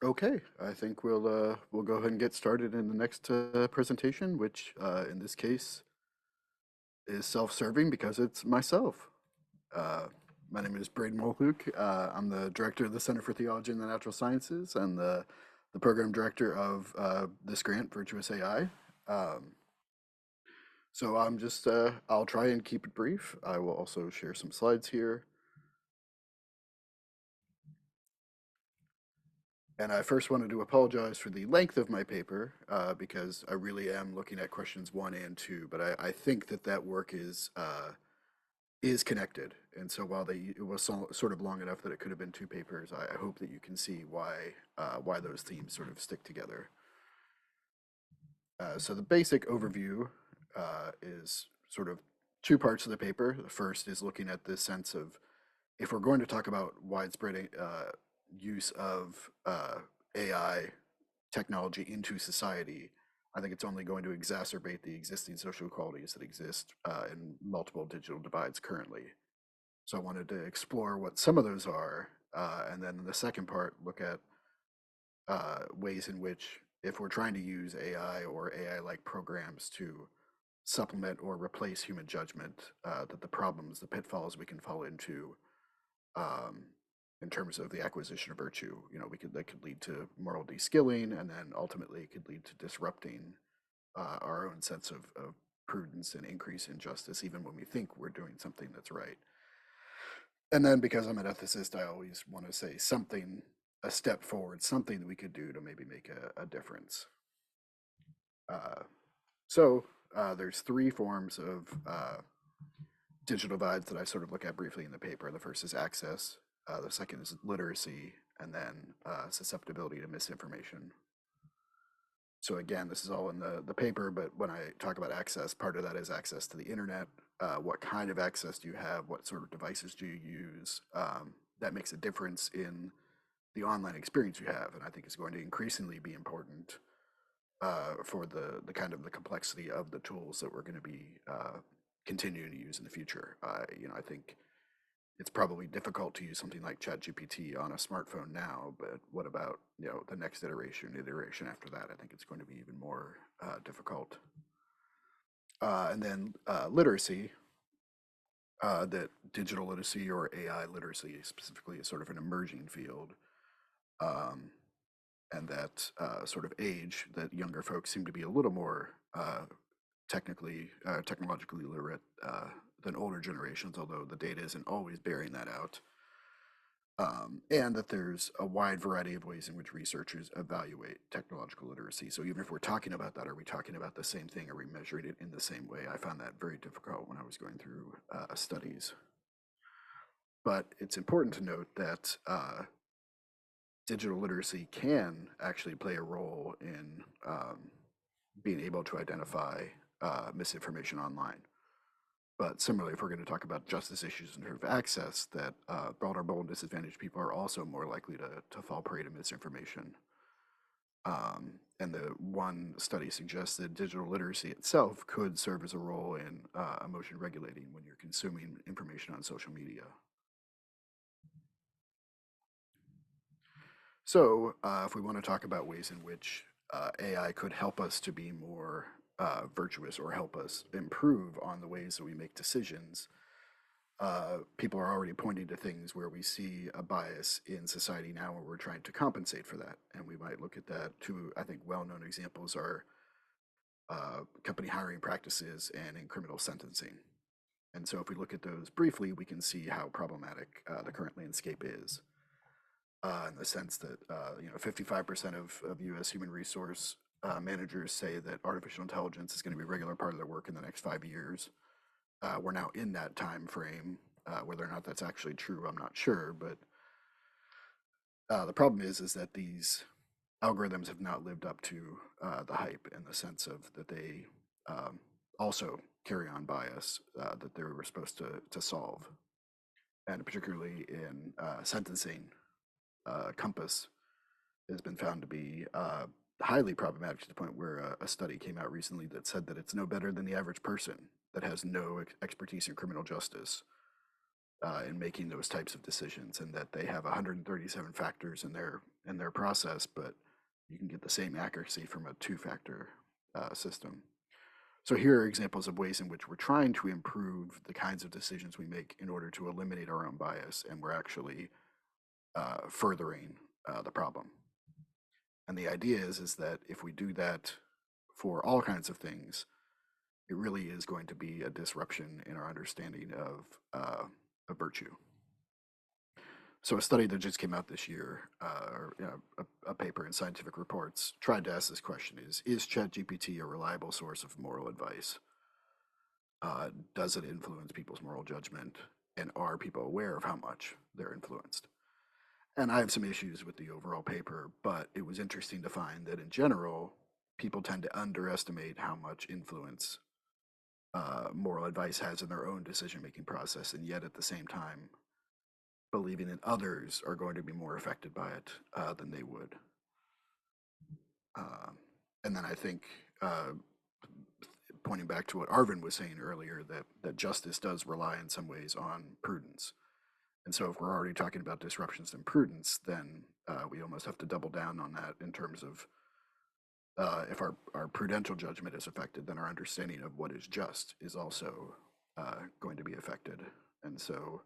Okay, I think we'll go ahead and get started in the next presentation, which in this case is self-serving because it's myself. Uh, my name is Braden Molhoek. I'm the director of the Center for Theology and the Natural Sciences and the program director of this grant, Virtuous AI. Um, so I'll try and keep it brief. I will also share some slides here. And I first wanted to apologize for the length of my paper because I really am looking at questions 1 and 2, but I think that work is connected. And so while it was sort of long enough that it could have been 2 papers, I hope that you can see why those themes sort of stick together. So the basic overview is sort of 2 parts of the paper. The first is looking at this sense of if we're going to talk about widespread use of AI technology into society, I think it's only going to exacerbate the existing social inequalities that exist in multiple digital divides currently. So I wanted to explore what some of those are, and then in the second part, look at ways in which, if we're trying to use AI or AI-like programs to supplement or replace human judgment, that the problems, the pitfalls we can fall into um, in terms of the acquisition of virtue. That could lead to moral de-skilling, and then ultimately it could lead to disrupting our own sense of prudence and increase in justice, even when we think we're doing something that's right. And then because I'm an ethicist, I always want to say something, a step forward, something that we could do to maybe make a difference. Uh, so there's 3 forms of digital divides that I sort of look at briefly in the paper. The first is access, the second is literacy, and then susceptibility to misinformation. So again, this is all in the paper, but when I talk about access, part of that is access to the internet. What kind of access do you have? What sort of devices do you use? That makes a difference in the online experience you have, and I think is going to increasingly be important for the kind of the complexity of the tools that we're going to be continuing to use in the future. I think it's probably difficult to use something like ChatGPT on a smartphone now, but what about the next iteration after that? I think it's going to be even more difficult. And then literacy, that digital literacy or AI literacy specifically is sort of an emerging field. Um, and that sort of age that younger folks seem to be a little more technologically literate than older generations, although the data isn't always bearing that out. And that there's a wide variety of ways in which researchers evaluate technological literacy. So even if we're talking about that, are we talking about the same thing? Are we measuring it in the same way? I found that very difficult when I was going through studies. But it's important to note that digital literacy can actually play a role in being able to identify misinformation online. But similarly, if we're going to talk about justice issues in terms of access, that vulnerable and disadvantaged people are also more likely to fall prey to misinformation. And the one study suggests that digital literacy itself could serve as a role in emotion regulating when you're consuming information on social media. So if we want to talk about ways in which AI could help us to be more virtuous or help us improve on the ways that we make decisions, people are already pointing to things where we see a bias in society now where we're trying to compensate for that. And we might look at that. 2, I think, well-known examples are company hiring practices and in criminal sentencing. And so if we look at those briefly, we can see how problematic the current landscape is. In the sense that 55% of U.S. human resource managers say that artificial intelligence is going to be a regular part of their work in the next 5 years. We're now in that time frame. Whether or not that's actually true, I'm not sure. But the problem is that these algorithms have not lived up to the hype in the sense of that they also carry on bias that they were supposed to solve, and particularly in sentencing, Compass has been found to be highly problematic to the point where a study came out recently that said that it's no better than the average person that has no expertise in criminal justice. in making those types of decisions, and that they have 137 factors in their process, but you can get the same accuracy from a two-factor system. So here are examples of ways in which we're trying to improve the kinds of decisions we make in order to eliminate our own bias, and we're actually furthering the problem. And the idea is that if we do that for all kinds of things, it really is going to be a disruption in our understanding of virtue. So a study that just came out this year, or a paper in Scientific Reports, tried to ask this question: is ChatGPT a reliable source of moral advice? Does it influence people's moral judgment? And are people aware of how much they're influenced? And I have some issues with the overall paper, but it was interesting to find that in general, people tend to underestimate how much influence moral advice has in their own decision-making process, and yet at the same time, believing that others are going to be more affected by it than they would. And then I think, pointing back to what Arvin was saying earlier, that justice does rely in some ways on prudence. And so if we're already talking about disruptions in prudence, then we almost have to double down on that in terms of if our prudential judgment is affected, then our understanding of what is just is also going to be affected. And so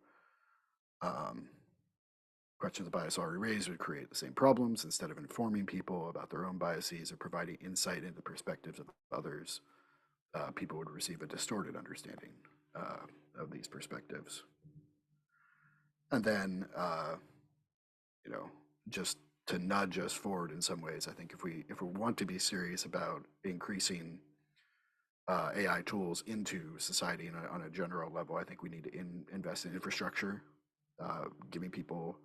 questions of bias already raised would create the same problems. Instead of informing people about their own biases or providing insight into the perspectives of others, people would receive a distorted understanding of these perspectives. And then, just to nudge us forward in some ways, I think if we want to be serious about increasing AI tools into society on a general level, I think we need to invest in infrastructure, giving people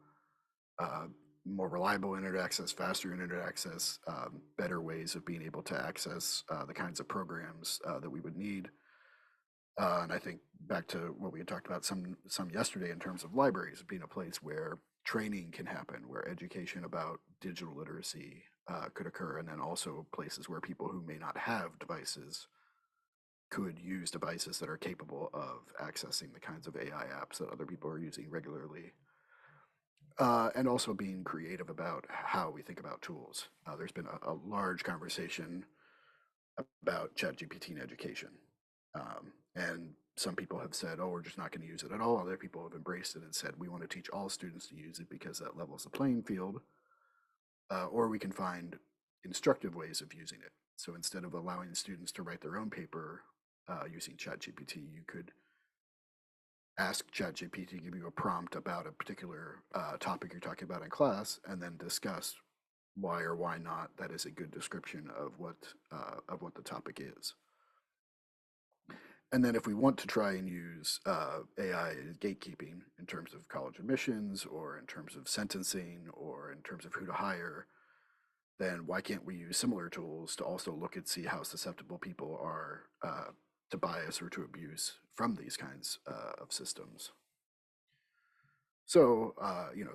more reliable internet access, faster internet access, better ways of being able to access the kinds of programs that we would need. And I think back to what we had talked about some yesterday in terms of libraries being a place where training can happen, where education about digital literacy could occur, and then also places where people who may not have devices could use devices that are capable of accessing the kinds of AI apps that other people are using regularly. And also being creative about how we think about tools. There's been a large conversation about ChatGPT in education. And some people have said, oh, we're just not going to use it at all. Other people have embraced it and said, we want to teach all students to use it because that levels the playing field. Or we can find instructive ways of using it. So instead of allowing students to write their own paper using ChatGPT, you could ask ChatGPT to give you a prompt about a particular topic you're talking about in class, and then discuss why or why not that is a good description of what the topic is. And then if we want to try and use AI as gatekeeping in terms of college admissions or in terms of sentencing or in terms of who to hire, then why can't we use similar tools to also look and see how susceptible people are to bias or to abuse from these kinds of systems? So,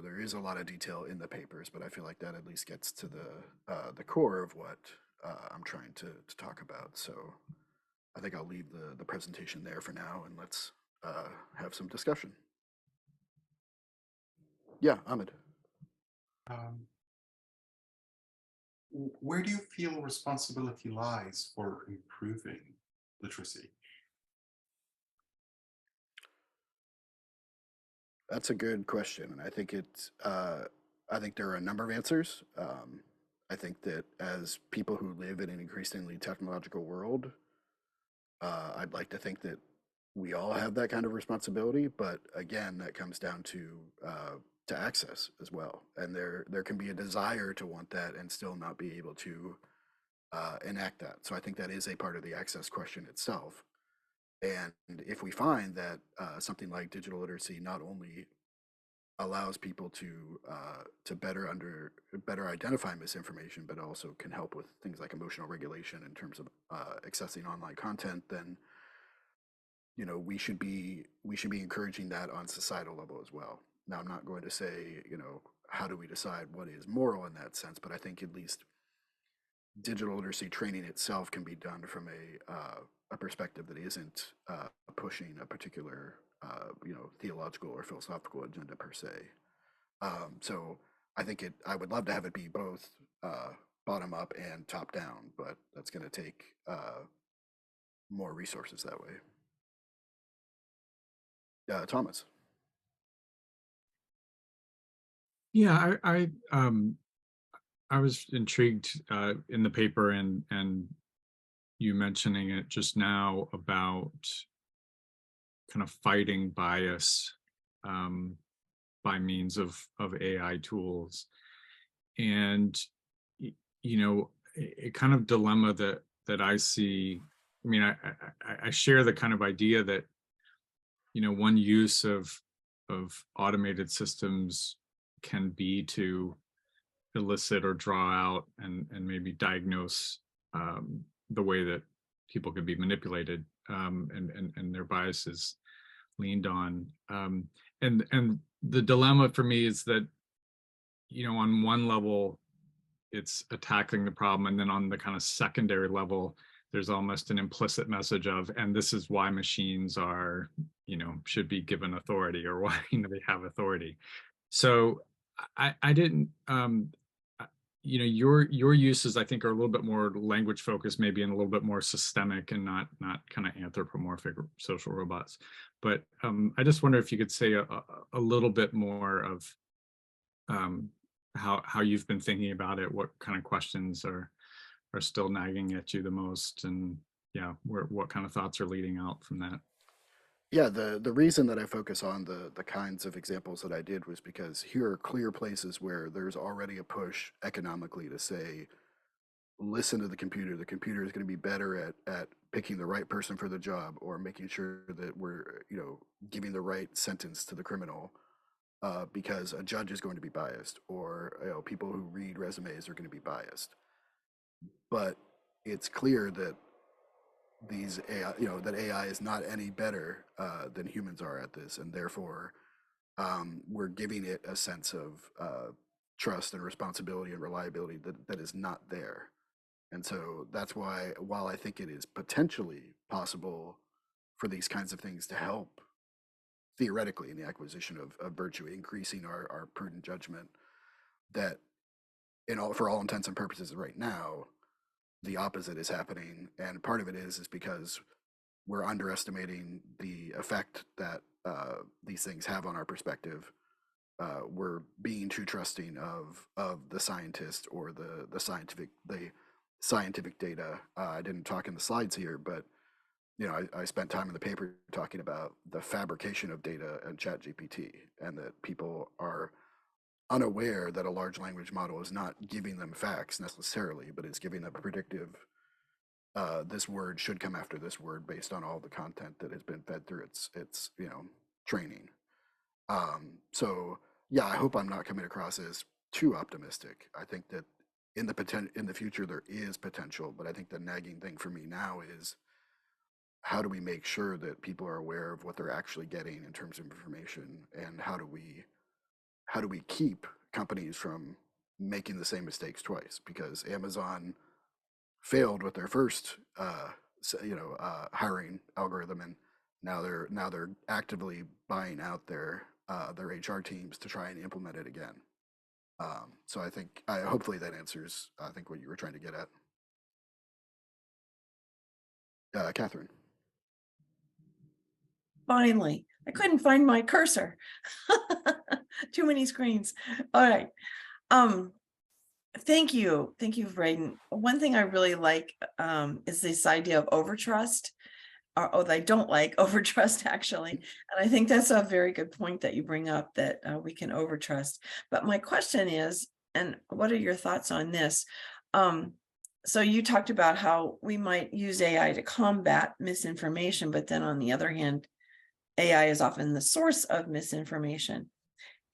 there is a lot of detail in the papers, but I feel like that at least gets to the core of what I'm trying to talk about. So I think I'll leave the presentation there for now, and let's have some discussion. Yeah, Ahmed. Where do you feel responsibility lies for improving literacy? That's a good question, and I think I think there are a number of answers. I think that as people who live in an increasingly technological world, I'd like to think that we all have that kind of responsibility, but again, that comes down to access as well, and there can be a desire to want that and still not be able to enact that. So I think that is a part of the access question itself. And if we find that something like digital literacy not only allows people to better identify misinformation, but also can help with things like emotional regulation in terms of accessing online content, then we should be encouraging that on societal level as well. Now, I'm not going to say how do we decide what is moral in that sense, but I think at least digital literacy training itself can be done from a perspective that isn't pushing a particular theological or philosophical agenda per se. So I think I would love to have it be both bottom up and top down, but that's going to take more resources that way. Thomas. Yeah, I was intrigued in the paper and you mentioning it just now about kind of fighting bias by means of AI tools, and a kind of dilemma that I see. I mean, I share the kind of idea that one use of automated systems can be to elicit or draw out and maybe diagnose the way that people can be manipulated, and their biases leaned on. And the dilemma for me is that on one level it's attacking the problem, and then on the kind of secondary level there's almost an implicit message of, and this is why machines are should be given authority, or why they have authority. So I didn't your uses, I think, are a little bit more language focused, maybe, and a little bit more systemic, and not kind of anthropomorphic social robots. But I just wonder if you could say a little bit more of how you've been thinking about it, what kind of questions are still nagging at you the most, and what kind of thoughts are leading out from that. Yeah, the reason that I focus on the kinds of examples that I did was because here are clear places where there's already a push economically to say, listen to the computer. The computer is going to be better at picking the right person for the job, or making sure that we're giving the right sentence to the criminal, because a judge is going to be biased, or people who read resumes are going to be biased. But it's clear that these AI, that AI is not any better than humans are at this, and therefore we're giving it a sense of trust and responsibility and reliability that is not there. And so that's why, while I think it is potentially possible for these kinds of things to help theoretically in the acquisition of virtue, increasing our prudent judgment, that for all intents and purposes right now, the opposite is happening. And part of it is because we're underestimating the effect that these things have on our perspective. We're being too trusting of the scientist, or the scientific data. I didn't talk in the slides here, but I spent time in the paper talking about the fabrication of data and ChatGPT, and that people are unaware that a large language model is not giving them facts necessarily, but it's giving them a predictive, this word should come after this word based on all the content that has been fed through its training. So yeah, I hope I'm not coming across as too optimistic. I think that in the future there is potential, but I think the nagging thing for me now is, how do we make sure that people are aware of what they're actually getting in terms of information, and how do we keep companies from making the same mistakes twice? Because Amazon failed with their first hiring algorithm, and now they're actively buying out their HR teams to try and implement it again. So I think hopefully that answers what you were trying to get at. Catherine. Finally, I couldn't find my cursor. Too many screens. All right. Thank you, Braden. One thing I really like is this idea of overtrust. Or I don't like overtrust, actually. And I think that's a very good point that you bring up, that we can overtrust. But my question is, and what are your thoughts on this? So you talked about how we might use AI to combat misinformation, but then on the other hand, AI is often the source of misinformation.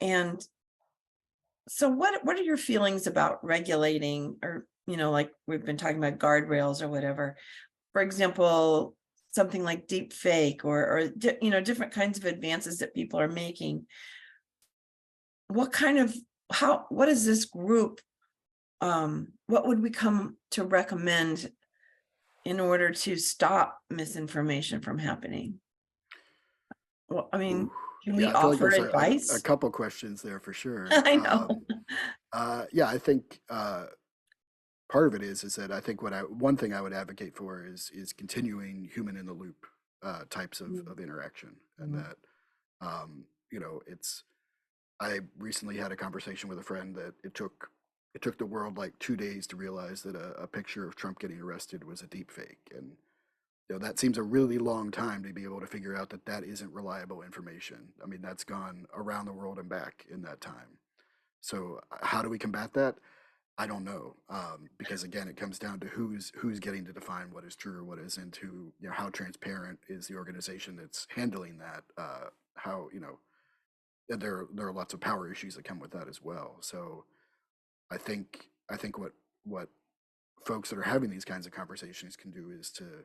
And so what are your feelings about regulating, or, like we've been talking about guardrails or whatever, for example, something like deep fake, or different kinds of advances that people are making? What is this group, what would we come to recommend in order to stop misinformation from happening? Well, I mean, Ooh. can we Yeah, I feel like offer there's a advice? couple questions there for sure. I know. Yeah, I think part of it is that I think one thing I would advocate for is continuing human in the loop types of interaction, and Mhm. that it's. I recently had a conversation with a friend that it took the world like 2 days to realize that a picture of Trump getting arrested was a deep fake, and that seems a really long time to be able to figure out that that isn't reliable information. I mean, that's gone around the world and back in that time. So how do we combat that? I don't know, because again, it comes down to who's getting to define what is true or what isn't. How transparent is the organization that's handling that? How there are lots of power issues that come with that as well. So I think what folks that are having these kinds of conversations can do is to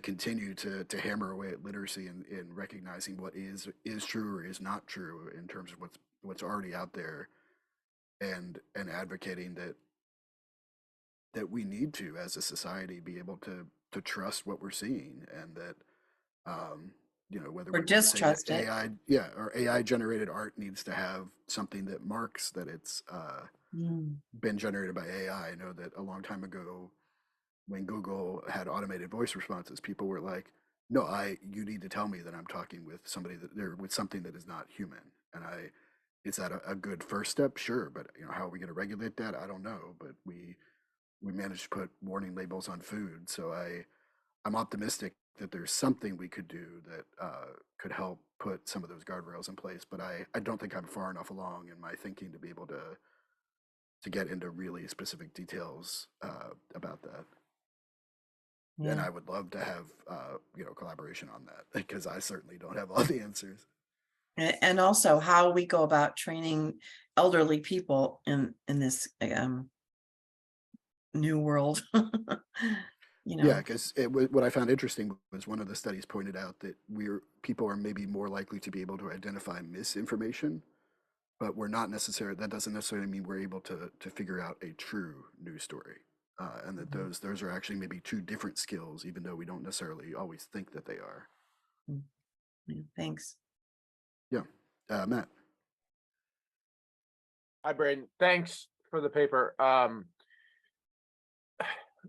continue to hammer away at literacy and in recognizing what is true or is not true in terms of what's already out there, and advocating that we need to, as a society, be able to trust what we're seeing, and that whether Or we want to say that distrust it. AI generated art needs to have something that marks that it's Mm. been generated by AI. I know that a long time ago, when Google had automated voice responses, people were like, "No, you need to tell me that I'm talking with somebody with something that is not human." And is that a good first step? Sure, but how are we going to regulate that? I don't know. But we managed to put warning labels on food, so I'm optimistic that there's something we could do that could help put some of those guardrails in place. But I don't think I'm far enough along in my thinking to be able to get into really specific details about that. And Yeah. I would love to have collaboration on that, because I certainly don't have all the answers. And also how we go about training elderly people in this new world. Yeah, because what I found interesting was one of the studies pointed out that people are maybe more likely to be able to identify misinformation, but that doesn't necessarily mean we're able to figure out a true news story, and that those are actually maybe two different skills, even though we don't necessarily always think that they are. Yeah, thanks. Yeah, Matt. Hi, Braden. Thanks for the paper. A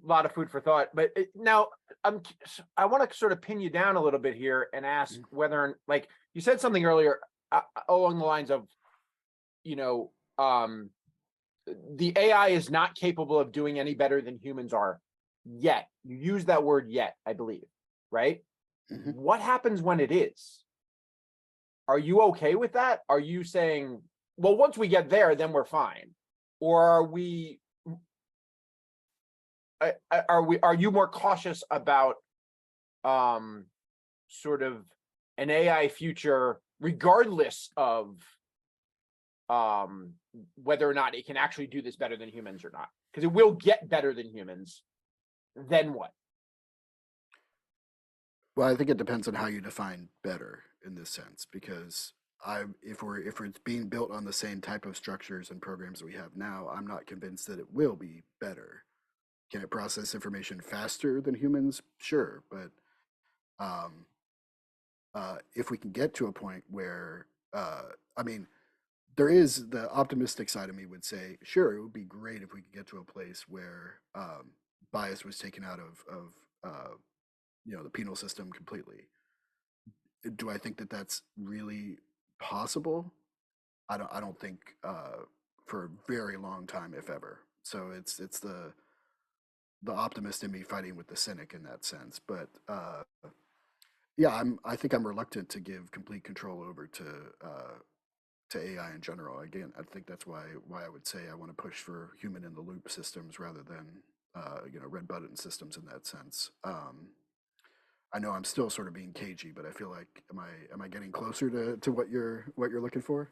lot of food for thought. But now I want to sort of pin you down a little bit here and ask whether, like you said something earlier along the lines of, the AI is not capable of doing any better than humans are yet. You use that word yet, I believe, right? Mm-hmm. What happens when it is? Are you okay with that? Are you saying, well, once we get there, then we're fine? Or are you more cautious about sort of an AI future, regardless of whether or not it can actually do this better than humans or not? Because it will get better than humans. Then what? Well, I think it depends on how you define better in this sense, because if it's being built on the same type of structures and programs that we have now, I'm not convinced that it will be better. Can it process information faster than humans? Sure, but um, if we can get to a point where, I mean, there is the optimistic side of me would say, sure, it would be great if we could get to a place where bias was taken out of the penal system completely. Do I think that that's really possible? I don't think for a very long time, if ever. So it's the optimist in me fighting with the cynic in that sense. But yeah, I think I'm reluctant to give complete control over to AI in general. Again, I think that's why I would say I want to push for human in the loop systems rather than red button systems in that sense. I know I'm still sort of being cagey, but I feel like am I getting closer to what you're looking for?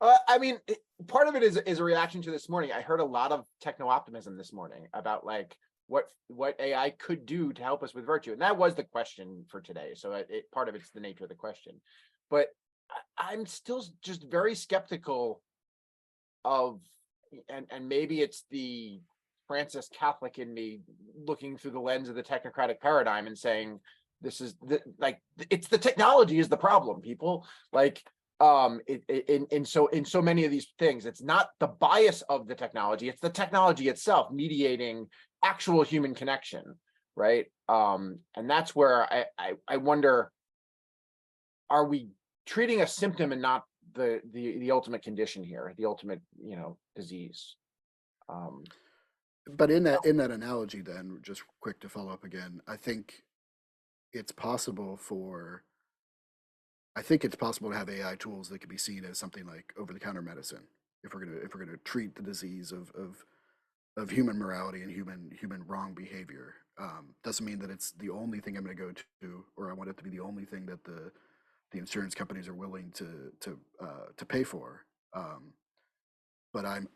I mean, part of it is a reaction to this morning. I heard a lot of techno optimism this morning about like what AI could do to help us with virtue, and that was the question for today. So part of it's the nature of the question, but I'm still just very skeptical of, and maybe it's the Francis Catholic in me looking through the lens of the technocratic paradigm and saying, This is like, it's the technology is the problem, people. Like, in so many of these things, it's not the bias of the technology, it's the technology itself mediating actual human connection, right? And that's where I wonder, are we treating a symptom and not the ultimate condition here, the ultimate, disease? But in that analogy, then, just quick to follow up again, I think it's possible to have AI tools that could be seen as something like over-the-counter medicine if we're gonna treat the disease of human morality and human wrong behavior. Doesn't mean that it's the only thing I'm going to go to, or I want it to be the only thing that the insurance companies are willing to pay for. But I'm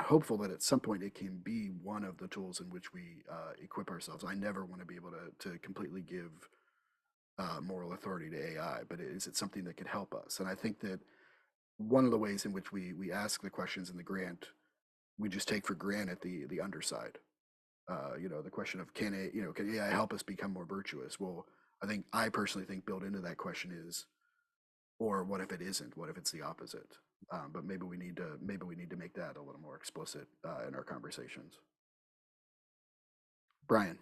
hopeful that at some point it can be one of the tools in which we equip ourselves. I never want to be able to completely give moral authority to AI, but is it something that could help us? And I think that one of the ways in which we ask the questions in the grant, we just take for granted the underside. The question of can AI help us become more virtuous? Well, I personally think built into that question is, or what if it isn't? What if it's the opposite? But maybe we need to make that a little more explicit in our conversations. Brian.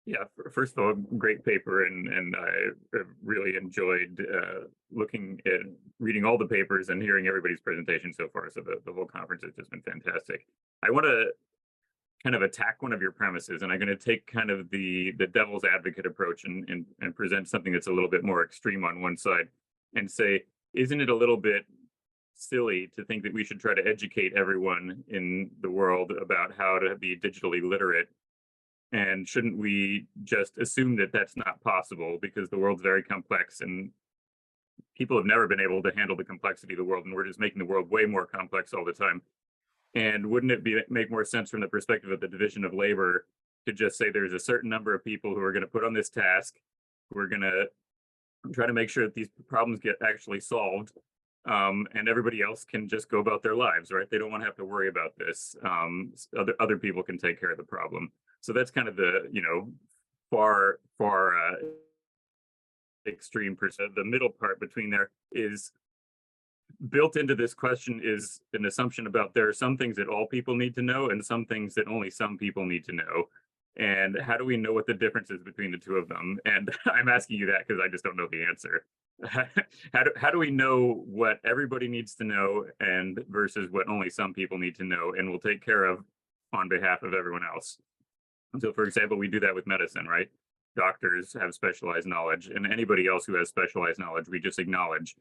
Yeah, first of all, great paper, and I really enjoyed reading all the papers and hearing everybody's presentation so far. So the whole conference has just been fantastic. I want to kind of attack one of your premises, and I'm going to take kind of the devil's advocate approach and present something that's a little bit more extreme on one side and say, isn't it a little bit silly to think that we should try to educate everyone in the world about how to be digitally literate? And shouldn't we just assume that that's not possible because the world's very complex and people have never been able to handle the complexity of the world, and we're just making the world way more complex all the time? And wouldn't it make more sense from the perspective of the division of labor to just say there's a certain number of people who are going to put on this task, who are going to try to make sure that these problems get actually solved, and everybody else can just go about their lives, right? They don't want to have to worry about this. Other people can take care of the problem. So that's kind of the, far extreme percent. The middle part between there is built into this question is an assumption about there are some things that all people need to know and some things that only some people need to know. And how do we know what the difference is between the two of them? And I'm asking you that because I just don't know the answer. How do we know what everybody needs to know and versus what only some people need to know and will take care of on behalf of everyone else? So, for example, we do that with medicine, right? Doctors have specialized knowledge, and anybody else who has specialized knowledge, we just acknowledge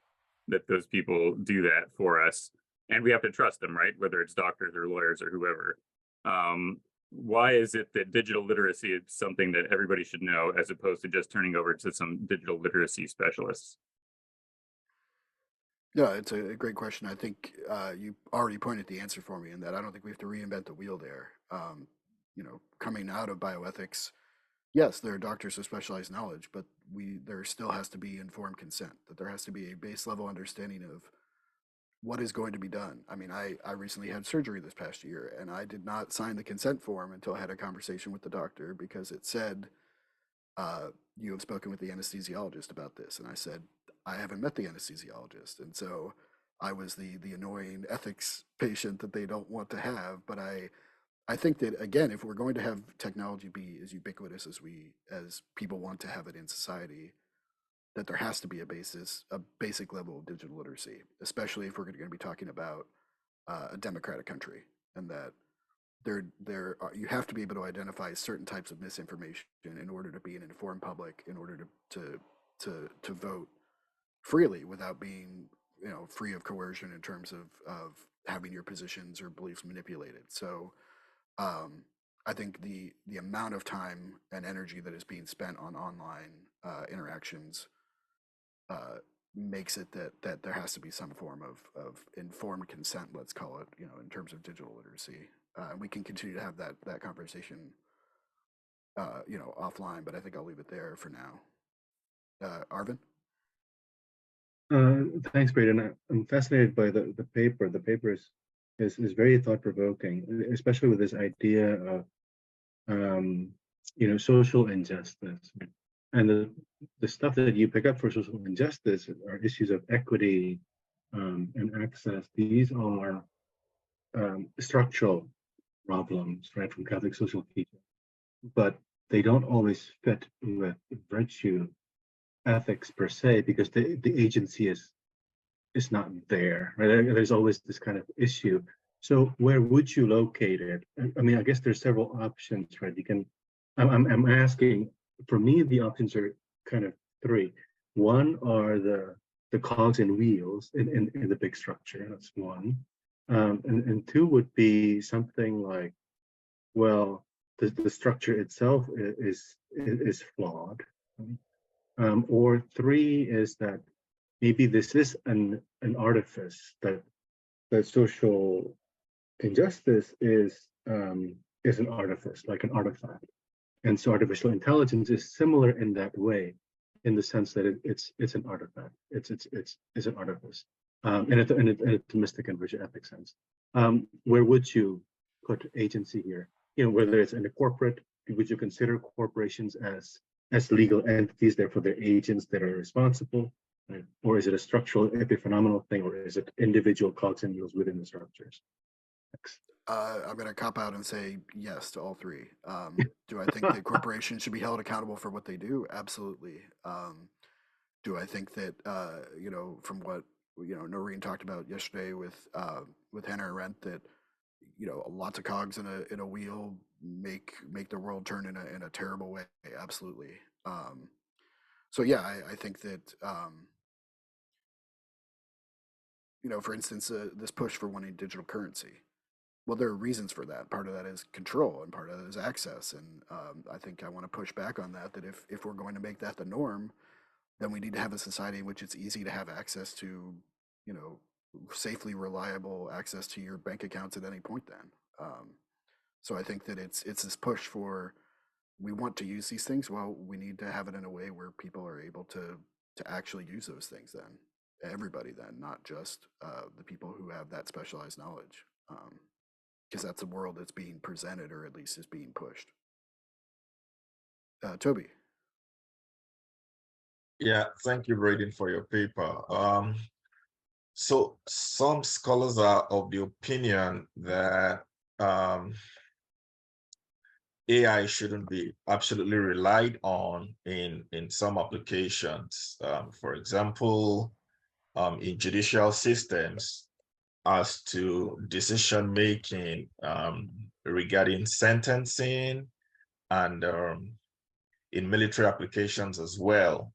that those people do that for us, and we have to trust them, right? Whether it's doctors or lawyers or whoever. Why is it that digital literacy is something that everybody should know as opposed to just turning over to some digital literacy specialists? No, it's a great question. I think you already pointed the answer for me in that I don't think we have to reinvent the wheel there. Coming out of bioethics, yes, there are doctors with specialized knowledge, but there still has to be informed consent, that there has to be a base level understanding of what is going to be done. I mean, I recently had surgery this past year, and I did not sign the consent form until I had a conversation with the doctor because it said, you have spoken with the anesthesiologist about this. And I said, I haven't met the anesthesiologist. And so I was the annoying ethics patient that they don't want to have. But I think that, again, if we're going to have technology be as ubiquitous as people want to have it in society, that there has to be a basic level of digital literacy, especially if we're going to be talking about a democratic country, and that you have to be able to identify certain types of misinformation in order to be an informed public, in order to vote freely without being free of coercion in terms of having your positions or beliefs manipulated. So I think the amount of time and energy that is being spent on online interactions makes it that there has to be some form of informed consent, let's call it, in terms of digital literacy. We can continue to have that conversation, offline, but I think I'll leave it there for now. Arvin? Thanks, Braden. I'm fascinated by the paper. The paper is very thought-provoking, especially with this idea of social injustice. And the stuff that you pick up for social injustice are issues of equity and access. These are structural problems, right, from Catholic social teaching, but they don't always fit with virtue ethics per se, because the agency is not there, right? There's always this kind of issue. So where would you locate it? I mean, I guess there's several options, right? You can, I'm asking, for me, the options are kind of three. One are the cogs and wheels in the big structure. That's one. And two would be something like, well, the structure itself is flawed. Or three is that maybe this is an artifice, that social injustice is an artifice, like an artifact. And so artificial intelligence is similar in that way, in the sense that it's an artifact. It's an artifice, in a Thomistic and virtue ethics sense. Where would you put agency here? You know, whether it's in a corporate, would you consider corporations as legal entities, therefore they're agents that are responsible? Right? Or is it a structural epiphenomenal thing, or is it individual cogs and wheels within the structures? Thanks. I'm going to cop out and say yes to all three. Do I think that corporations should be held accountable for what they do? Absolutely. Do I think that you know, from what Noreen talked about yesterday with Hannah Arendt, that lots of cogs in a wheel make the world turn in a terrible way? Absolutely. So yeah, I think that for instance, this push for wanting digital currency. Well, there are reasons for that. Part of that is control, and part of that is access. And I think I want to push back on that. That if we're going to make that the norm, then we need to have a society in which it's easy to have access to, safely reliable access to your bank accounts at any point. Then, so I think that it's this push for, we want to use these things. Well, we need to have it in a way where people are able to actually use those things. Then, everybody. Then, not just the people who have that specialized knowledge. Because that's a world that's being presented, or at least is being pushed. Toby. Yeah, thank you, Braden, for your paper. So some scholars are of the opinion that AI shouldn't be absolutely relied on in some applications. For example, in judicial systems, as to decision making regarding sentencing, and in military applications as well,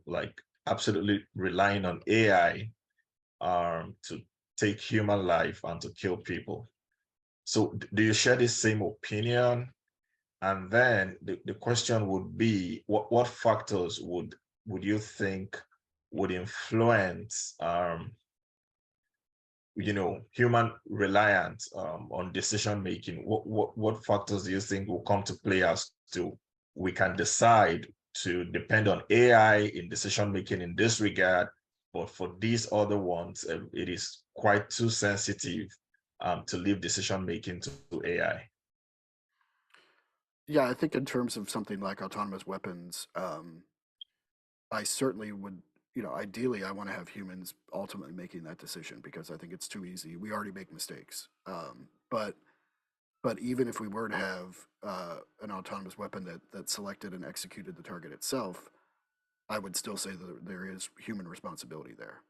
like absolutely relying on AI to take human life and to kill people. So do you share the same opinion? And then the question would be, what factors would you think would influence human reliance on decision making? What factors do you think will come to play as to we can decide to depend on AI in decision making in this regard, but for these other ones, it is quite too sensitive to leave decision making to AI? Yeah, I think in terms of something like autonomous weapons, I certainly would, ideally, I want to have humans ultimately making that decision, because I think it's too easy. We already make mistakes. But even if we were to have an autonomous weapon that selected and executed the target itself, I would still say that there is human responsibility there.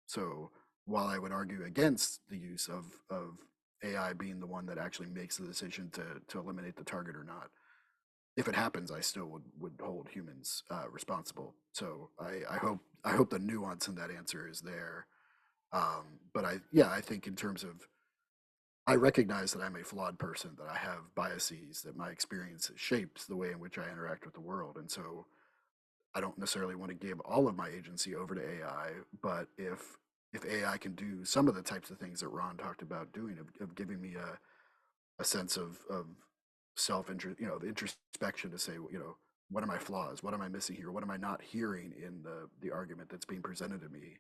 So while I would argue against the use of AI being the one that actually makes the decision to eliminate the target or not, if it happens, I still would hold humans responsible. So I hope the nuance in that answer is there. But I think in terms of, I recognize that I'm a flawed person, that I have biases, that my experience shapes the way in which I interact with the world. And so I don't necessarily want to give all of my agency over to AI, but if AI can do some of the types of things that Ron talked about doing, of giving me a sense of self-interest, of introspection, to say, what are my flaws? What am I missing here? What am I not hearing in the argument that's being presented to me?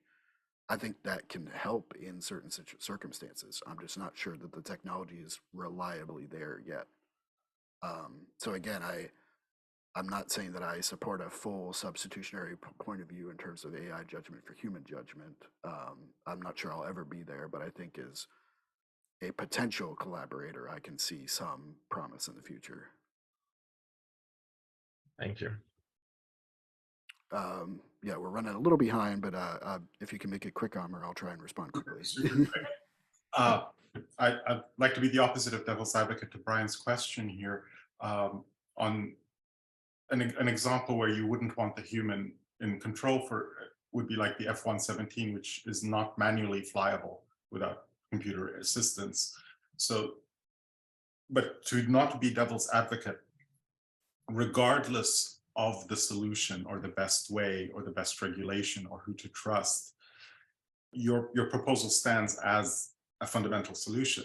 I think that can help in certain circumstances. I'm just not sure that the technology is reliably there yet. So again, I'm not saying that I support a full substitutionary point of view in terms of AI judgment for human judgment. I'm not sure I'll ever be there, but I think as a potential collaborator, I can see some promise in the future. Thank you. Yeah, we're running a little behind, but if you can make it quick, Amr, I'll try and respond quickly. I'd like to be the opposite of devil's advocate to Brian's question here. On an example where you wouldn't want the human in control for would be like the F-117, which is not manually flyable without computer assistance. So, but to not be devil's advocate, regardless of the solution or the best way or the best regulation or who to trust, your proposal stands as a fundamental solution.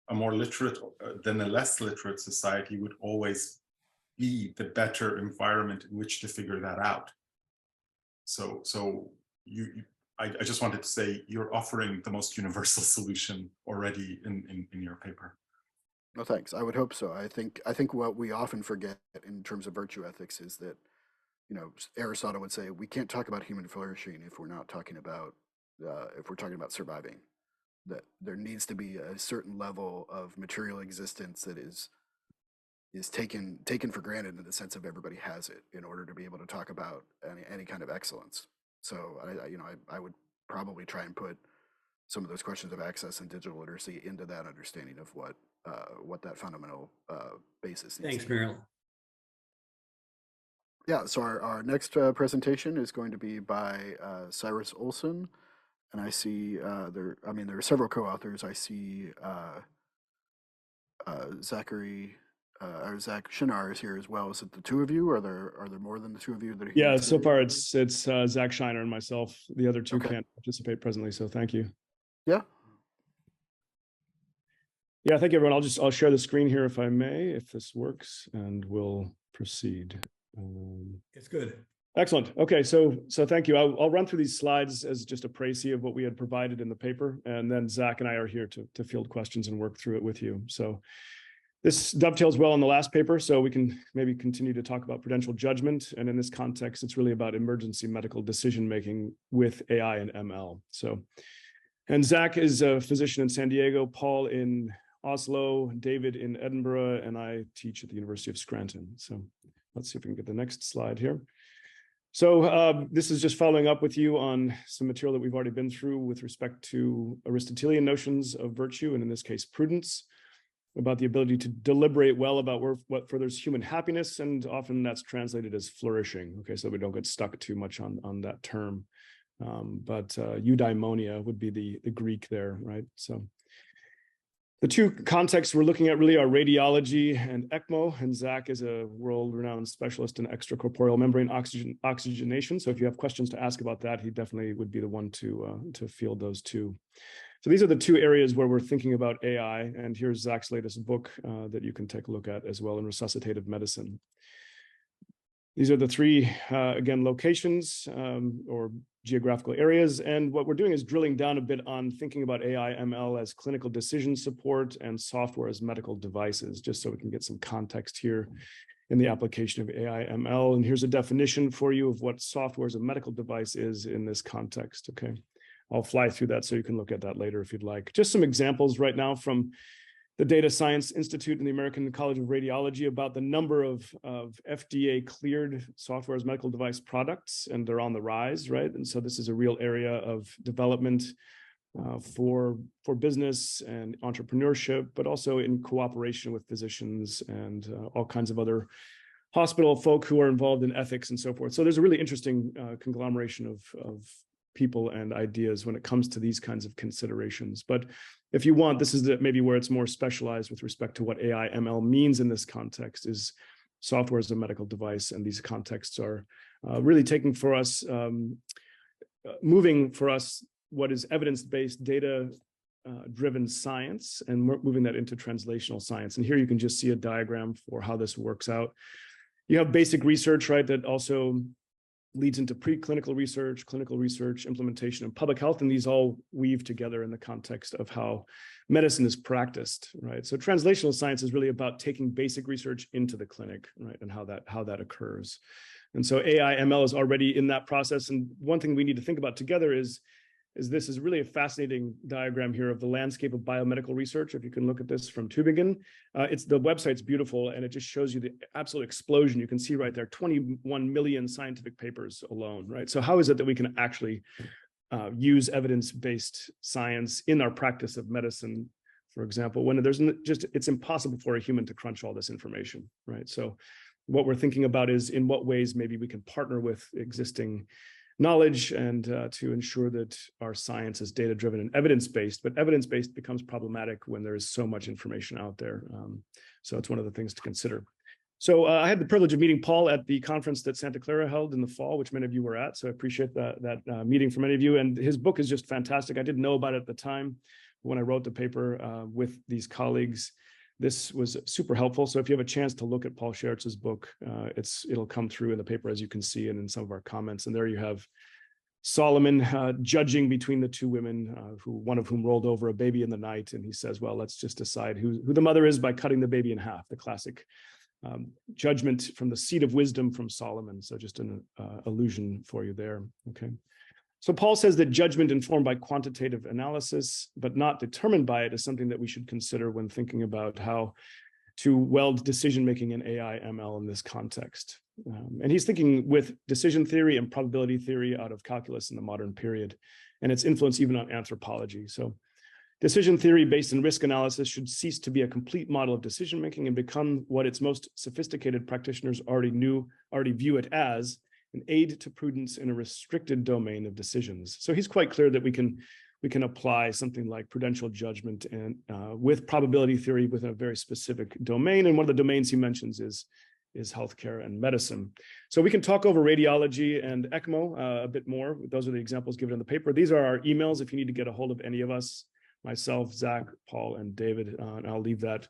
A more literate than a less literate society would always be the better environment in which to figure that out. So I just wanted to say you're offering the most universal solution already in your paper. No, thanks. I would hope so. I think what we often forget in terms of virtue ethics is that, you know, Aristotle would say we can't talk about human flourishing if we're not talking about surviving. That there needs to be a certain level of material existence that is taken for granted in the sense of everybody has it in order to be able to talk about any kind of excellence. So I would probably try and put some of those questions of access and digital literacy into that understanding of what that fundamental basis needs. Thanks, Meryl. Yeah, so our next presentation is going to be by Cyrus Olsen, and I see there are several co-authors. I see Zachary or Zach Shinar is here as well. Is it the two of you? Are there more than the two of you that are here? Yeah, so far it's Zach Shinar and myself. The other two Okay. can't participate presently, so thank you. Yeah. Yeah, thank you, everyone. I'll share the screen here if I may, if this works, and we'll proceed. It's good. Excellent. Okay, so thank you. I'll run through these slides as just a précis of what we had provided in the paper, and then Zach and I are here to field questions and work through it with you. So this dovetails well on the last paper, so we can maybe continue to talk about prudential judgment. And in this context, it's really about emergency medical decision-making with AI and ML. So, and Zach is a physician in San Diego, Paul in Oslo, David in Edinburgh, and I teach at the University of Scranton. So let's see if we can get the next slide here. So this is just following up with you on some material that we've already been through with respect to Aristotelian notions of virtue, and in this case, prudence, about the ability to deliberate well about what furthers human happiness, and often that's translated as flourishing. Okay, so we don't get stuck too much on that term. But eudaimonia would be the Greek there, right? So the two contexts we're looking at really are radiology and ECMO, and Zach is a world-renowned specialist in extracorporeal membrane oxygenation. So if you have questions to ask about that, he definitely would be the one to field those two. So these are the two areas where we're thinking about AI, and here's Zach's latest book that you can take a look at as well in resuscitative medicine. These are the three, again, locations or geographical areas. And what we're doing is drilling down a bit on thinking about AI, ML as clinical decision support and software as medical devices, just so we can get some context here in the application of AI, ML. And here's a definition for you of what software as a medical device is in this context, okay? I'll fly through that so you can look at that later if you'd like. Just some examples right now from the Data Science Institute and the American College of Radiology about the number of FDA cleared software as medical device products, and they're on the rise, right? And so this is a real area of development for business and entrepreneurship, but also in cooperation with physicians and all kinds of other hospital folk who are involved in ethics and so forth. So there's a really interesting conglomeration of people and ideas when it comes to these kinds of considerations. But if you want, this is maybe where it's more specialized with respect to what AI ML means in this context, is software as a medical device. And these contexts are really taking for us, moving for us what is evidence-based data driven science, and moving that into translational science. And here you can just see a diagram for how this works out. You have basic research, right, that also leads into preclinical research, clinical research, implementation, and public health. And these all weave together in the context of how medicine is practiced, right? So translational science is really about taking basic research into the clinic, right? And how that occurs. And so AI ML is already in that process. And one thing we need to think about together is this is really a fascinating diagram here of the landscape of biomedical research. If you can look at this from Tübingen, the website's beautiful, and it just shows you the absolute explosion. You can see right there, 21 million scientific papers alone, right? So how is it that we can actually use evidence-based science in our practice of medicine, for example, when it's impossible for a human to crunch all this information, right? So what we're thinking about is in what ways maybe we can partner with existing knowledge and to ensure that our science is data-driven and evidence-based, but evidence-based becomes problematic when there is so much information out there. So it's one of the things to consider. So I had the privilege of meeting Paul at the conference that Santa Clara held in the fall, which many of you were at. So I appreciate that meeting for many of you. And his book is just fantastic. I didn't know about it at the time when I wrote the paper with these colleagues. This was super helpful. So if you have a chance to look at Paul Schertz's book, it'll come through in the paper, as you can see, and in some of our comments. And there you have Solomon judging between the two women, one of whom rolled over a baby in the night. And he says, well, let's just decide who the mother is by cutting the baby in half, the classic judgment from the seat of wisdom from Solomon. So just an allusion for you there. Okay. So Paul says that judgment informed by quantitative analysis, but not determined by it, is something that we should consider when thinking about how to weld decision-making and AI ML in this context. And he's thinking with decision theory and probability theory out of calculus in the modern period, and its influence even on anthropology. So decision theory based in risk analysis should cease to be a complete model of decision-making and become what its most sophisticated practitioners already view it as, an aid to prudence in a restricted domain of decisions. So he's quite clear that we can apply something like prudential judgment and with probability theory within a very specific domain. And one of the domains he mentions is healthcare and medicine. So we can talk over radiology and ECMO a bit more. Those are the examples given in the paper. These are our emails if you need to get a hold of any of us, myself, Zach, Paul, and David. And I'll leave that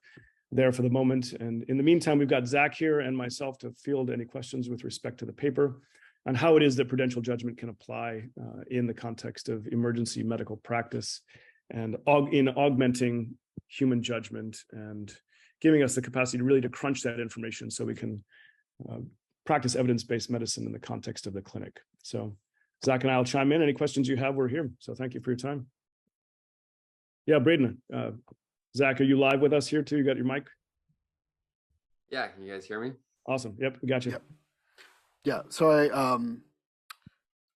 there for the moment. And in the meantime, we've got Zach here and myself to field any questions with respect to the paper on how it is that prudential judgment can apply in the context of emergency medical practice and in augmenting human judgment and giving us the capacity to crunch that information so we can practice evidence-based medicine in the context of the clinic. So Zach and I will chime in. Any questions you have, we're here. So thank you for your time. Yeah, Braden. Zach, are you live with us here too? You got your mic? Yeah, can you guys hear me? Awesome. Yep, we got you. Yep. Yeah. So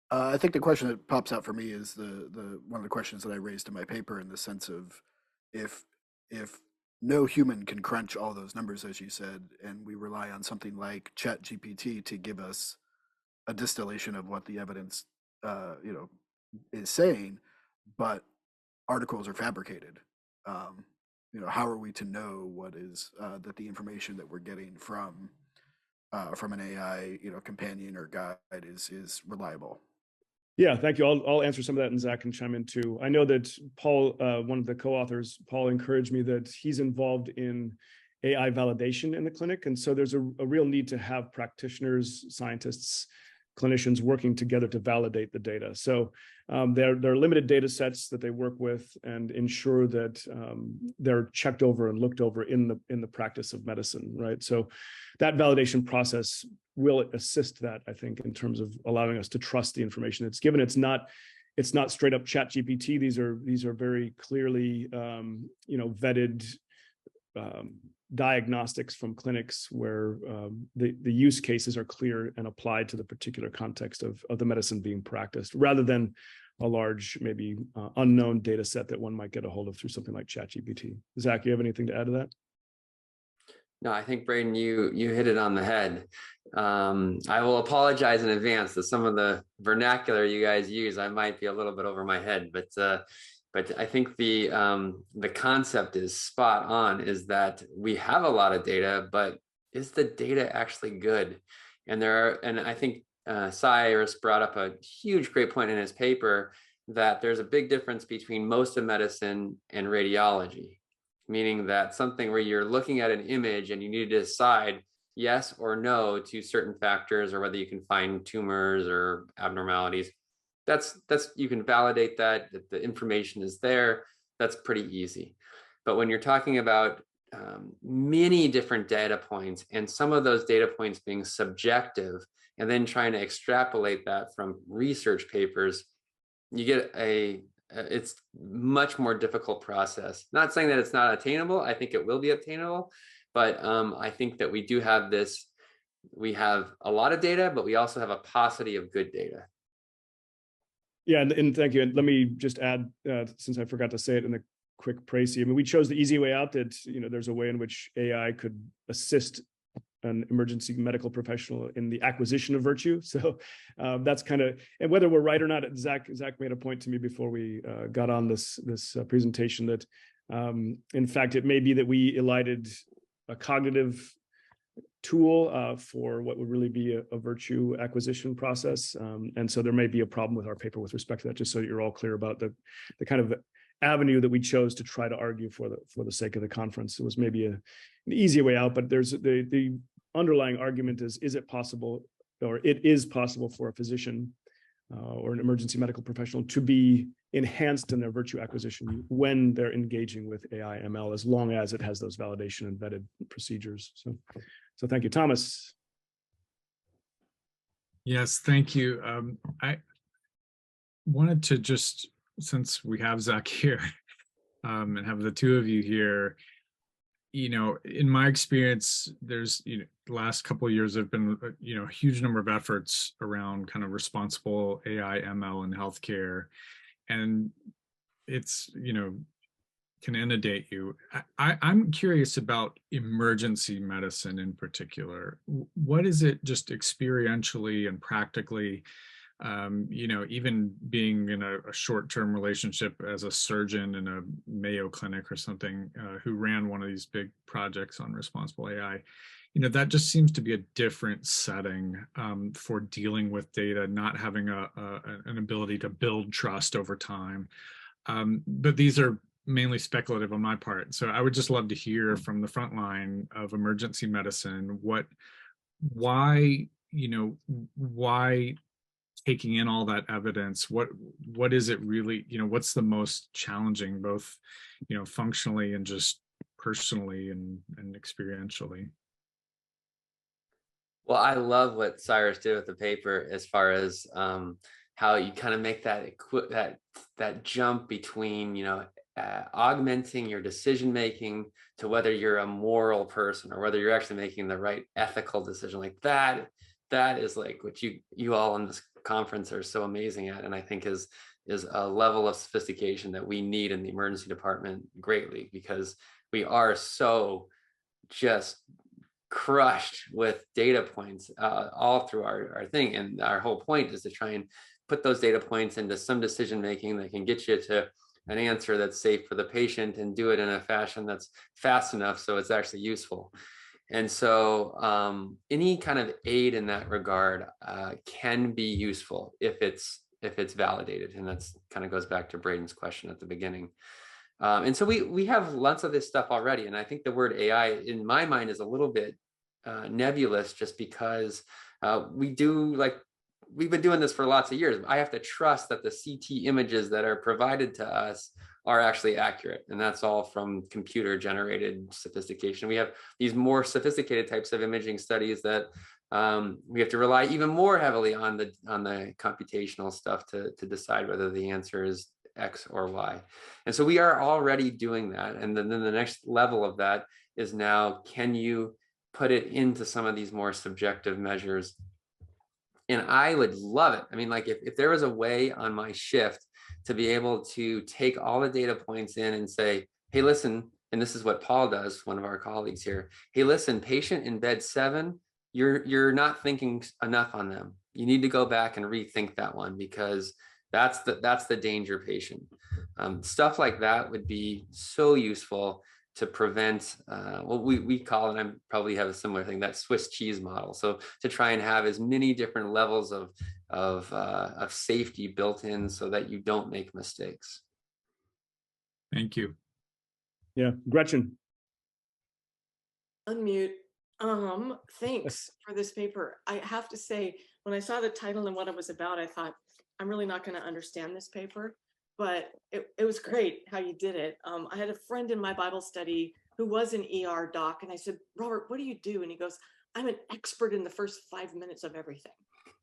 I think the question that pops out for me is the one of the questions that I raised in my paper, in the sense of if no human can crunch all those numbers, as you said, and we rely on something like ChatGPT to give us a distillation of what the evidence is saying, but articles are fabricated. How are we to know what is that the information that we're getting from an AI, companion or guide is reliable? Yeah, thank you. I'll answer some of that, and Zach can chime in too. I know that Paul, one of the co-authors, Paul encouraged me that he's involved in AI validation in the clinic, and so there's a real need to have practitioners, scientists, clinicians working together to validate the data. So there are limited data sets that they work with and ensure that they're checked over and looked over in the practice of medicine, right? So that validation process will assist that, I think, in terms of allowing us to trust the information that's given. It's not straight up ChatGPT. These are very clearly vetted diagnostics from clinics where the use cases are clear and applied to the particular context of the medicine being practiced, rather than a large, maybe unknown data set that one might get a hold of through something like ChatGPT. Zach, you have anything to add to that? No, I think, Braden, you hit it on the head. I will apologize in advance that some of the vernacular you guys use, I might be a little bit over my head, but I think the concept is spot on, is that we have a lot of data, but is the data actually good? And I think Cyrus brought up a huge, great point in his paper, that there's a big difference between most of medicine and radiology, meaning that something where you're looking at an image and you need to decide, yes or no to certain factors, or whether you can find tumors or abnormalities. That's you can validate that the information is there. That's pretty easy. But when you're talking about many different data points, and some of those data points being subjective, and then trying to extrapolate that from research papers, you get it's much more difficult process. Not saying that it's not attainable. I think it will be attainable, but I think that we do have this. We have a lot of data, but we also have a paucity of good data. Yeah, and thank you. And let me just add, since I forgot to say it in the quick précis, I mean, we chose the easy way out, that, you know, there's a way in which AI could assist an emergency medical professional in the acquisition of virtue. So that's kind of, and whether we're right or not, Zach made a point to me before we got on this presentation that, in fact, it may be that we elided a cognitive tool for what would really be a virtue acquisition process. And so there may be a problem with our paper with respect to that, just so you're all clear about the kind of avenue that we chose to try to argue for the sake of the conference. It was maybe an easy way out, but there's the underlying argument is it possible, or it is possible for a physician or an emergency medical professional to be enhanced in their virtue acquisition when they're engaging with AI ML, as long as it has those validation and vetted procedures. So thank you, Thomas. Yes, thank you. I wanted to just, since we have Zach here and have the two of you here, you know, in my experience, there's, you know, the last couple of years have been, you know, a huge number of efforts around kind of responsible AI ML in healthcare. And it's, you know, can inundate you. I'm curious about emergency medicine in particular. What is it just experientially and practically, you know, even being in a short-term relationship as a surgeon in a Mayo clinic or something, who ran one of these big projects on responsible AI, you know, that just seems to be a different setting for dealing with data, not having an ability to build trust over time. But these are mainly speculative on my part. So I would just love to hear from the front line of emergency medicine, why taking in all that evidence, what is it really, you know, what's the most challenging, both, you know, functionally and just personally and experientially? Well, I love what Cyrus did with the paper, as far as how you kind of make that jump between, you know, augmenting your decision making to whether you're a moral person or whether you're actually making the right ethical decision. Like that is like what you all in this conference are so amazing at, and I think is a level of sophistication that we need in the emergency department greatly, because we are so just crushed with data points all through our thing. And our whole point is to try and put those data points into some decision making that can get you to an answer that's safe for the patient, and do it in a fashion that's fast enough so it's actually useful. And so any kind of aid in that regard can be useful if it's validated. And that's kind of goes back to Braden's question at the beginning. And so we have lots of this stuff already. And I think the word AI in my mind is a little bit nebulous, just because we've been doing this for lots of years. I have to trust that the CT images that are provided to us are actually accurate. And that's all from computer generated sophistication. We have these more sophisticated types of imaging studies that we have to rely even more heavily on the computational stuff to decide whether the answer is X or Y. And so we are already doing that. And then the next level of that is now, can you put it into some of these more subjective measures? And I would love it. I mean, like if there was a way on my shift to be able to take all the data points in and say, hey, listen, and this is what Paul does, one of our colleagues here. Hey, listen, patient in bed 7, you're not thinking enough on them. You need to go back and rethink that one, because that's the danger patient. Stuff like that would be so useful to prevent what we call, and I probably have a similar thing, that Swiss cheese model. So to try and have as many different levels of safety built in so that you don't make mistakes. Thank you. Yeah, Gretchen. Unmute. Thanks for this paper. I have to say, when I saw the title and what it was about, I thought, I'm really not going to understand this paper, but it was great how you did it. I had a friend in my Bible study who was an ER doc, and I said, Robert, what do you do? And he goes, I'm an expert in the first 5 minutes of everything,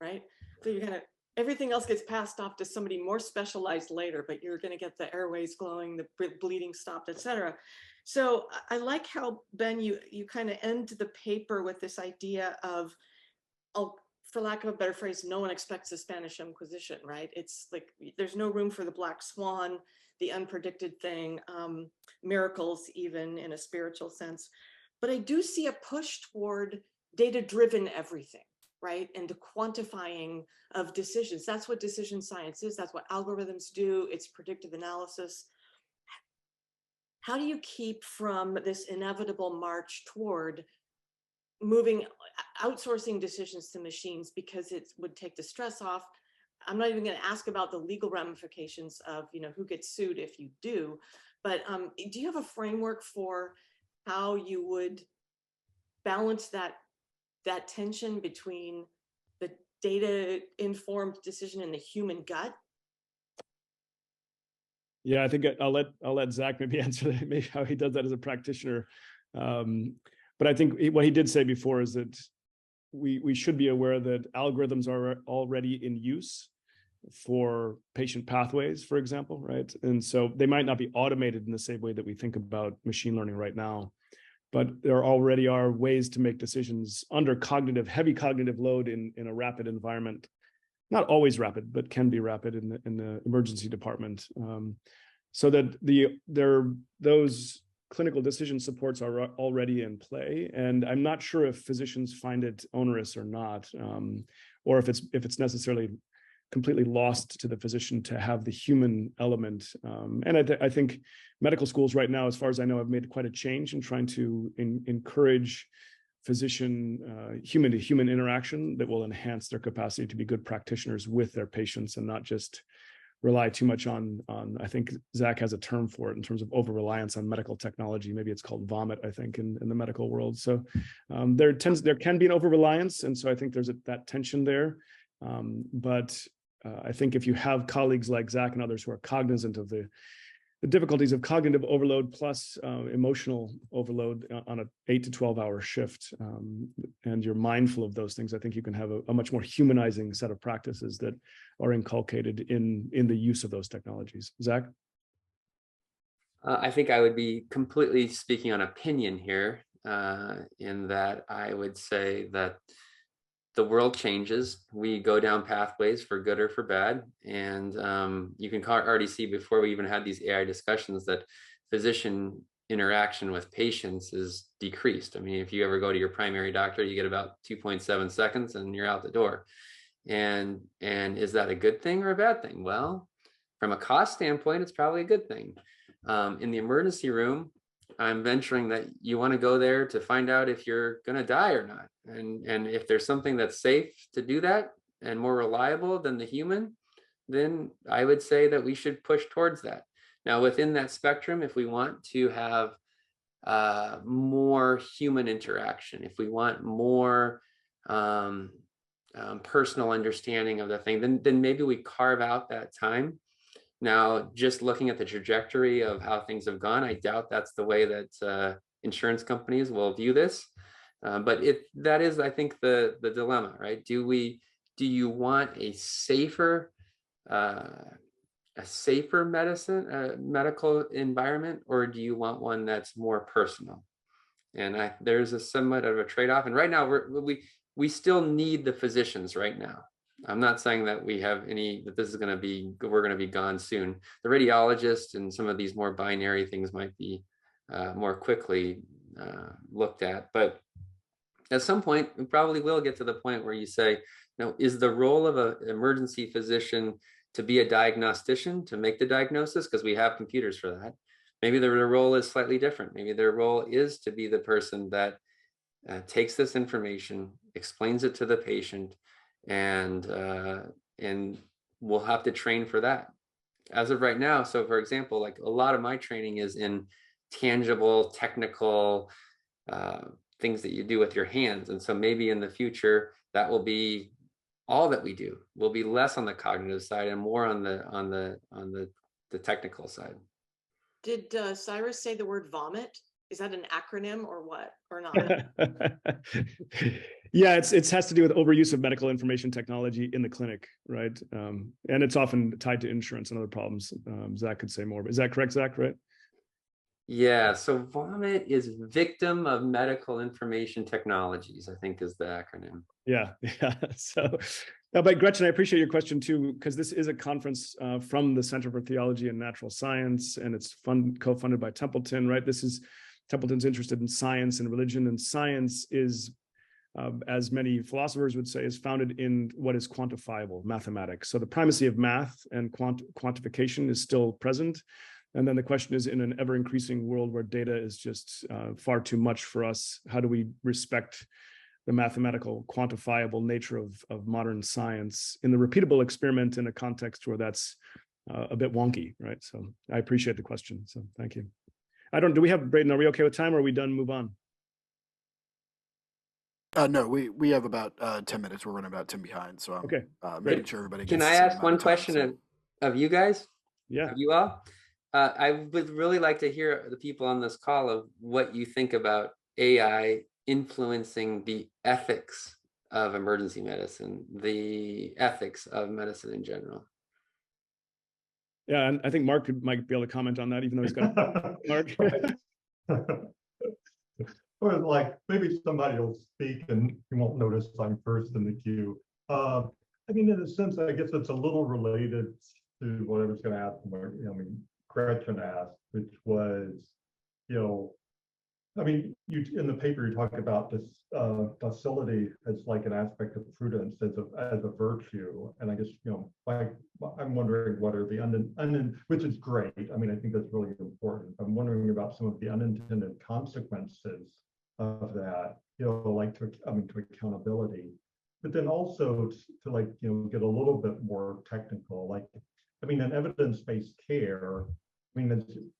right? So you're gonna, everything else gets passed off to somebody more specialized later, but you're gonna get the airways glowing, the bleeding stopped, etc. So I like how, Ben, you kind of end the paper with this idea of, for lack of a better phrase, no one expects the Spanish Inquisition, right? It's like, there's no room for the black swan, the unpredicted thing, miracles even in a spiritual sense. But I do see a push toward data-driven everything, right? And the quantifying of decisions. That's what decision science is. That's what algorithms do. It's predictive analysis. How do you keep from this inevitable march toward outsourcing decisions to machines, because it would take the stress off? I'm not even going to ask about the legal ramifications of, who gets sued if you do, but do you have a framework for how you would balance that tension between the data informed decision and the human gut? Yeah, I think I'll let Zach maybe answer that, maybe how he does that as a practitioner. But I think what he did say before is that we should be aware that algorithms are already in use for patient pathways, for example, right? And so they might not be automated in the same way that we think about machine learning right now, but there already are ways to make decisions under heavy cognitive load in a rapid environment. Not always rapid, but can be rapid in the emergency department. So that those clinical decision supports are already in play. And I'm not sure if physicians find it onerous or not, or if it's necessarily completely lost to the physician to have the human element. And I think medical schools right now, as far as I know, have made quite a change in trying to encourage physician human to human interaction that will enhance their capacity to be good practitioners with their patients and not just rely too much on I think Zach has a term for it in terms of over reliance on medical technology. Maybe it's called vomit, I think, in the medical world. So there can be an over reliance, and so I think there's that tension there. But I think if you have colleagues like Zach and others who are cognizant of the difficulties of cognitive overload plus emotional overload on an 8 to 12 hour shift, and you're mindful of those things, I think you can have a much more humanizing set of practices that are inculcated in the use of those technologies. Zach? I think I would be completely speaking on opinion here, in that I would say that the world changes. We go down pathways for good or for bad. And you can already see before we even had these AI discussions that physician interaction with patients is decreased. I mean, if you ever go to your primary doctor, you get about 2.7 seconds and you're out the door. And is that a good thing or a bad thing? Well, from a cost standpoint, it's probably a good thing. In the emergency room, I'm venturing that you want to go there to find out if you're going to die or not. And if there's something that's safe to do that and more reliable than the human, then I would say that we should push towards that. Now, within that spectrum, if we want to have more human interaction, if we want more personal understanding of the thing, then maybe we carve out that time. Now, just looking at the trajectory of how things have gone, I doubt that's the way that insurance companies will view this. But that is, I think, the dilemma, right? Do you want a safer medical environment, or do you want one that's more personal? And there's a somewhat of a trade-off. And right now, we still need the physicians right now. I'm not saying that we're going to be gone soon. The radiologist and some of these more binary things might be more quickly looked at. But at some point, we probably will get to the point where you say, is the role of an emergency physician to be a diagnostician, to make the diagnosis? Because we have computers for that. Maybe their role is slightly different. Maybe their role is to be the person that takes this information, explains it to the patient, and we'll have to train for that. As of right now, so for example, like a lot of my training is in tangible, technical things that you do with your hands. And so maybe in the future, that will be all that we do. Will be less on the cognitive side and more on the technical side. Did Cyrus say the word vomit? Is that an acronym or what, or not? Yeah, it has to do with overuse of medical information technology in the clinic, right? And it's often tied to insurance and other problems. Zach could say more, but is that correct, Zach, right? Yeah, so VOMIT is Victim of Medical Information Technologies, I think is the acronym. Yeah. So, but Gretchen, I appreciate your question too, because this is a conference from the Center for Theology and Natural Science, and it's co-funded by Templeton, right? Templeton's interested in science and religion, and science is, as many philosophers would say, is founded in what is quantifiable, mathematics. So the primacy of math and quantification is still present. And then the question is, in an ever-increasing world where data is just far too much for us, how do we respect the mathematical, quantifiable nature of modern science in the repeatable experiment in a context where that's a bit wonky, right? So I appreciate the question. So thank you. Do we have, Braden, are we okay with time, or are we done? Move on. No, we have about 10 minutes. We're running about 10 behind. So I'm okay. Making sure everybody gets. Can I ask one question of you guys? Yeah. Of you all? I would really like to hear the people on this call of what you think about AI influencing the ethics of emergency medicine, the ethics of medicine in general. Yeah, and I think Mark might be able to comment on that, even though he's got Mark. Or like maybe somebody will speak and you won't notice I'm first in the queue. I mean, in a sense, I guess it's a little related to what I was going to ask. Gretchen asked, which was, I mean, in the paper you talk about this docility as like an aspect of prudence as a virtue, and I guess I'm wondering what are the which is great. I mean, I think that's really important. I'm wondering about some of the unintended consequences of that, like to accountability, but then also to like get a little bit more technical. Like, I mean, in evidence-based care, I mean,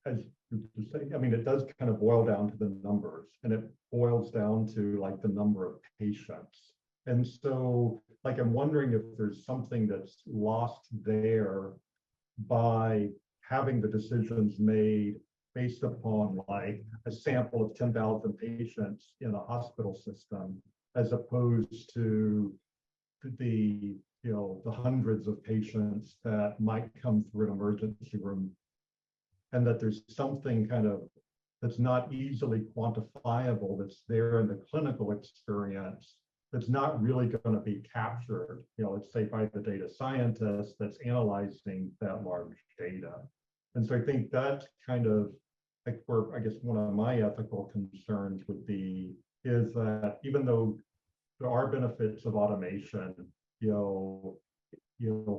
as you say, I mean, it does kind of boil down to the numbers, and it boils down to like the number of patients. And so, like, I'm wondering if there's something that's lost there by having the decisions made based upon like a sample of 10,000 patients in a hospital system, as opposed to the the hundreds of patients that might come through an emergency room, and that there's something kind of that's not easily quantifiable that's there in the clinical experience that's not really going to be captured, let's say by the data scientist that's analyzing that large data. And so I think that's kind of like where I guess one of my ethical concerns would be is that even though there are benefits of automation,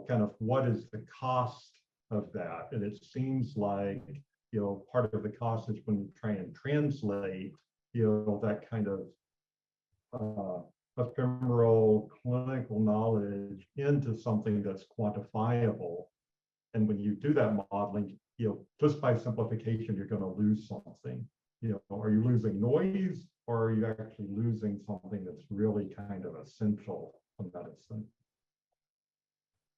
kind of what is the cost of that? And it seems like, part of the cost is when you try and translate, that kind of ephemeral clinical knowledge into something that's quantifiable. And when you do that modeling, just by simplification, you're going to lose something. Are you losing noise, or are you actually losing something that's really kind of essential for medicine?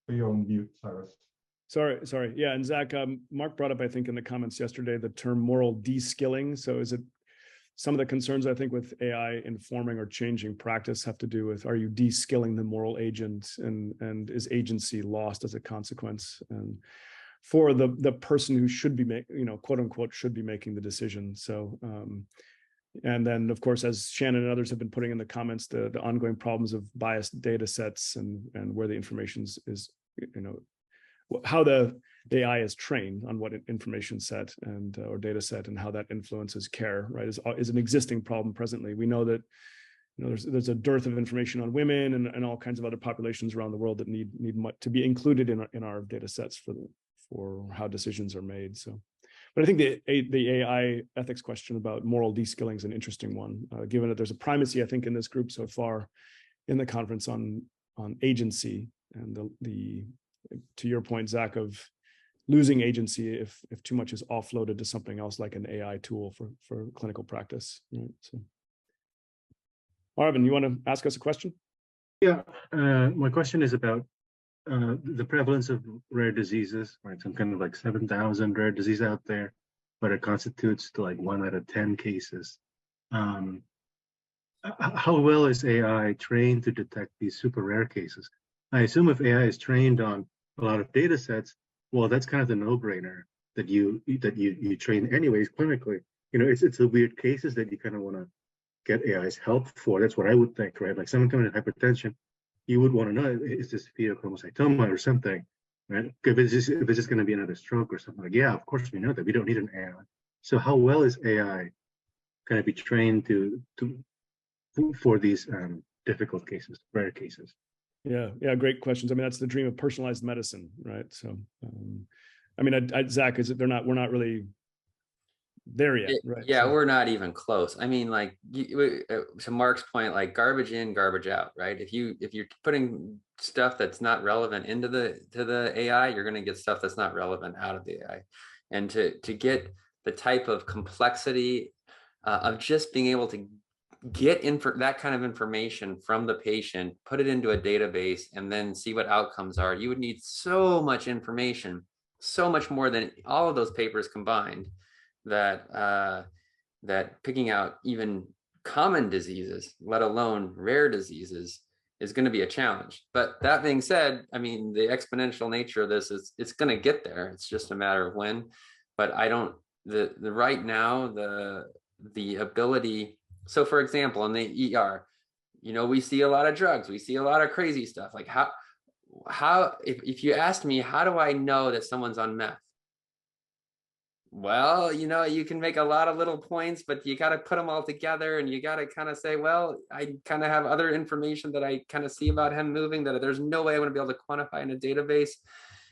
You're on mute, Cyrus. Sorry. Yeah, and Zach, Mark brought up, I think, in the comments yesterday, the term moral de-skilling. So is it some of the concerns, I think, with AI informing or changing practice have to do with, are you de-skilling the moral agent, and is agency lost as a consequence? And for the person who should be quote unquote, should be making the decision. So, and then, of course, as Shannon and others have been putting in the comments, the ongoing problems of biased data sets and where the information is, how the AI is trained on what information set and or data set, and how that influences care, right, is an existing problem presently. We know that there's a dearth of information on women and all kinds of other populations around the world that need to be included in our data sets for how decisions are made. So, but I think the AI ethics question about moral de-skilling is an interesting one, given that there's a primacy, I think, in this group so far in the conference on agency and the to your point, Zach, of losing agency if too much is offloaded to something else like an AI tool for clinical practice. Right? So, Marvin, you want to ask us a question? Yeah, my question is about the prevalence of rare diseases, right? Some kind of like 7,000 rare diseases out there, but it constitutes to like 1 out of 10 cases. How well is AI trained to detect these super rare cases? I assume if AI is trained on a lot of data sets, well, that's kind of the no-brainer that you train anyways clinically. It's the weird cases that you kind of want to get AI's help for. That's what I would think, right? Like someone coming with hypertension, you would want to know, is this pheochromocytoma or something, right? If it's just going to be another stroke or something, like, yeah, of course we know that. We don't need an AI. So how well is AI going to be trained for these difficult cases, rare cases? Yeah, great questions. I mean, that's the dream of personalized medicine, right? So, I mean, Zach, we're not really there yet, right? Yeah, So, we're not even close. I mean, like to Mark's point, like garbage in, garbage out, right? If you're putting stuff that's not relevant into the AI, you're going to get stuff that's not relevant out of the AI. And to get the type of complexity of just being able to get that kind of information from the patient, put it into a database, and then see what outcomes are, you would need so much information, so much more than all of those papers combined, that picking out even common diseases, let alone rare diseases, is going to be a challenge. But that being said, I mean, the exponential nature of this it's going to get there. It's just a matter of when. But I don't right now the ability. So, for example, in the ER, we see a lot of drugs, we see a lot of crazy stuff. Like how if you asked me, how do I know that someone's on meth? Well, you can make a lot of little points, but you got to put them all together, and you got to kind of say, well, I kind of have other information that I kind of see about him moving that there's no way I'm going to be able to quantify in a database.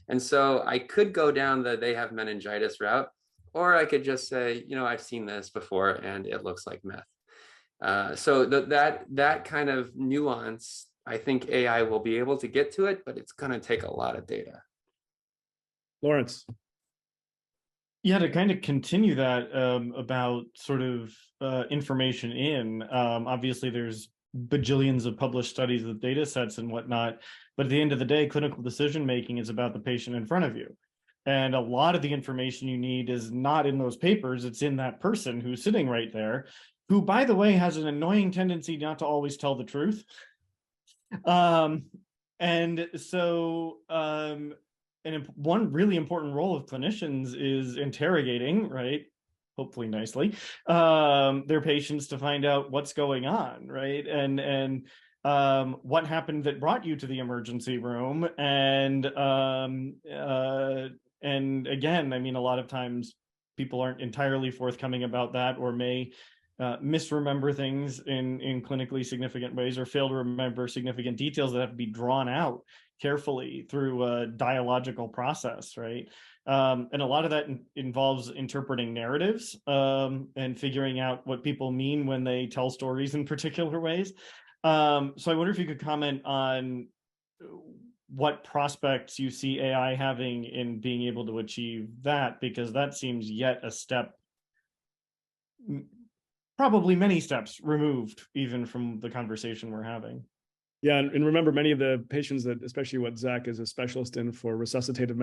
And so I could go down the they have meningitis route, or I could just say, I've seen this before and it looks like meth. So that kind of nuance, I think AI will be able to get to it, but it's going to take a lot of data. Lawrence. Yeah, to kind of continue that about sort of information in, obviously there's bajillions of published studies with data sets and whatnot, but at the end of the day, clinical decision making is about the patient in front of you. And a lot of the information you need is not in those papers, it's in that person who's sitting right there, who, by the way, has an annoying tendency not to always tell the truth. And so one really important role of clinicians is interrogating, right? Hopefully nicely, their patients to find out what's going on, right? And what happened that brought you to the emergency room. And again, I mean, a lot of times people aren't entirely forthcoming about that, or may misremember things in clinically significant ways, or fail to remember significant details that have to be drawn out carefully through a dialogical process, right? And a lot of that involves interpreting narratives and figuring out what people mean when they tell stories in particular ways. So I wonder if you could comment on what prospects you see AI having in being able to achieve that, because that seems yet a step, probably many steps removed even from the conversation we're having. Yeah, and remember, many of the patients that, especially what Zach is a specialist in for resuscitative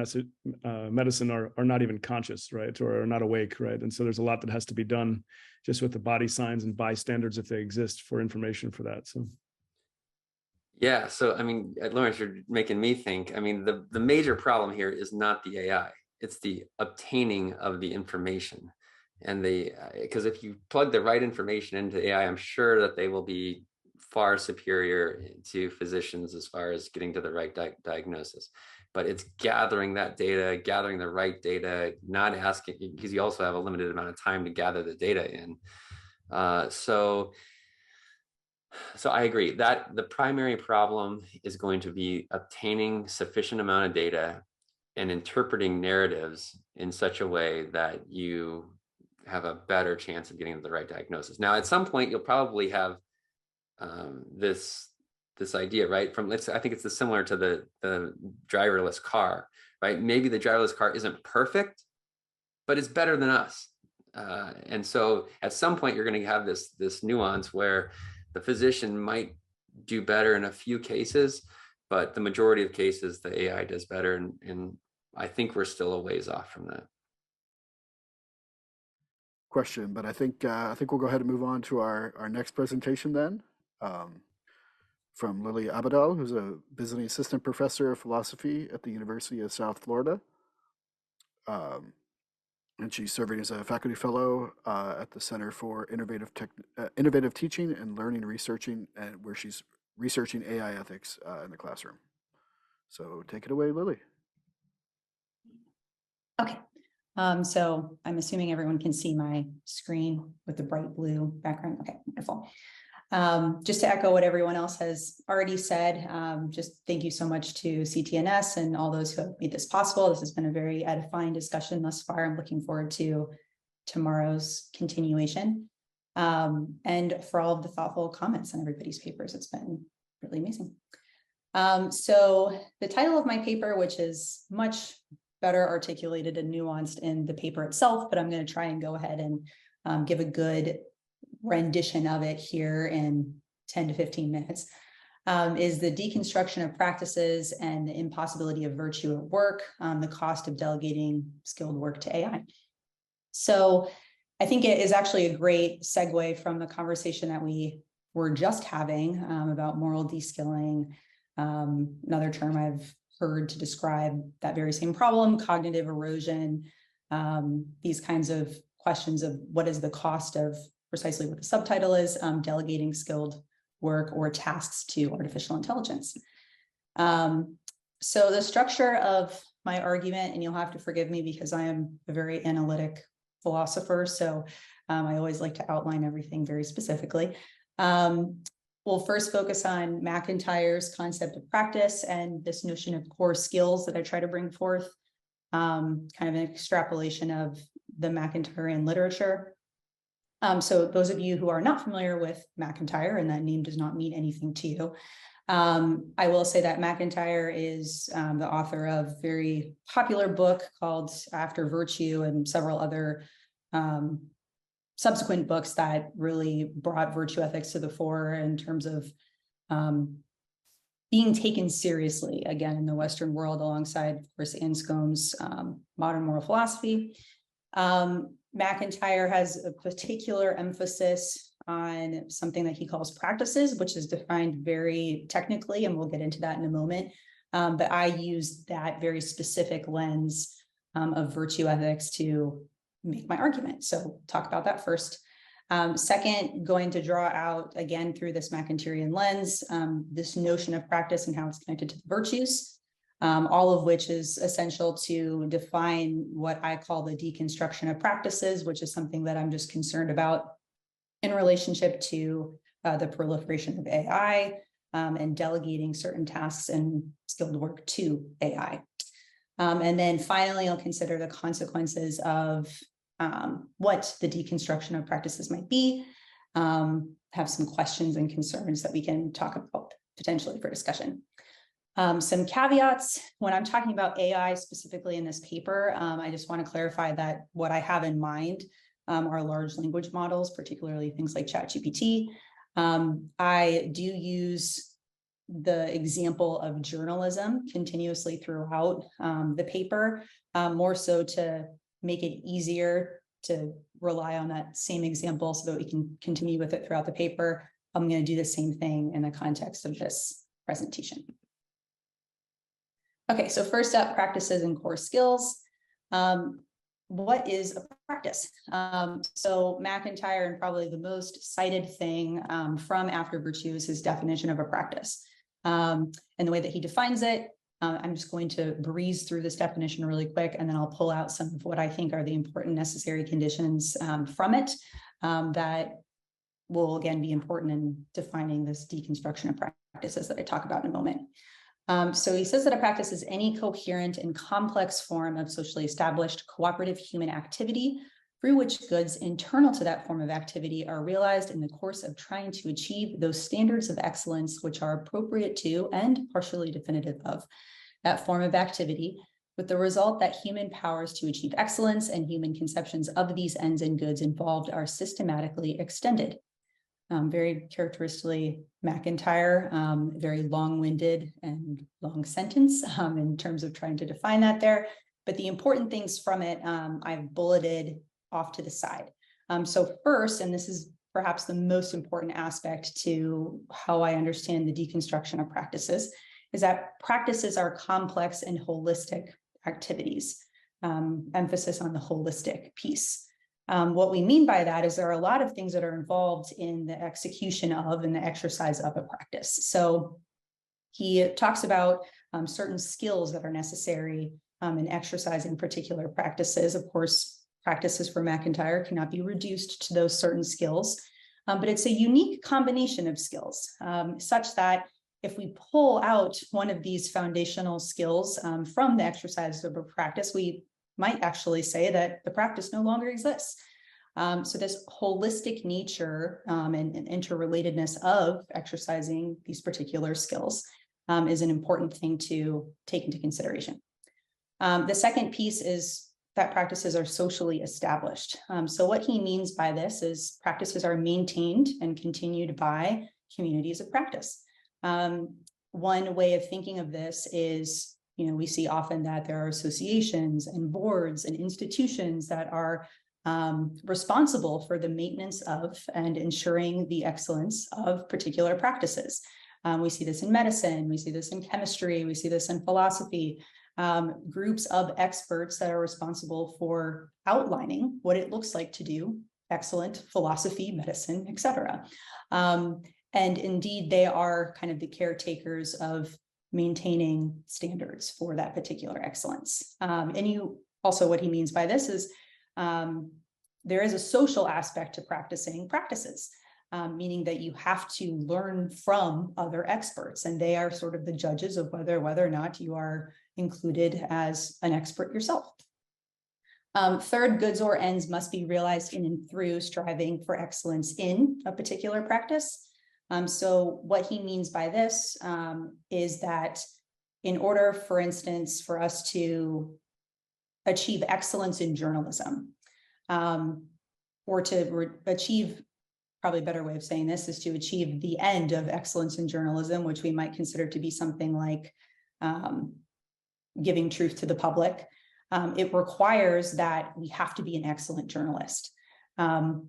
medicine, are not even conscious, right, or are not awake, right? And so there's a lot that has to be done just with the body signs and bystanders, if they exist, for information for that. So. Yeah, so I mean, Lawrence, you're making me think. I mean, the major problem here is not the AI; it's the obtaining of the information, and because if you plug the right information into AI, I'm sure that they will be far superior to physicians as far as getting to the right diagnosis. But it's gathering that data, gathering the right data, not asking, because you also have a limited amount of time to gather the data in. So I agree that the primary problem is going to be obtaining sufficient amount of data and interpreting narratives in such a way that you have a better chance of getting the right diagnosis. Now, at some point, you'll probably have this idea, right? I think it's similar to the driverless car, right? Maybe the driverless car isn't perfect, but it's better than us. And so at some point you're going to have this nuance where the physician might do better in a few cases, but the majority of cases, the AI does better. And I think we're still a ways off from that. Question, but I think we'll go ahead and move on to our next presentation then. From Lily Abadal, who's a visiting assistant professor of philosophy at the University of South Florida. And she's serving as a faculty fellow at the Center for Innovative Teaching and Learning Researching, and where she's researching AI ethics in the classroom. So take it away, Lily. Okay. So I'm assuming everyone can see my screen with the bright blue background. Okay, wonderful. Just to echo what everyone else has already said, just thank you so much to CTNS and all those who have made this possible. This has been a very edifying discussion thus far. I'm looking forward to tomorrow's continuation. And for all of the thoughtful comments on everybody's papers. It's been really amazing. So the title of my paper, which is much better articulated and nuanced in the paper itself, but I'm going to try and go ahead and give a good rendition of it here in 10 to 15 minutes, is the deconstruction of practices and the impossibility of virtue at work, the cost of delegating skilled work to AI. So I think it is actually a great segue from the conversation that we were just having about moral deskilling, another term I've heard to describe that very same problem, cognitive erosion, these kinds of questions of what is the cost of precisely what the subtitle is, delegating skilled work or tasks to artificial intelligence. So the structure of my argument, and you'll have to forgive me because I am a very analytic philosopher, so I always like to outline everything very specifically. We'll first focus on McIntyre's concept of practice and this notion of core skills that I try to bring forth, kind of an extrapolation of the McIntyrean literature. So those of you who are not familiar with McIntyre, and that name does not mean anything to you, I will say that McIntyre is the author of a very popular book called After Virtue and several other subsequent books that really brought virtue ethics to the fore in terms of being taken seriously, again, in the Western world, alongside, of course, Anscombe's modern moral philosophy. McIntyre has a particular emphasis on something that he calls practices, which is defined very technically, and we'll get into that in a moment. But I use that very specific lens of virtue ethics to make my argument. So talk about that first. Second, going to draw out, again, through this McIntyrean lens, this notion of practice and how it's connected to the virtues, all of which is essential to define what I call the deconstruction of practices, which is something that I'm just concerned about in relationship to the proliferation of AI and delegating certain tasks and skilled work to AI. And then finally, I'll consider the consequences of what the deconstruction of practices might be, have some questions and concerns that we can talk about potentially for discussion. Some caveats when I'm talking about AI specifically in this paper, I just want to clarify that what I have in mind are large language models, particularly things like ChatGPT. I do use the example of journalism continuously throughout the paper, more so to make it easier to rely on that same example so that we can continue with it throughout the paper. I'm going to do the same thing in the context of this presentation. Okay, so first up, practices and core skills. What is a practice? So McIntyre, and probably the most cited thing from After Virtue, is his definition of a practice. And the way that he defines it, I'm just going to breeze through this definition really quick, and then I'll pull out some of what I think are the important necessary conditions from it that will, again, be important in defining this deconstruction of practices that I talk about in a moment. So he says that a practice is any coherent and complex form of socially established cooperative human activity through which goods internal to that form of activity are realized in the course of trying to achieve those standards of excellence which are appropriate to and partially definitive of that form of activity, with the result that human powers to achieve excellence and human conceptions of these ends and goods involved are systematically extended. very characteristically McIntyre, very long-winded and long sentence in terms of trying to define that there. But the important things from it, I've bulleted off to the side. So first, and this is perhaps the most important aspect to how I understand the deconstruction of practices, is that practices are complex and holistic activities. Emphasis on the holistic piece. What we mean by that is there are a lot of things that are involved in the execution of and the exercise of a practice. So he talks about certain skills that are necessary in exercising particular practices. Of course, practices for McIntyre cannot be reduced to those certain skills, but it's a unique combination of skills such that if we pull out one of these foundational skills from the exercise of a practice, we might actually say that the practice no longer exists. So this holistic nature and interrelatedness of exercising these particular skills is an important thing to take into consideration. The second piece is that practices are socially established. So what he means by this is practices are maintained and continued by communities of practice. One way of thinking of this is, we see often that there are associations and boards and institutions that are responsible for the maintenance of and ensuring the excellence of particular practices. We see this in medicine, we see this in chemistry, we see this in philosophy, groups of experts that are responsible for outlining what it looks like to do excellent philosophy, medicine, etc. And indeed, they are kind of the caretakers of maintaining standards for that particular excellence. And what he means by this is there is a social aspect to practicing practices, meaning that you have to learn from other experts, and they are sort of the judges of whether or not you are included as an expert yourself. Third, goods or ends must be realized in and through striving for excellence in a particular practice. So what he means by this is that in order, for instance, for us to achieve excellence in journalism, or to achieve, probably a better way of saying this is to achieve the end of excellence in journalism, which we might consider to be something like giving truth to the public. It requires that we have to be an excellent journalist.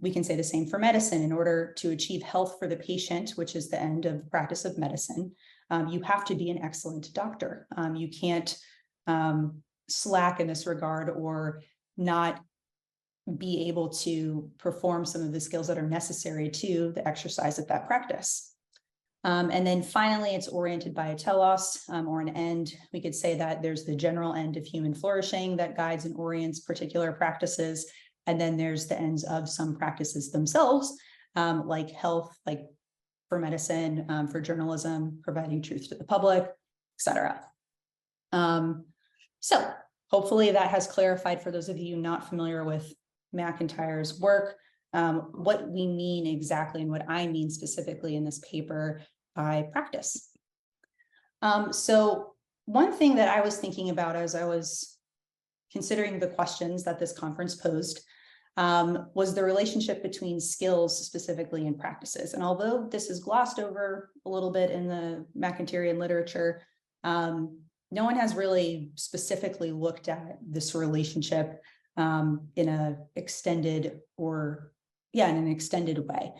We can say the same for medicine. In order to achieve health for the patient, which is the end of the practice of medicine, you have to be an excellent doctor. You can't slack in this regard or not be able to perform some of the skills that are necessary to the exercise of that practice. And then finally, it's oriented by a telos or an end. We could say that there's the general end of human flourishing that guides and orients particular practices. And then there's the ends of some practices themselves, like health, like for medicine, for journalism, providing truth to the public, etc. So hopefully that has clarified for those of you not familiar with McIntyre's work, what we mean exactly and what I mean specifically in this paper by practice. So one thing that I was thinking about as I was considering the questions that this conference posed was the relationship between skills specifically and practices. And although this is glossed over a little bit in the McIntyrean literature, no one has really specifically looked at this relationship in an extended way.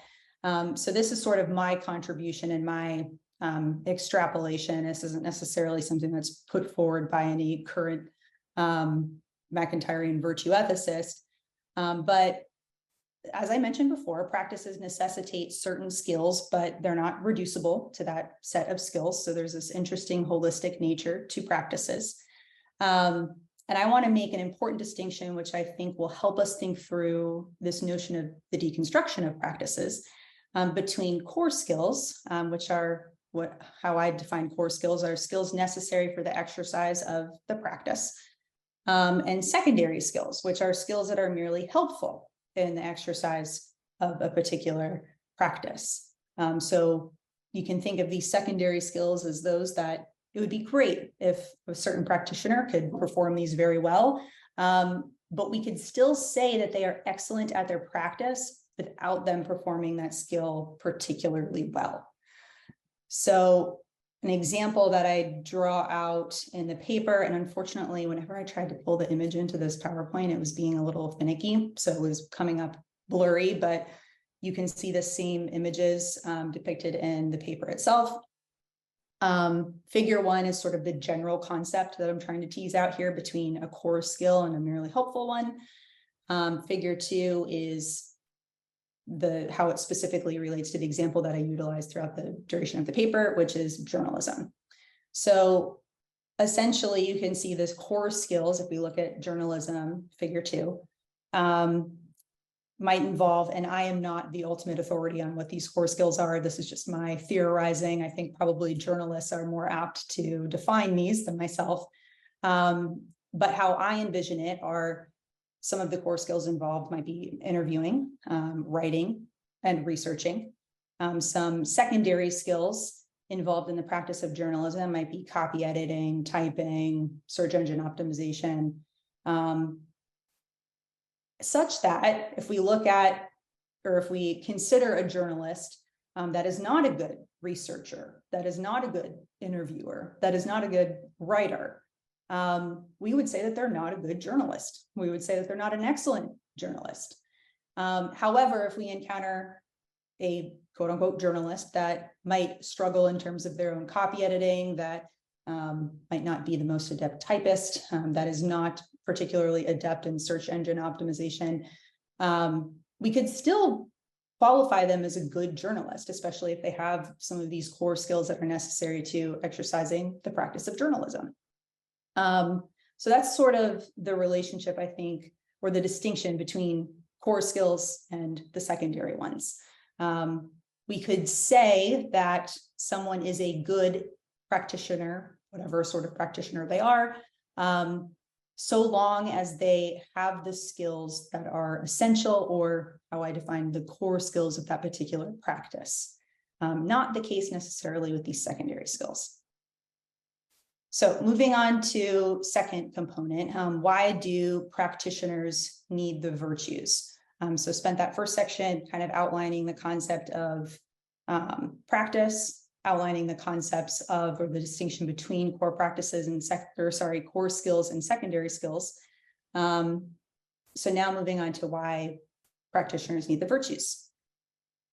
So this is sort of my contribution and my extrapolation. This isn't necessarily something that's put forward by any current McIntyrean virtue ethicist. But as I mentioned before, practices necessitate certain skills, but they're not reducible to that set of skills. So there's this interesting holistic nature to practices. And I want to make an important distinction, which I think will help us think through this notion of the deconstruction of practices between core skills, which are how I define core skills are skills necessary for the exercise of the practice, and secondary skills, which are skills that are merely helpful in the exercise of a particular practice. So you can think of these secondary skills as those that it would be great if a certain practitioner could perform these very well, but we could still say that they are excellent at their practice without them performing that skill particularly well. So an example that I draw out in the paper, and unfortunately, whenever I tried to pull the image into this PowerPoint, it was being a little finicky, so it was coming up blurry, but you can see the same images depicted in the paper itself. Figure 1 is sort of the general concept that I'm trying to tease out here between a core skill and a merely helpful one. Figure 2 is how it specifically relates to the example that I utilized throughout the duration of the paper, which is journalism. So essentially, you can see this core skills, if we look at journalism, figure 2, might involve, and I am not the ultimate authority on what these core skills are. This is just my theorizing. I think probably journalists are more apt to define these than myself. But how I envision it are some of the core skills involved might be interviewing, writing, and researching. Some secondary skills involved in the practice of journalism might be copy editing, typing, search engine optimization, such that if we look at, or if we consider a journalist that is not a good researcher, that is not a good interviewer, that is not a good writer, we would say that they're not a good journalist. We would say that they're not an excellent journalist. However, if we encounter a quote unquote journalist that might struggle in terms of their own copy editing, that might not be the most adept typist, that is not particularly adept in search engine optimization, we could still qualify them as a good journalist, especially if they have some of these core skills that are necessary to exercising the practice of journalism. So that's sort of the relationship, I think, or the distinction between core skills and the secondary ones. We could say that someone is a good practitioner, whatever sort of practitioner they are, so long as they have the skills that are essential, or how I define the core skills of that particular practice. Not the case necessarily with these secondary skills. So moving on to second component, why do practitioners need the virtues? So spent that first section kind of outlining the concept of practice, outlining the concepts of, or the distinction between core practices and core skills and secondary skills. So now moving on to why practitioners need the virtues.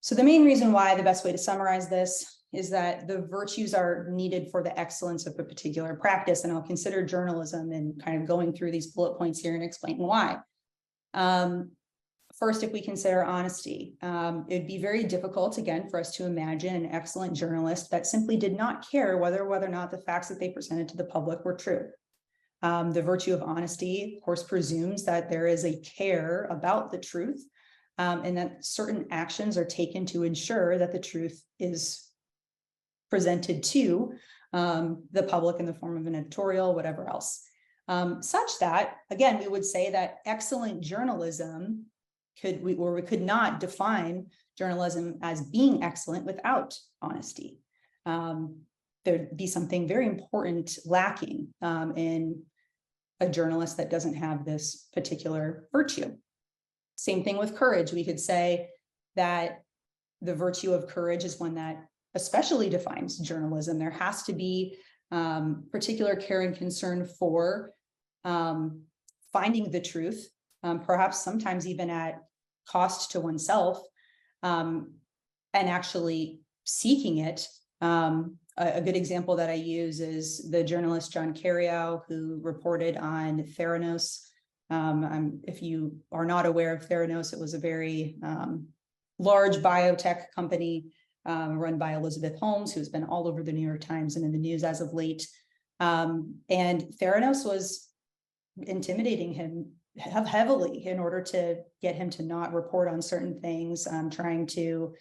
So the main reason why, the best way to summarize this, is that the virtues are needed for the excellence of a particular practice. And I'll consider journalism and kind of going through these bullet points here and explaining why. First, if we consider honesty, it'd be very difficult, again, for us to imagine an excellent journalist that simply did not care whether or not the facts that they presented to the public were true. The virtue of honesty, of course, presumes that there is a care about the truth, and that certain actions are taken to ensure that the truth is presented to the public in the form of an editorial, whatever else. Such that, again, we would say that excellent journalism we could not define journalism as being excellent without honesty. There'd be something very important lacking in a journalist that doesn't have this particular virtue. Same thing with courage. We could say that the virtue of courage is one that especially defines journalism. There has to be particular care and concern for finding the truth, perhaps sometimes even at cost to oneself, and actually seeking it. A good example that I use is the journalist John Carriow, who reported on Theranos. If you are not aware of Theranos, it was a very large biotech company run by Elizabeth Holmes, who's been all over the New York Times and in the news as of late. And Theranos was intimidating him heavily in order to get him to not report on certain things, trying to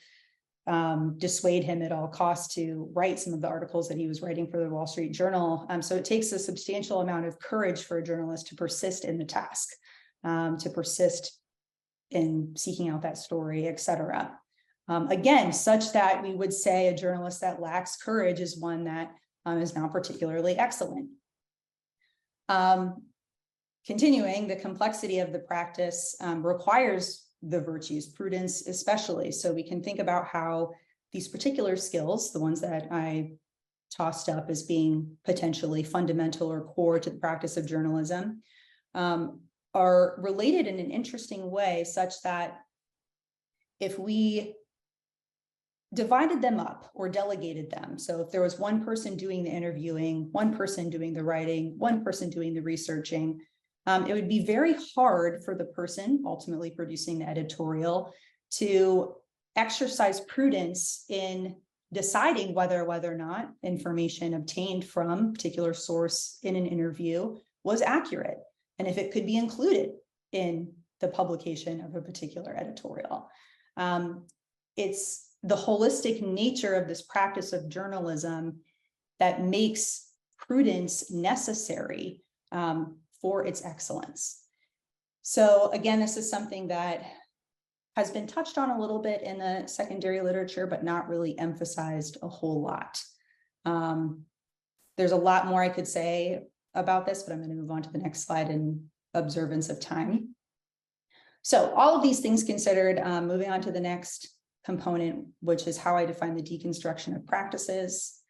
dissuade him at all costs to write some of the articles that he was writing for the Wall Street Journal. So it takes a substantial amount of courage for a journalist to persist in the task, to persist in seeking out that story, etc. Again, such that we would say a journalist that lacks courage is one that is not particularly excellent. Continuing, the complexity of the practice requires the virtues, prudence especially. So we can think about how these particular skills, the ones that I tossed up as being potentially fundamental or core to the practice of journalism, are related in an interesting way, such that if we divided them up or delegated them, so if there was one person doing the interviewing, one person doing the writing, one person doing the researching, it would be very hard for the person ultimately producing the editorial to exercise prudence in deciding whether or not information obtained from a particular source in an interview was accurate, and if it could be included in the publication of a particular editorial. It's the holistic nature of this practice of journalism that makes prudence necessary for its excellence. So again, this is something that has been touched on a little bit in the secondary literature, but not really emphasized a whole lot. There's a lot more I could say about this, but I'm going to move on to the next slide in observance of time. So all of these things considered, moving on to the next component, which is how I define the deconstruction of practices.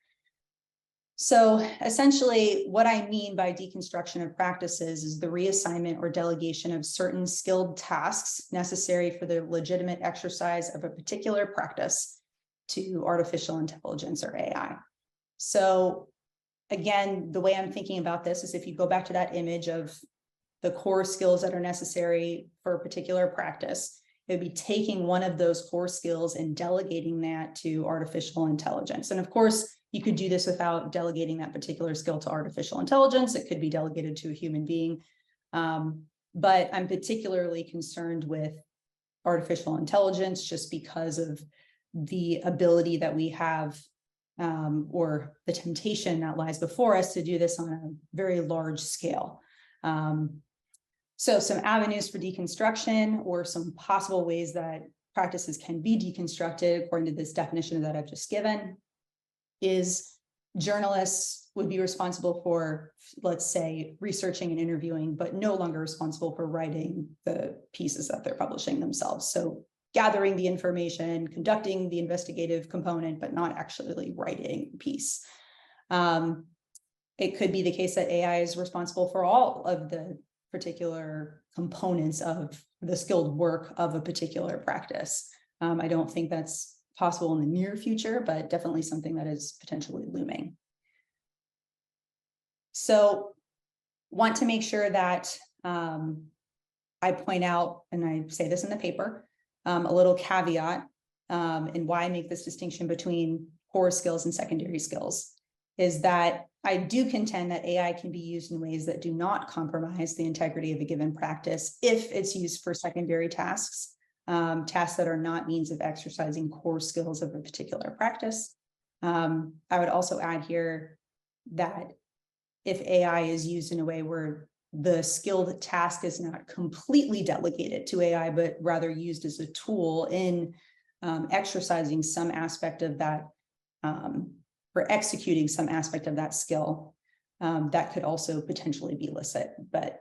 So essentially what I mean by deconstruction of practices is the reassignment or delegation of certain skilled tasks necessary for the legitimate exercise of a particular practice to artificial intelligence or AI. So again, the way I'm thinking about this is if you go back to that image of the core skills that are necessary for a particular practice, it would be taking one of those core skills and delegating that to artificial intelligence. And of course, you could do this without delegating that particular skill to artificial intelligence. It could be delegated to a human being. But I'm particularly concerned with artificial intelligence just because of the ability that we have or the temptation that lies before us to do this on a very large scale. So some avenues for deconstruction or some possible ways that practices can be deconstructed according to this definition that I've just given is journalists would be responsible for, let's say, researching and interviewing, but no longer responsible for writing the pieces that they're publishing themselves. So gathering the information, conducting the investigative component, but not actually writing the piece. It could be the case that AI is responsible for all of the particular components of the skilled work of a particular practice. I don't think that's possible in the near future, but definitely something that is potentially looming. So want to make sure that I point out, and I say this in the paper, a little caveat in why I make this distinction between core skills and secondary skills is that I do contend that AI can be used in ways that do not compromise the integrity of a given practice if it's used for secondary tasks, tasks that are not means of exercising core skills of a particular practice. I would also add here that if AI is used in a way where the skilled task is not completely delegated to AI, but rather used as a tool in exercising some aspect of that or executing some aspect of that skill, that could also potentially be licit, but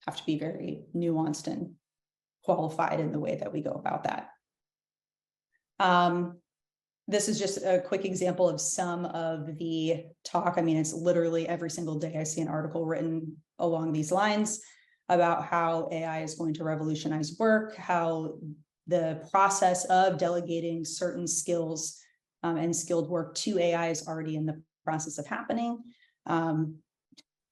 have to be very nuanced and qualified in the way that we go about that. This is just a quick example of some of the talk. I mean, it's literally every single day I see an article written along these lines about how AI is going to revolutionize work, how the process of delegating certain skills and skilled work to AI is already in the process of happening.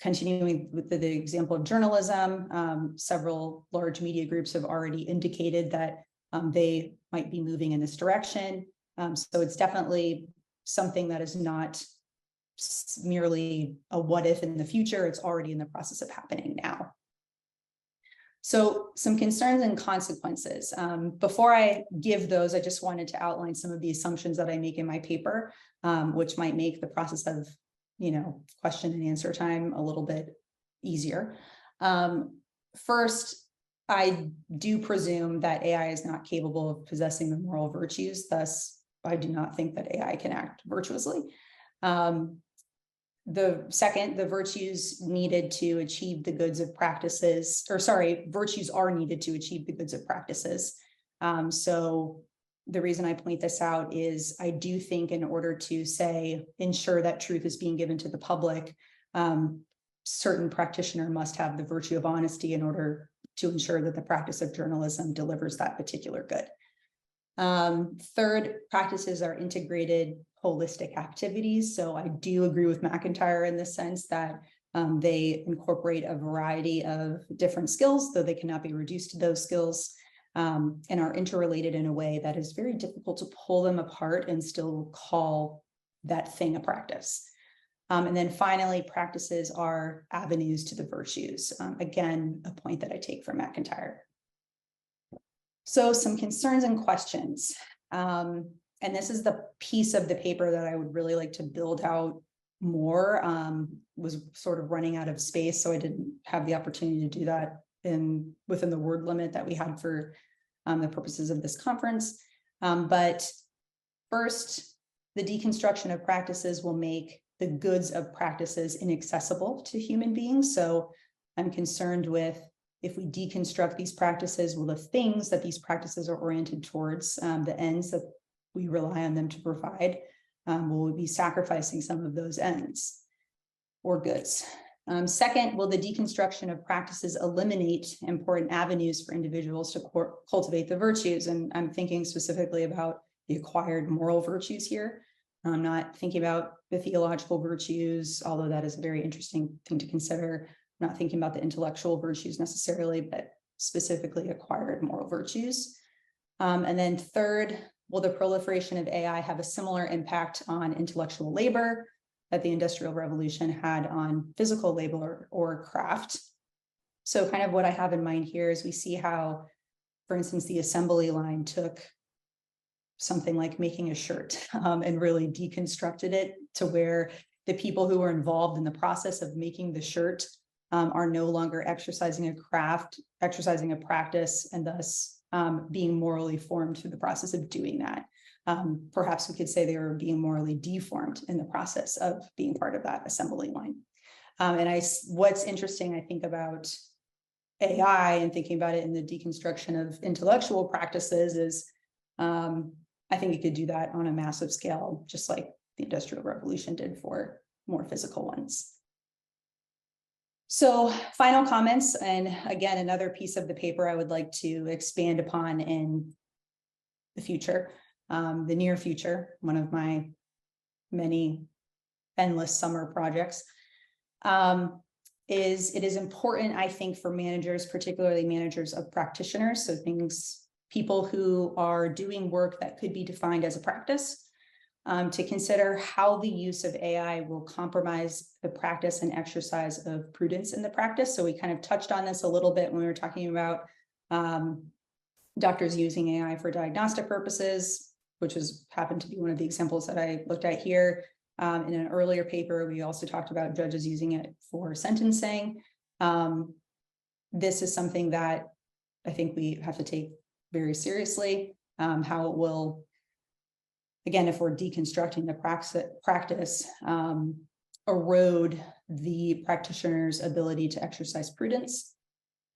Continuing with the example of journalism, several large media groups have already indicated that they might be moving in this direction. So it's definitely something that is not merely a what if in the future, it's already in the process of happening now. So some concerns and consequences. Before I give those, I just wanted to outline some of the assumptions that I make in my paper, which might make the process of, question and answer time a little bit easier. First, I do presume that AI is not capable of possessing the moral virtues. Thus, I do not think that AI can act virtuously. The second, the virtues needed to achieve the goods of practices, virtues are needed to achieve the goods of practices. So the reason I point this out is I do think in order to say, ensure that truth is being given to the public, certain practitioner must have the virtue of honesty in order to ensure that the practice of journalism delivers that particular good. Third, practices are integrated holistic activities. So I do agree with McIntyre in the sense that they incorporate a variety of different skills, though they cannot be reduced to those skills, and are interrelated in a way that is very difficult to pull them apart and still call that thing a practice. And then finally, practices are avenues to the virtues. Again, a point that I take from McIntyre. So some concerns and questions. And this is the piece of the paper that I would really like to build out more. Was sort of running out of space, so I didn't have the opportunity to do that within the word limit that we had for the purposes of this conference. But first, the deconstruction of practices will make the goods of practices inaccessible to human beings. So I'm concerned with, if we deconstruct these practices, will the things that these practices are oriented towards, the ends that we rely on them to provide, will we be sacrificing some of those ends or goods? Second, will the deconstruction of practices eliminate important avenues for individuals to cultivate the virtues? And I'm thinking specifically about the acquired moral virtues here. I'm not thinking about the theological virtues, although that is a very interesting thing to consider. I'm not thinking about the intellectual virtues necessarily, but specifically acquired moral virtues. And then third, will the proliferation of AI have a similar impact on intellectual labor that the Industrial Revolution had on physical labor or craft? So kind of what I have in mind here is we see how, for instance, the assembly line took something like making a shirt and really deconstructed it to where the people who were involved in the process of making the shirt are no longer exercising a craft, exercising a practice, and thus being morally formed through the process of doing that. Perhaps we could say they were being morally deformed in the process of being part of that assembly line. What's interesting, I think, about AI and thinking about it in the deconstruction of intellectual practices is I think it could do that on a massive scale, just like the Industrial Revolution did for more physical ones. So final comments, and again, another piece of the paper I would like to expand upon in the future, the near future, one of my many endless summer projects, is it is important, I think, for managers, particularly managers of practitioners, so people who are doing work that could be defined as a practice, to consider how the use of AI will compromise the practice and exercise of prudence in the practice. So we kind of touched on this a little bit when we were talking about doctors using AI for diagnostic purposes, which happened to be one of the examples that I looked at here. In an earlier paper, we also talked about judges using it for sentencing. This is something that I think we have to take very seriously, how it will, again, if we're deconstructing the practice, erode the practitioner's ability to exercise prudence.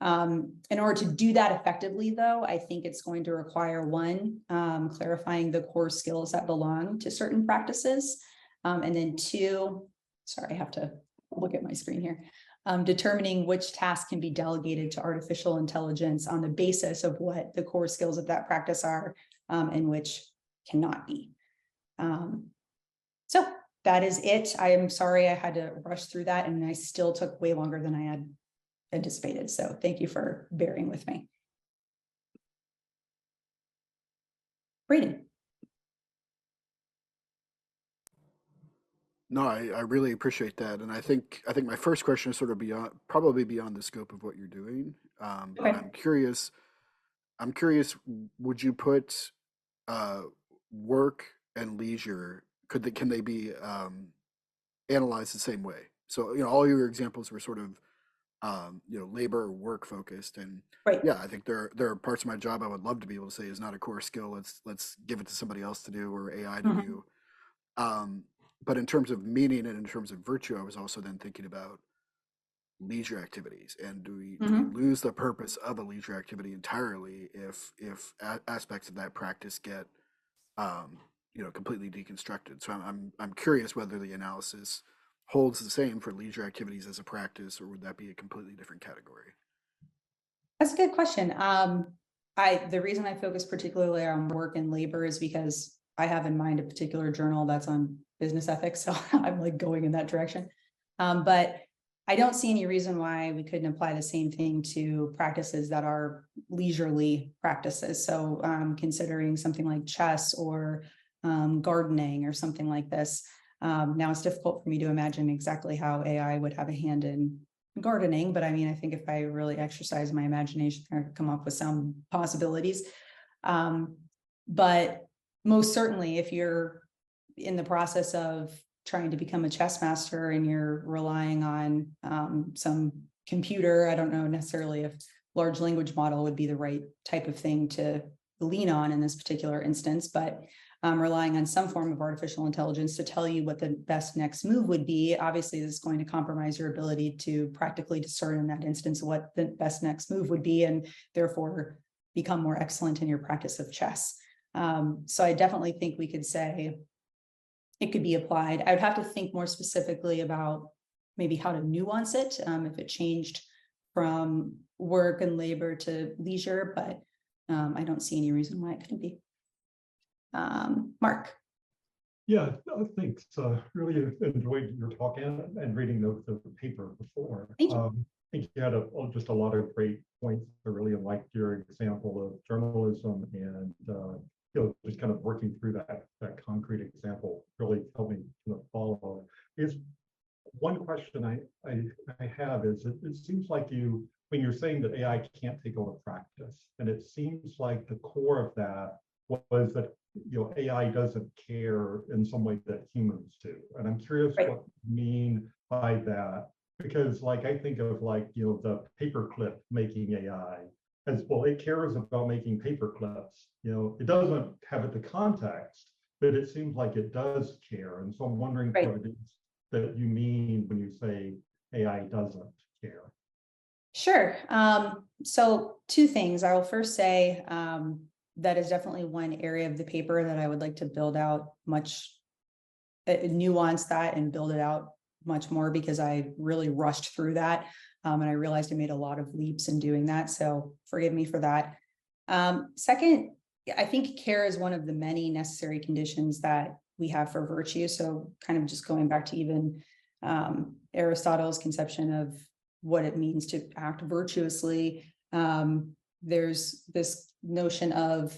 In order to do that effectively, though, I think it's going to require one, clarifying the core skills that belong to certain practices. And then two, sorry, I have to look at my screen here. Determining which tasks can be delegated to artificial intelligence on the basis of what the core skills of that practice are, and which cannot be. So that is it. I am sorry I had to rush through that, and I still took way longer than I had anticipated. So thank you for bearing with me. Braden. No, I really appreciate that, and I think my first question is sort of probably beyond the scope of what you're doing. But I'm curious. Would you put work and leisure? Can they be analyzed the same way? So all your examples were sort of labor or work focused, and yeah, I think there are parts of my job I would love to be able to say is not a core skill. Let's give it to somebody else to do, or AI to do. But in terms of meaning and in terms of virtue, I was also then thinking about leisure activities, and do we Mhm. lose the purpose of a leisure activity entirely if aspects of that practice get completely deconstructed? So I'm curious whether the analysis holds the same for leisure activities as a practice, or would that be a completely different category? That's a good question. The reason I focus particularly on work and labor is because I have in mind a particular journal that's on business ethics, so I'm like going in that direction. But I don't see any reason why we couldn't apply the same thing to practices that are leisurely practices. So considering something like chess or gardening or something like this. Now it's difficult for me to imagine exactly how AI would have a hand in gardening, but I mean, I think if I really exercise my imagination, I could come up with some possibilities. But most certainly, if you're in the process of trying to become a chess master and you're relying on some computer, I don't know necessarily if large language model would be the right type of thing to lean on in this particular instance, but relying on some form of artificial intelligence to tell you what the best next move would be, obviously this is going to compromise your ability to practically discern in that instance what the best next move would be, and therefore become more excellent in your practice of chess. So I definitely think we could say it could be applied. I would have to think more specifically about maybe how to nuance it, if it changed from work and labor to leisure, but I don't see any reason why it couldn't be. Mark. Yeah, thanks. Really enjoyed your talk and reading the paper before. Thank you. I think you had just a lot of great points. I really liked your example of journalism and just kind of working through that concrete example really helped me kind of follow. One question I have is it seems like when you're saying that AI can't take over practice, and it seems like the core of that was that AI doesn't care in some way that humans do, and I'm curious what you mean by that, because like I think of the paperclip making AI as well. It cares about making paper clips. It doesn't have the context, but it seems like it does care, and so I'm wondering what it is that you mean when you say AI doesn't care. Sure. So two things. I will first say that is definitely one area of the paper that I would like to build out nuance that and build it out much more, because I really rushed through that. And I realized I made a lot of leaps in doing that. So forgive me for that. Second, I think care is one of the many necessary conditions that we have for virtue. So kind of just going back to even Aristotle's conception of what it means to act virtuously. There's this notion of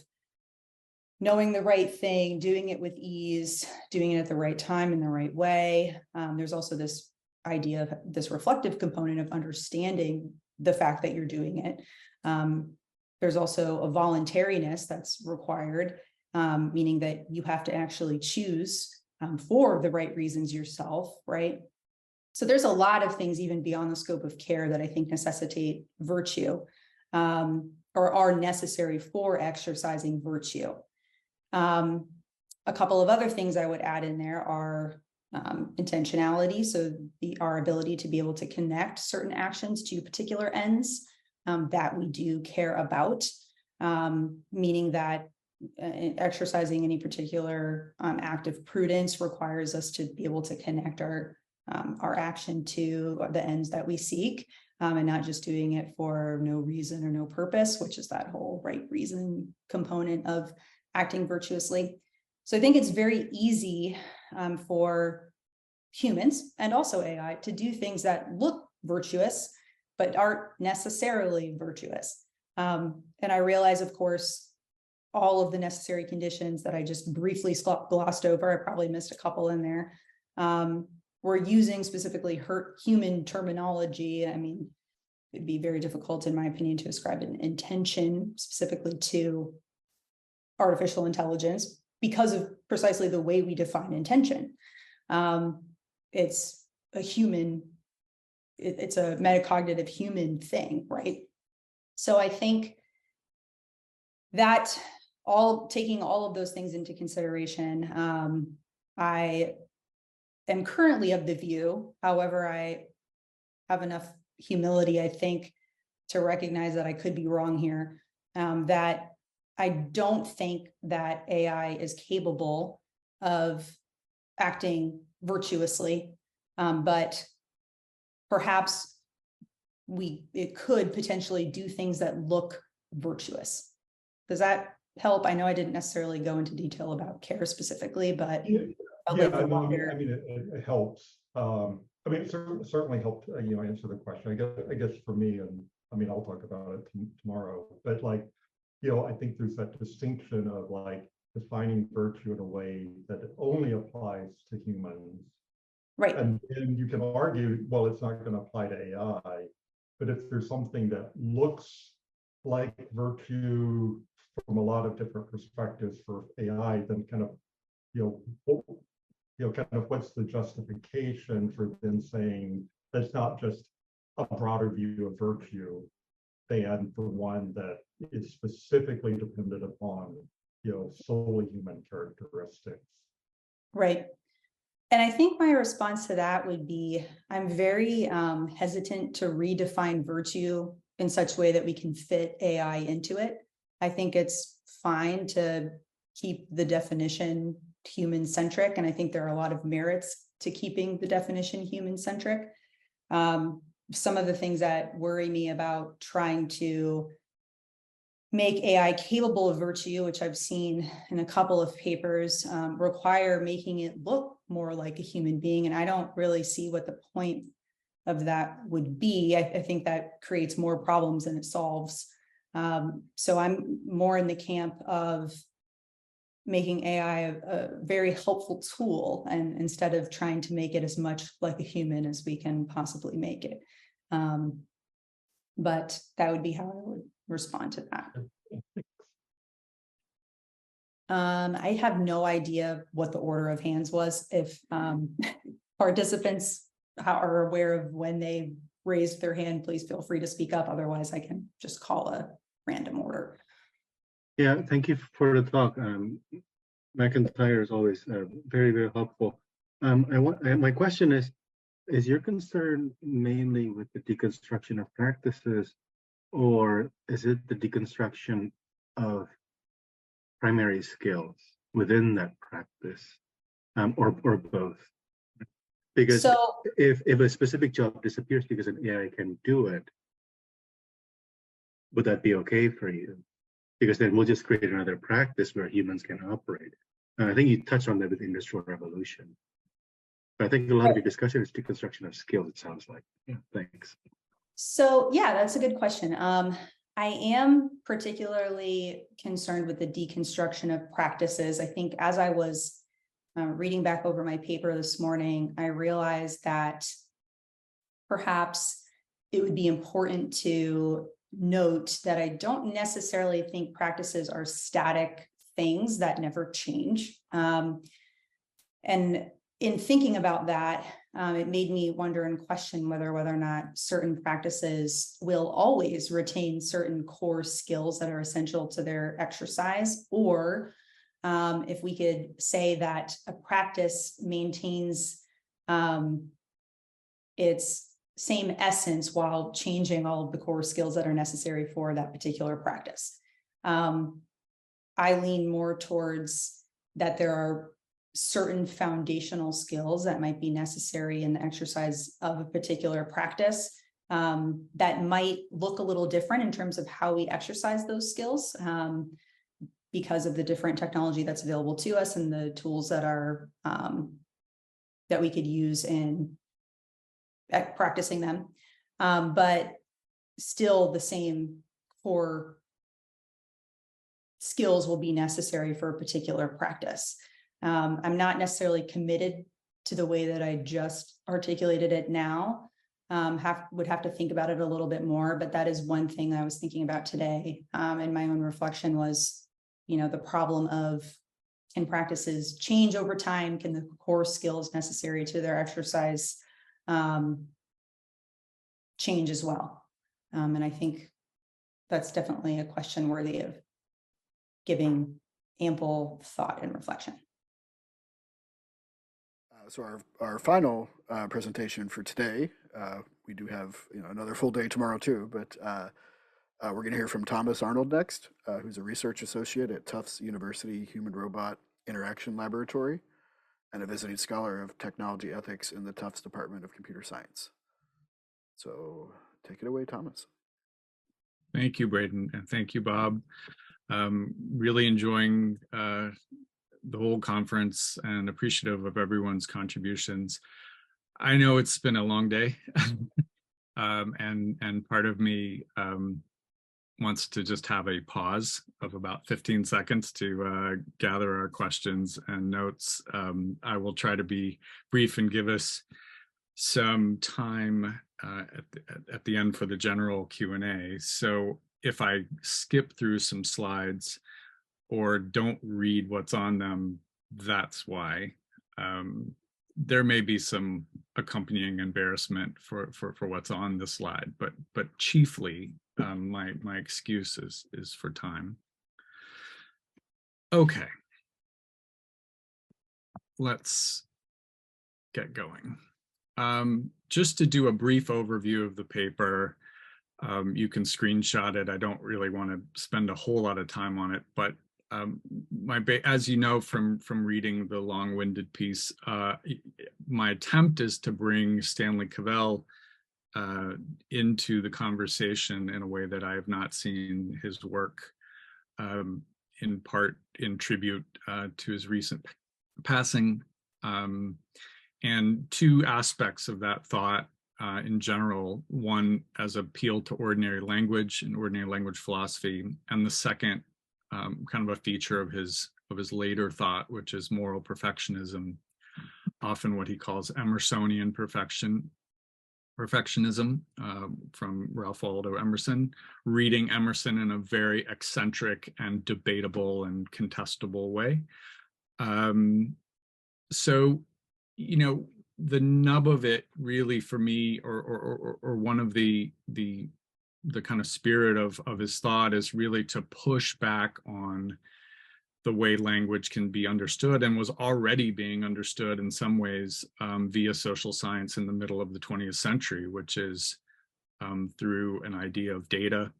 knowing the right thing, doing it with ease, doing it at the right time in the right way. There's also this idea of this reflective component of understanding the fact that you're doing it. There's also a voluntariness that's required, meaning that you have to actually choose for the right reasons yourself, right? So there's a lot of things even beyond the scope of care that I think necessitate virtue, or are necessary for exercising virtue. A couple of other things I would add in there are intentionality. So our ability to be able to connect certain actions to particular ends that we do care about, meaning that exercising any particular act of prudence requires us to be able to connect our action to the ends that we seek, and not just doing it for no reason or no purpose, which is that whole right reason component of acting virtuously. So I think it's very easy for humans and also AI to do things that look virtuous, but aren't necessarily virtuous. And I realize, of course, all of the necessary conditions that I just briefly glossed over, I probably missed a couple in there. We're using specifically human terminology. I mean, it'd be very difficult, in my opinion, to ascribe an intention specifically to artificial intelligence because of precisely the way we define intention. It's a human, it's a metacognitive human thing, right? So I think that taking all of those things into consideration, I am currently of the view, however, I have enough humility, I think, to recognize that I could be wrong here, that I don't think that AI is capable of acting virtuously, but perhaps it could potentially do things that look virtuous. Does that help? I know I didn't necessarily go into detail about care specifically, but I mean, it helps. I mean, it certainly helped, answer the question. I guess for me, and I mean, I'll talk about it tomorrow, but like, I think there's that distinction of like defining virtue in a way that it only applies to humans. Right. And you can argue, well, it's not going to apply to AI, but if there's something that looks like virtue from a lot of different perspectives for AI, then kind of, what's the justification for them saying that's not just a broader view of virtue than for one that is specifically dependent upon, solely human characteristics. Right. And I think my response to that would be, I'm very hesitant to redefine virtue in such a way that we can fit AI into it. I think it's fine to keep the definition human-centric, and I think there are a lot of merits to keeping the definition human-centric. Some of the things that worry me about trying to make AI capable of virtue, which I've seen in a couple of papers, require making it look more like a human being. And I don't really see what the point of that would be. I think that creates more problems than it solves. So I'm more in the camp of making AI a very helpful tool, and instead of trying to make it as much like a human as we can possibly make it. But that would be how I would respond to that. I have no idea what the order of hands was. If participants are aware of when they raised their hand, please feel free to speak up. Otherwise, I can just call a random order. Yeah, thank you for the talk. McIntyre is always very, very helpful. My question is your concern mainly with the deconstruction of practices, or is it the deconstruction of primary skills within that practice, or both? Because if a specific job disappears because an AI can do it, would that be okay for you? Because then we'll just create another practice where humans can operate. And I think you touched on that with Industrial Revolution. But I think a lot of your discussion is deconstruction of skills, it sounds like. Yeah, thanks. So yeah, that's a good question. I am particularly concerned with the deconstruction of practices. I think as I was reading back over my paper this morning, I realized that perhaps it would be important to note that I don't necessarily think practices are static things that never change. And in thinking about that, it made me wonder and question whether or not certain practices will always retain certain core skills that are essential to their exercise, or if we could say that a practice maintains its same essence while changing all of the core skills that are necessary for that particular practice. I lean more towards that there are certain foundational skills that might be necessary in the exercise of a particular practice that might look a little different in terms of how we exercise those skills because of the different technology that's available to us and the tools that are that we could use in practicing them, but still the same core skills will be necessary for a particular practice. I'm not necessarily committed to the way that I just articulated it now. Would have to think about it a little bit more, but that is one thing I was thinking about today. And my own reflection was, the problem of, can practices change over time? Can the core skills necessary to their exercise change as well? And I think that's definitely a question worthy of giving ample thought and reflection. So our final presentation for today, we do have another full day tomorrow too, but we're going to hear from Thomas Arnold next, who's a research associate at Tufts University Human Robot Interaction Laboratory and a visiting scholar of technology ethics in the Tufts Department of Computer Science. So take it away, Thomas. Thank you, Braden, and thank you, Bob. Really enjoying the whole conference and appreciative of everyone's contributions. I know it's been a long day, and part of me wants to just have a pause of about 15 seconds to gather our questions and notes. I will try to be brief and give us some time at the end for the general Q&A. So if I skip through some slides or don't read what's on them, that's why. There may be some accompanying embarrassment for what's on the slide, but chiefly my excuse is for time. Okay, let's get going. Just to do a brief overview of the paper, you can screenshot it. I don't really want to spend a whole lot of time on it, but as you know from reading the long-winded piece, my attempt is to bring Stanley Cavell into the conversation in a way that I have not seen his work, in part in tribute to his recent passing. And two aspects of that thought in general: one as appeal to ordinary language and ordinary language philosophy, and the second kind of a feature of his later thought, which is moral perfectionism, often what he calls Emersonian perfectionism, from Ralph Waldo Emerson, reading Emerson in a very eccentric and debatable and contestable way. So, the nub of it really for me, or one of the kind of spirit of his thought, is really to push back on the way language can be understood and was already being understood in some ways via social science in the middle of the 20th century, which is through an idea of data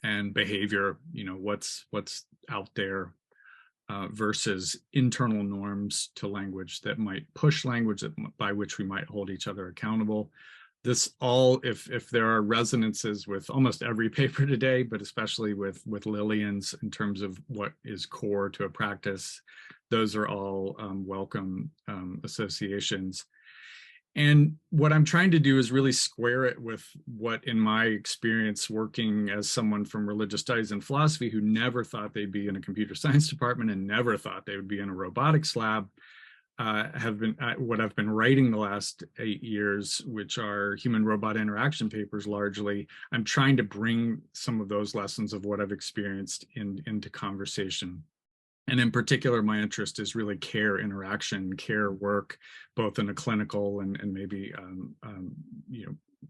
and behavior, what's out there, versus internal norms to language that might push language by which we might hold each other accountable. This all, if there are resonances with almost every paper today, but especially with Lillian's in terms of what is core to a practice, those are all welcome associations. And what I'm trying to do is really square it with what, in my experience working as someone from religious studies and philosophy who never thought they'd be in a computer science department and never thought they would be in a robotics lab, have been what I've been writing the last 8 years, which are human robot interaction papers largely. I'm trying to bring some of those lessons of what I've experienced into conversation. And in particular, my interest is really care interaction, care work, both in a clinical and maybe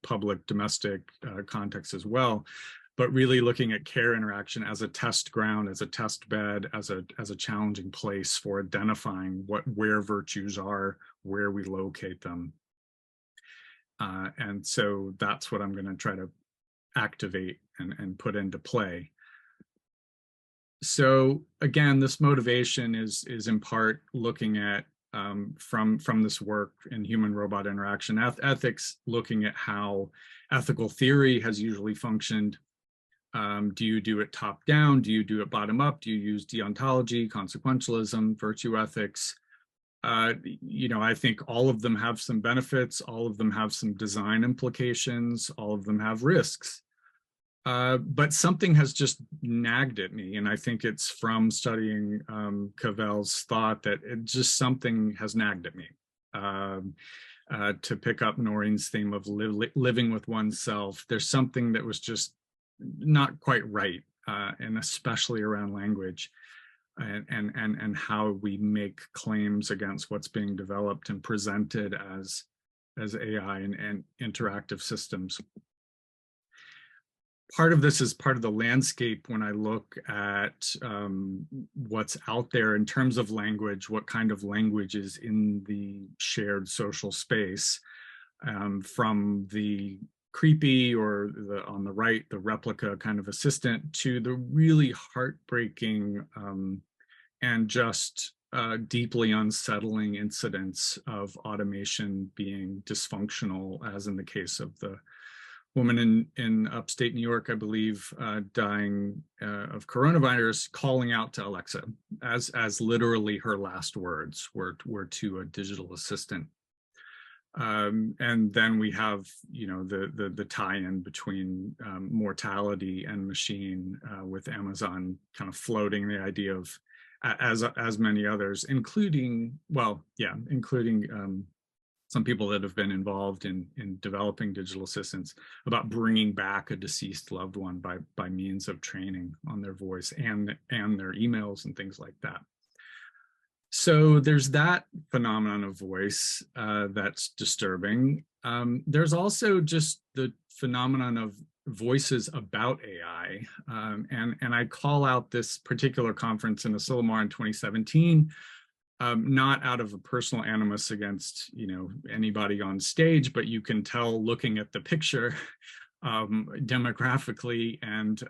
public domestic context as well, but really looking at care interaction as a test ground, as a test bed, as a challenging place for identifying where virtues are, where we locate them. And so that's what I'm going to try to activate and put into play. So again, this motivation is in part looking at from this work in human robot interaction ethics, looking at how ethical theory has usually functioned. Do you do it top down? Do you do it bottom up? Do you use deontology, consequentialism, virtue ethics? I think all of them have some benefits. All of them have some design implications. All of them have risks. But something has just nagged at me, and I think it's from studying Cavell's thought that something has nagged at me. To pick up Noreen's theme of living with oneself, there's something that was just not quite right, and especially around language and how we make claims against what's being developed and presented as AI and interactive systems. Part of this is part of the landscape when I look at what's out there in terms of language, what kind of language is in the shared social space. from the creepy or on the right, the replica kind of assistant, to the really heartbreaking and just deeply unsettling incidents of automation being dysfunctional, as in the case of the woman in upstate New York, I believe, dying of coronavirus, calling out to Alexa, as literally her last words were to a digital assistant. And then we have, the tie-in between mortality and machine, with Amazon kind of floating the idea of, as many others, including some people that have been involved in developing digital assistants, about bringing back a deceased loved one by means of training on their voice and their emails and things like that. So there's that phenomenon of voice that's disturbing. There's also just the phenomenon of voices about AI. And I call out this particular conference in Asilomar in 2017, not out of a personal animus against anybody on stage, but you can tell looking at the picture demographically, and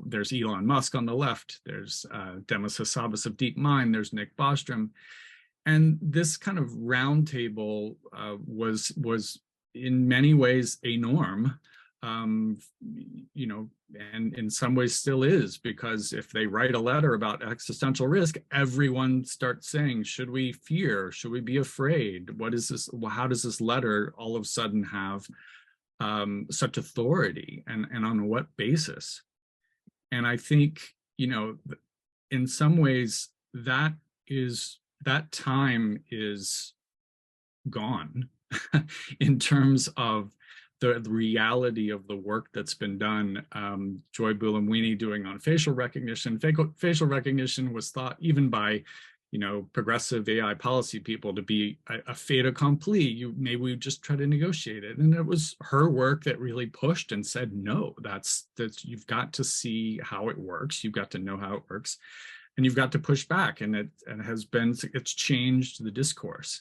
there's Elon Musk on the left, there's Demis Hassabis of DeepMind, there's Nick Bostrom, and this kind of roundtable was in many ways a norm, and in some ways still is, because if they write a letter about existential risk, everyone starts saying, should we fear? Should we be afraid? What is this? How does this letter all of a sudden have such authority, and on what basis? And I think, in some ways that time is gone in terms of the reality of the work that's been done. Joy Buolamwini doing on facial recognition. Facial recognition was thought, even by progressive AI policy people, to be a fait accompli. Maybe we just try to negotiate it. And it was her work that really pushed and said, no, that's you've got to see how it works. You've got to know how it works, and you've got to push back. And it's changed the discourse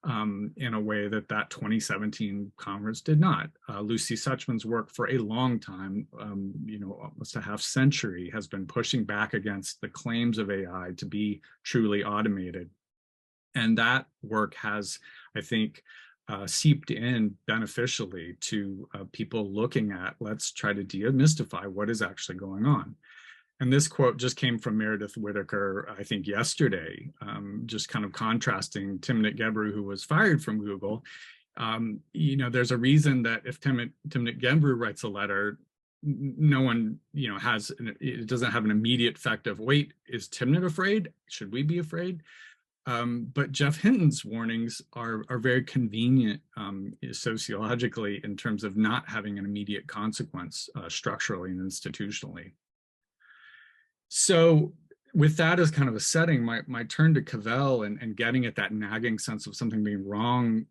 in a way that 2017 conference did not. Lucy Suchman's work for a long time, almost a half century, has been pushing back against the claims of AI to be truly automated. And that work has, I think, seeped in beneficially to people looking at, let's try to demystify what is actually going on. And this quote just came from Meredith Whittaker, I think yesterday, just kind of contrasting Timnit Gebru, who was fired from Google. There's a reason that if Timnit Gebru writes a letter, no one, it doesn't have an immediate effect of, wait, is Timnit afraid? Should we be afraid? But Jeff Hinton's warnings are very convenient sociologically, in terms of not having an immediate consequence structurally and institutionally. So with that as kind of a setting, my turn to Cavell and getting at that nagging sense of something being wrong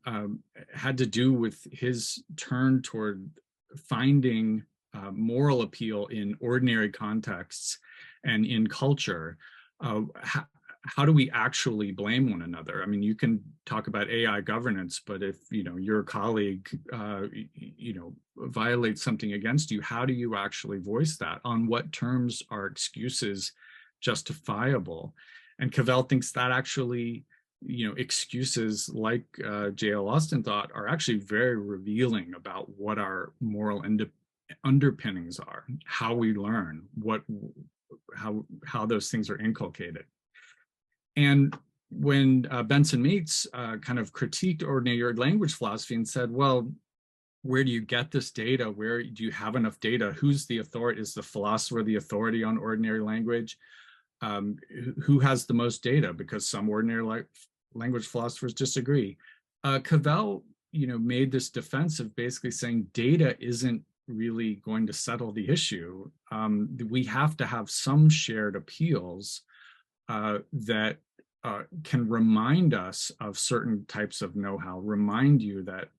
had to do with his turn toward finding moral appeal in ordinary contexts and in culture. How do we actually blame one another? I mean, you can talk about AI governance, but if your colleague violates something against you, how do you actually voice that? On what terms are excuses justifiable? And Cavell thinks that actually, excuses like J.L. Austin thought are actually very revealing about what our moral underpinnings are, how we learn, how those things are inculcated. And when Benson Meats kind of critiqued ordinary language philosophy and said, well, where do you get this data? Where do you have enough data? Who's the authority? Is the philosopher the authority on ordinary language? Who has the most data? Because some ordinary language philosophers disagree. Cavell, made this defense of basically saying data isn't really going to settle the issue. We have to have some shared appeals that can remind us of certain types of know-how, remind you that,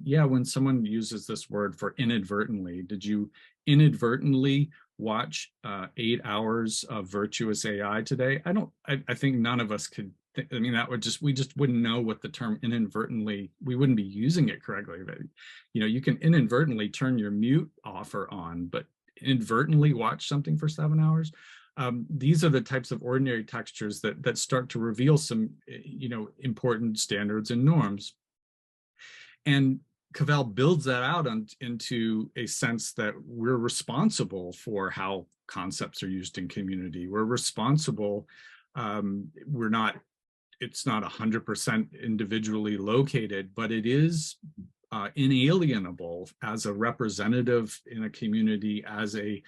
when someone uses this word for inadvertently, did you inadvertently watch 8 hours of Virtuous AI today? I think none of us could I mean, that would just, we just wouldn't know what the term inadvertently, we wouldn't be using it correctly. But, you know, you can inadvertently turn your mute off or on, but inadvertently watch something for 7 hours. These are the types of ordinary textures that start to reveal some, you know, important standards and norms. And Cavell builds that out into a sense that we're responsible for how concepts are used in community. We're responsible. We're not, it's not 100% individually located, but it is inalienable as a representative in a community, as a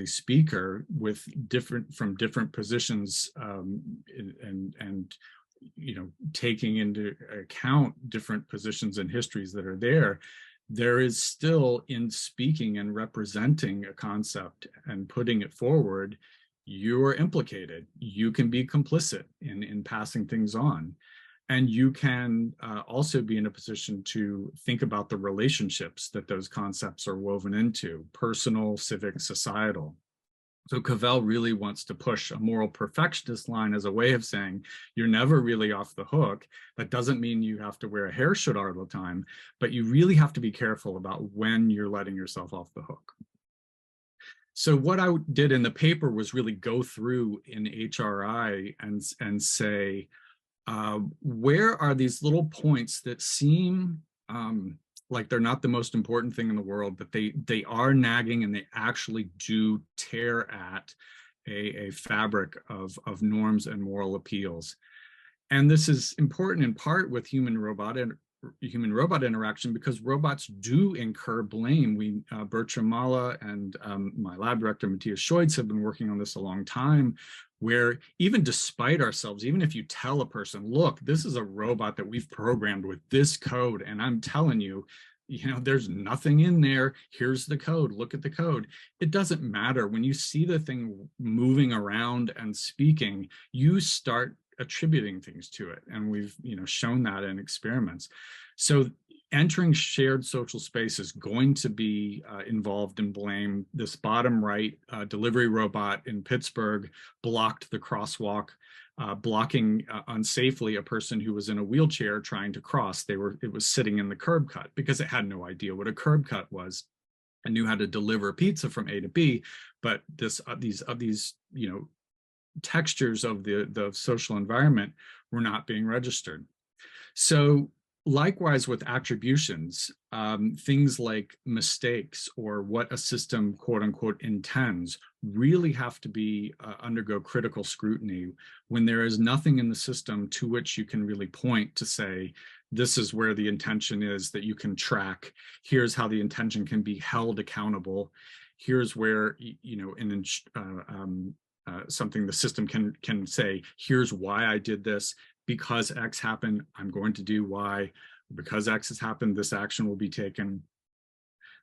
speaker with different positions, and you know, taking into account different positions and histories that are there is still, in speaking and representing a concept and putting it forward, you're implicated. You can be complicit in passing things on. And you can also be in a position to think about the relationships that those concepts are woven into, personal, civic, societal. So Cavell really wants to push a moral perfectionist line as a way of saying, you're never really off the hook. That doesn't mean you have to wear a hair shirt all the time, but you really have to be careful about when you're letting yourself off the hook. So what I did in the paper was really go through in HRI and say, where are these little points that seem like they're not the most important thing in the world, but they are nagging and they actually do tear at a fabric of norms and moral appeals. And this is important in part with human-robot interaction, because robots do incur blame. Bertram Mala and my lab director, Matthias Scheutz, have been working on this a long time, where even despite ourselves, even if you tell a person, look, this is a robot that we've programmed with this code, and I'm telling you, you know, there's nothing in there, here's the code, look at the code. It doesn't matter. When you see the thing moving around and speaking, you start attributing things to it. And we've, you know, shown that in experiments. So entering shared social space is going to be involved in blame. This bottom right delivery robot in Pittsburgh blocked the crosswalk, blocking unsafely a person who was in a wheelchair trying to cross. It was sitting in the curb cut because it had no idea what a curb cut was. I knew how to deliver pizza from A to B, but these you know, textures of the social environment were not being registered. So likewise with attributions, things like mistakes or what a system quote unquote intends really have to be undergo critical scrutiny when there is nothing in the system to which you can really point to say, this is where the intention is that you can track. Here's how the intention can be held accountable. Here's where, you know, in something the system can say, here's why I did this. Because X happened, I'm going to do Y. Because X has happened, this action will be taken.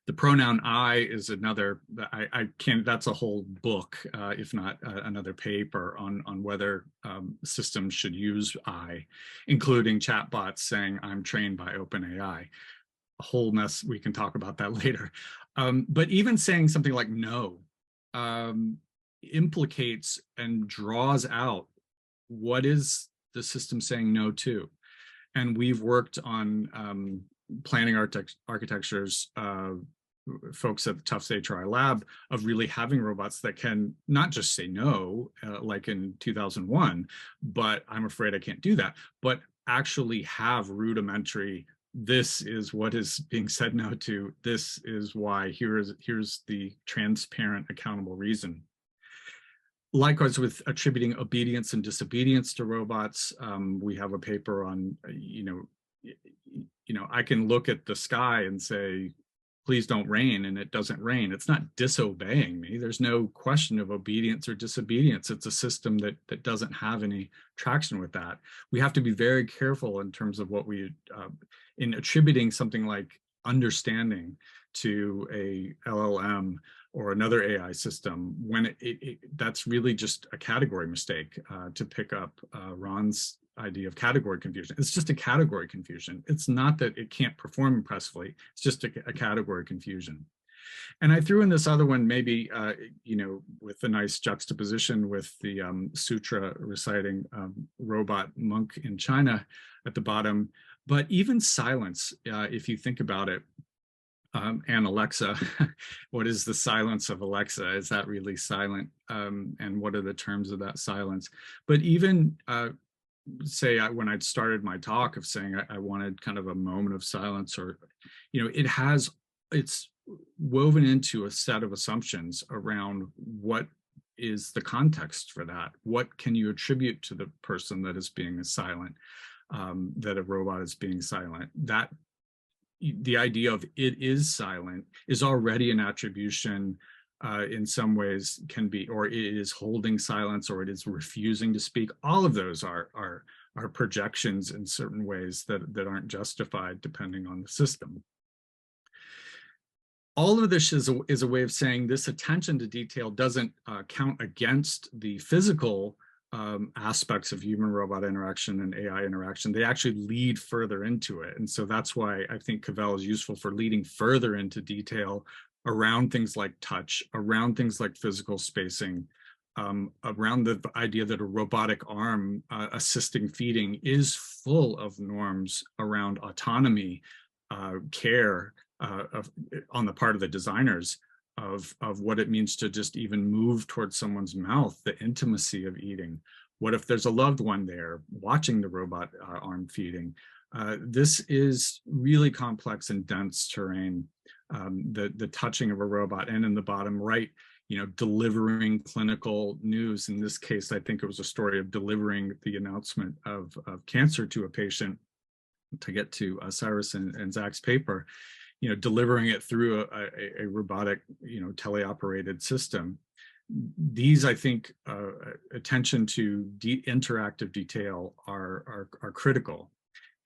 The pronoun I is another, I can't, that's a whole book, if not another paper on whether systems should use I, including chatbots saying, I'm trained by OpenAI. A whole mess, we can talk about that later. But even saying something like no implicates and draws out what is the system saying no to. And we've worked on planning architectures, folks at the Tufts HRI lab, of really having robots that can not just say no, like in 2001, but I'm afraid I can't do that, but actually have rudimentary, this is what is being said no to, this is why, here's the transparent, accountable reason. Likewise, with attributing obedience and disobedience to robots, we have a paper on, you know, I can look at the sky and say, please don't rain, and it doesn't rain. It's not disobeying me. There's no question of obedience or disobedience. It's a system that doesn't have any traction with that. We have to be very careful in terms of what we, in attributing something like understanding to a LLM or another AI system, when that's really just a category mistake, to pick up Ron's idea of category confusion. It's just a category confusion. It's not that it can't perform impressively, it's just a category confusion. And I threw in this other one, maybe, with a nice juxtaposition with the sutra reciting robot monk in China at the bottom. But even silence, if you think about it, and Alexa, what is the silence of Alexa? Is that really silent? And what are the terms of that silence? But even say when I'd started my talk of saying I wanted kind of a moment of silence, or, it's woven into a set of assumptions around what is the context for that. What can you attribute to the person that is being silent, that a robot is being silent? That the idea of it is silent is already an attribution. In some ways can be, or it is holding silence, or it is refusing to speak. All of those are projections in certain ways that aren't justified depending on the system. All of this is a way of saying this attention to detail doesn't count against the physical aspects of human-robot interaction and AI interaction. They actually lead further into it. And so that's why I think Cavell is useful for leading further into detail around things like touch, around things like physical spacing, around the idea that a robotic arm assisting feeding is full of norms around autonomy, care on the part of the designers of what it means to just even move towards someone's mouth, the intimacy of eating. What if there's a loved one there watching the robot arm feeding? This is really complex and dense terrain. The touching of a robot, and in the bottom right, delivering clinical news. In this case, I think it was a story of delivering the announcement of cancer to a patient, to get to Cyrus and Zach's paper, delivering it through a robotic, teleoperated system. These, I think, attention to interactive detail are critical,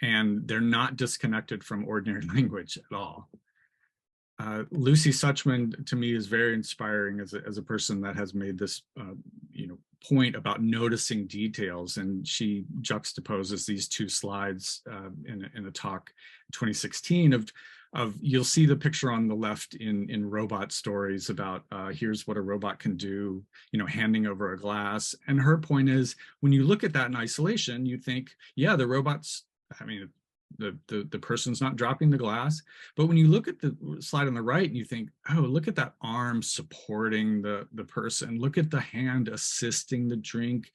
and they're not disconnected from ordinary language at all. Lucy Suchman, to me, is very inspiring as a person that has made this, point about noticing details, and she juxtaposes these two slides in a talk in 2016 of you'll see the picture on the left in robot stories about here's what a robot can do, handing over a glass. And her point is, when you look at that in isolation, you think, yeah, the robot's, the person's not dropping the glass. But when you look at the slide on the right and you think, oh, look at that arm supporting the person, look at the hand assisting the drink,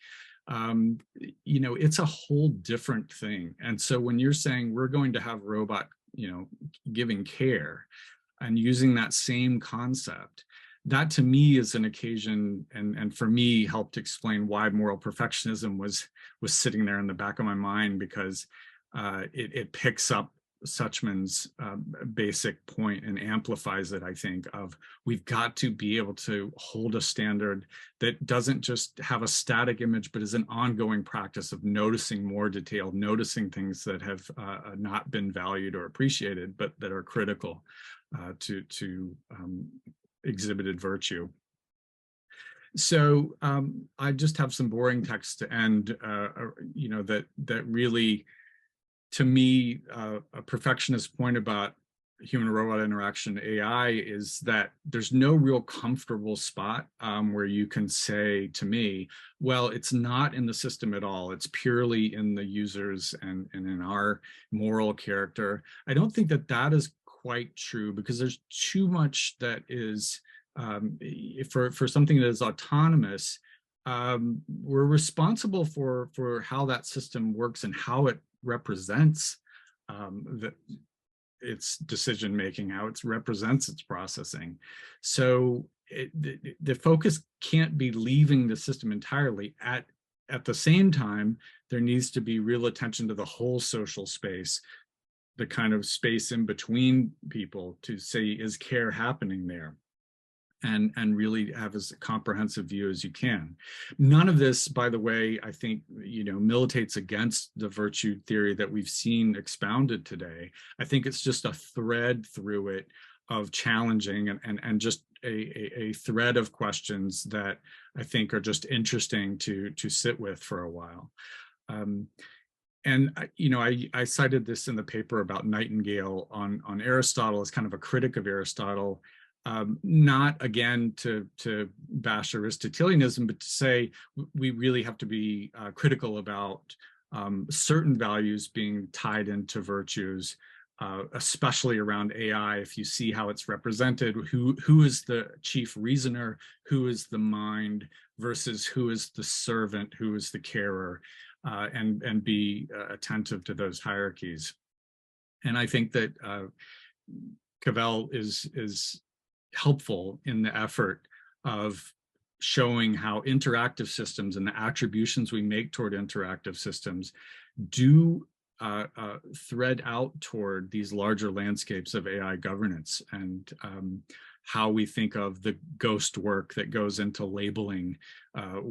it's a whole different thing. And so when you're saying we're going to have robot, giving care and using that same concept, that to me is an occasion, and for me helped explain why moral perfectionism was sitting there in the back of my mind, because it picks up Suchman's basic point and amplifies it, I think, of we've got to be able to hold a standard that doesn't just have a static image, but is an ongoing practice of noticing more detail, noticing things that have not been valued or appreciated, but that are critical to exhibited virtue. So I just have some boring text to end, that really, to me, a perfectionist point about human-robot interaction AI is that there's no real comfortable spot where you can say to me, well, it's not in the system at all. It's purely in the users and in our moral character. I don't think that is quite true, because there's too much that is, for something that is autonomous, we're responsible for how that system works and how it represents its decision making, how it represents its processing. So the focus can't be leaving the system entirely. At the same time, there needs to be real attention to the whole social space, the kind of space in between people, to say, is care happening there? And really have as comprehensive view as you can. None of this, by the way, I think, militates against the virtue theory that we've seen expounded today. I think it's just a thread through it of challenging and just a thread of questions that I think are just interesting to sit with for a while. And I cited this in the paper about Nightingale on Aristotle as kind of a critic of Aristotle. not again to bash Aristotelianism, but to say we really have to be critical about certain values being tied into virtues, especially around AI. If you see how it's represented, who is the chief reasoner, who is the mind versus who is the servant, who is the carer, and be attentive to those hierarchies. And I think that Cavell is helpful in the effort of showing how interactive systems and the attributions we make toward interactive systems do thread out toward these larger landscapes of AI governance, and how we think of the ghost work that goes into labeling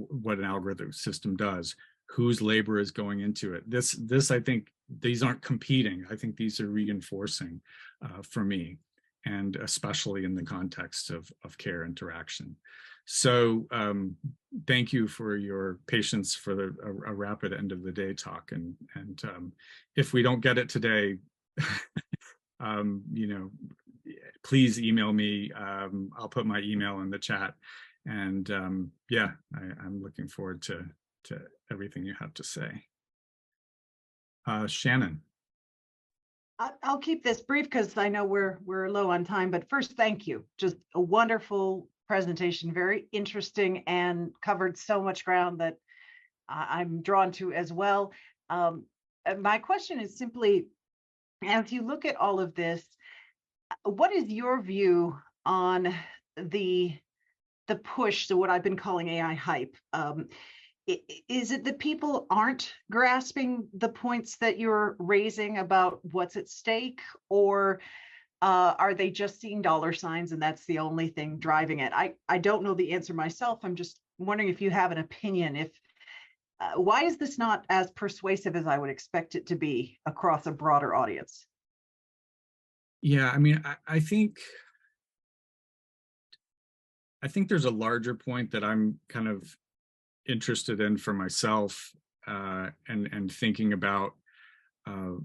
what an algorithm system does, whose labor is going into it. This I think these aren't competing. I think these are reinforcing for me, and especially in the context of care interaction. So thank you for your patience for a rapid end of the day talk. And if we don't get it today, please email me. I'll put my email in the chat. And yeah, I'm looking forward to everything you have to say. Shannon. I'll keep this brief because I know we're low on time, but first, thank you. Just a wonderful presentation, very interesting, and covered so much ground that I'm drawn to as well. My question is simply, as you look at all of this, what is your view on the push, so what I've been calling AI hype? Is it that people aren't grasping the points that you're raising about what's at stake, or are they just seeing dollar signs and that's the only thing driving it? I don't know the answer myself. I'm just wondering if you have an opinion. If why is this not as persuasive as I would expect it to be across a broader audience? Yeah, I mean, I think there's a larger point that I'm kind of interested in for myself, and thinking about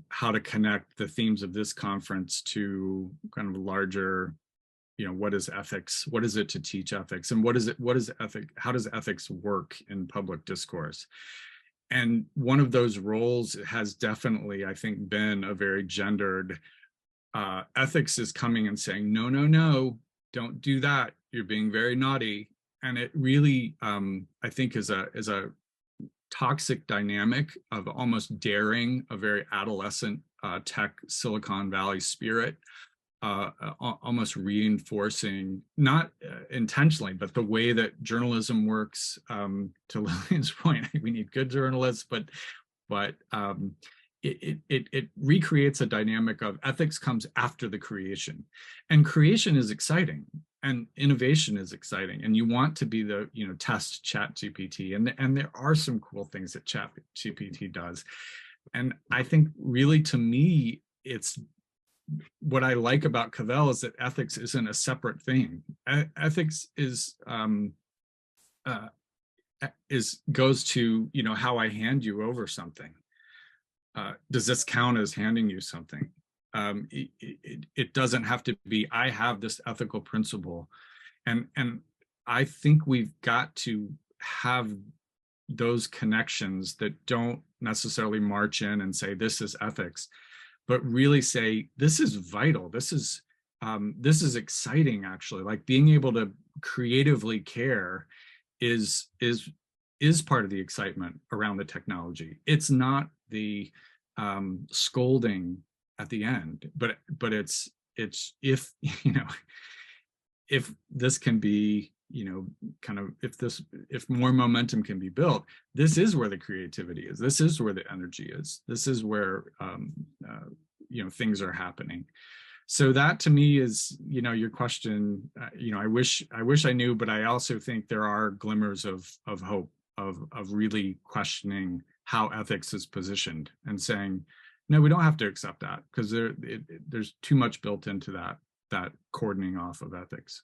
how to connect the themes of this conference to kind of larger, what is ethics? What is it to teach ethics? And how does ethics work in public discourse? And one of those roles has definitely, I think, been a very gendered, ethics is coming and saying, no, don't do that. You're being very naughty. And it really, I think, is a toxic dynamic of almost daring a very adolescent tech Silicon Valley spirit, almost reinforcing, not intentionally, but the way that journalism works. To Lillian's point, we need good journalists, but it recreates a dynamic of ethics comes after the creation, and creation is exciting. And innovation is exciting, and you want to be the test ChatGPT, and there are some cool things that ChatGPT does, and I think really, to me, it's what I like about Cavell is that ethics isn't a separate thing. Ethics goes to how I hand you over something. Does this count as handing you something? It doesn't have to be, I have this ethical principle. And I think we've got to have those connections that don't necessarily march in and say, this is ethics, but really say, this is vital. This is exciting, actually. Like, being able to creatively care is part of the excitement around the technology. It's not the scolding at the end, but it's if this can be if more momentum can be built, this is where the creativity is, this is where the energy is, this is where things are happening. So that, to me, is your question. I wish I knew, but I also think there are glimmers of hope, of really questioning how ethics is positioned and saying, no, we don't have to accept that, because there's too much built into that cordoning off of ethics.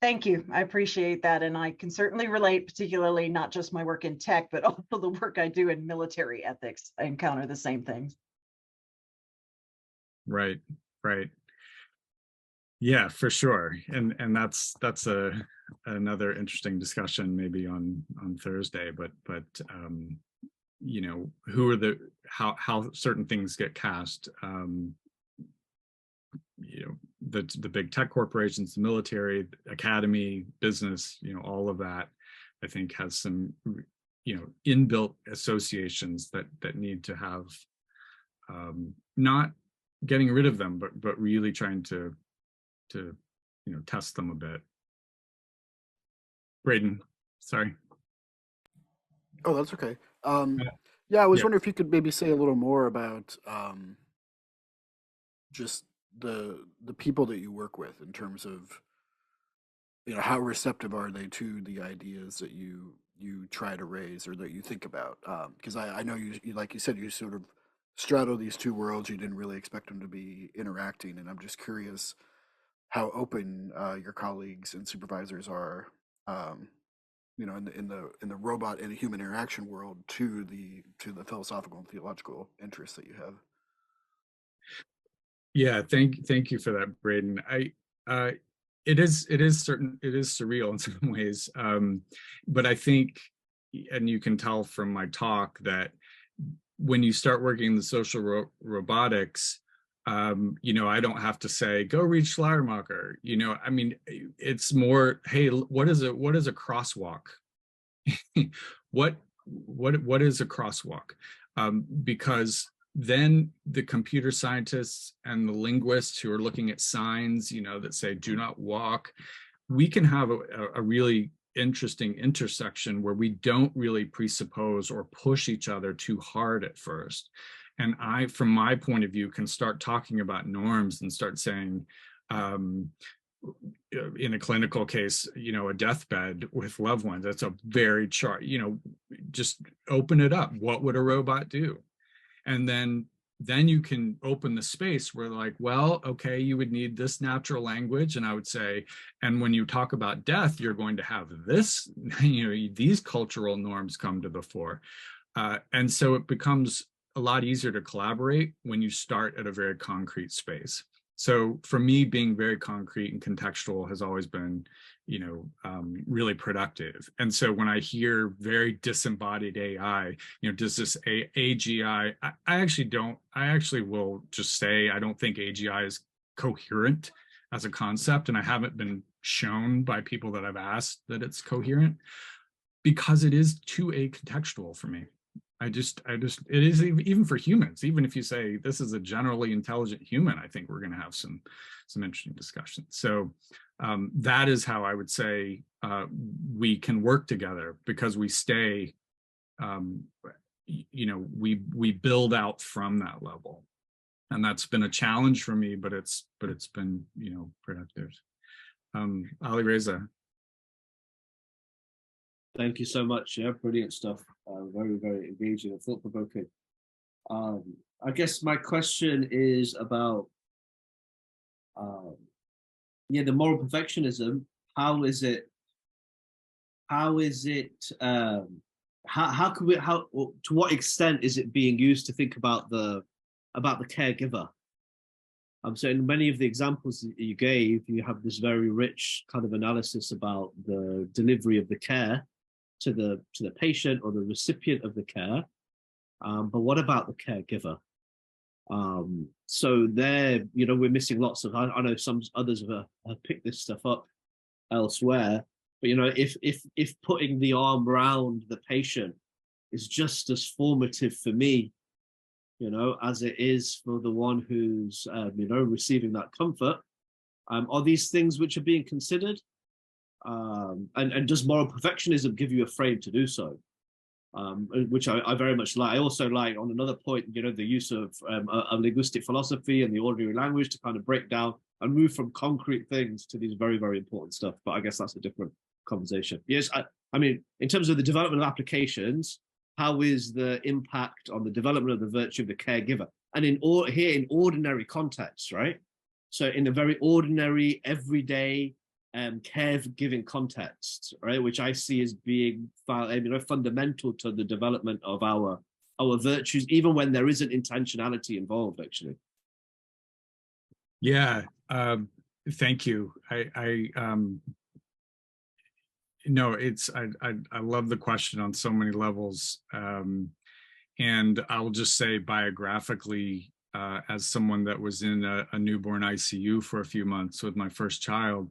Thank you. I appreciate that. And I can certainly relate, particularly not just my work in tech, but also the work I do in military ethics. I encounter the same things. Right. Yeah, for sure. And that's another interesting discussion maybe on Thursday, but you know, who are how certain things get cast. You know, the big tech corporations, the military, academy, business, you know, all of that, I think has some, you know, inbuilt associations that need to have, not getting rid of them, but really trying to you know, test them a bit. Braden, sorry. Oh, that's okay. Yeah, I was Yeah. wondering if you could maybe say a little more about just the people that you work with in terms of, you know, how receptive are they to the ideas that you try to raise or that you think about? Because I know you, like you said, you sort of straddle these two worlds. You didn't really expect them to be interacting, and I'm just curious how open your colleagues and supervisors are, you know, in the robot and human interaction world to the philosophical and theological interests that you have. Yeah, thank you for that, Braden. It is surreal in some ways, but I think, and you can tell from my talk, that when you start working in the social robotics, you know, I don't have to say go read Schleiermacher. You know, I mean, it's more, hey, what is a crosswalk? what is a crosswalk? Because then the computer scientists and the linguists who are looking at signs, you know, that say do not walk, we can have a really interesting intersection where we don't really presuppose or push each other too hard at first. And I, from my point of view, can start talking about norms and start saying, in a clinical case, you know, a deathbed with loved ones, that's a very you know, just open it up. What would a robot do? And then you can open the space where, like, well, okay, you would need this natural language. And I would say, and when you talk about death, you're going to have this, you know, these cultural norms come to the fore. And so it becomes a lot easier to collaborate when you start at a very concrete space. So for me, being very concrete and contextual has always been, you know, really productive. And so when I hear very disembodied AI, you know, does this AGI? I actually will just say, I don't think AGI is coherent as a concept. And I haven't been shown by people that I've asked that it's coherent, because it is too acontextual for me. It is, even for humans, even if you say this is a generally intelligent human, I think we're going to have some interesting discussions. So that is how I would say we can work together, because we stay, you know, we build out from that level. And that's been a challenge for me, but it's been, you know, productive. Ali Reza. Thank you so much. Yeah, brilliant stuff. Very, very engaging and thought-provoking. I guess my question is about, yeah, the moral perfectionism. How can we, to what extent is it being used to think about the caregiver? So in many of the examples that you gave, you have this very rich kind of analysis about the delivery of the care to the patient or the recipient of the care, but what about the caregiver? So there, you know, we're missing lots of. I know some others have picked this stuff up elsewhere, but you know, if putting the arm around the patient is just as formative for me, you know, as it is for the one who's you know, receiving that comfort, are these things which are being considered? And does moral perfectionism give you a frame to do so? Which I very much like. I also like, on another point, you know, the use of linguistic philosophy and the ordinary language to kind of break down and move from concrete things to these very, very important stuff. But I guess that's a different conversation. Yes, I mean, in terms of the development of applications, how is the impact on the development of the virtue of the caregiver? And in ordinary contexts, right? So in a very ordinary, everyday caregiving context, right, which I see as being, you know, fundamental to the development of our virtues, even when there isn't intentionality involved, actually. Yeah, Thank you. No, I love the question on so many levels. And I'll just say biographically, as someone that was in a newborn ICU for a few months with my first child,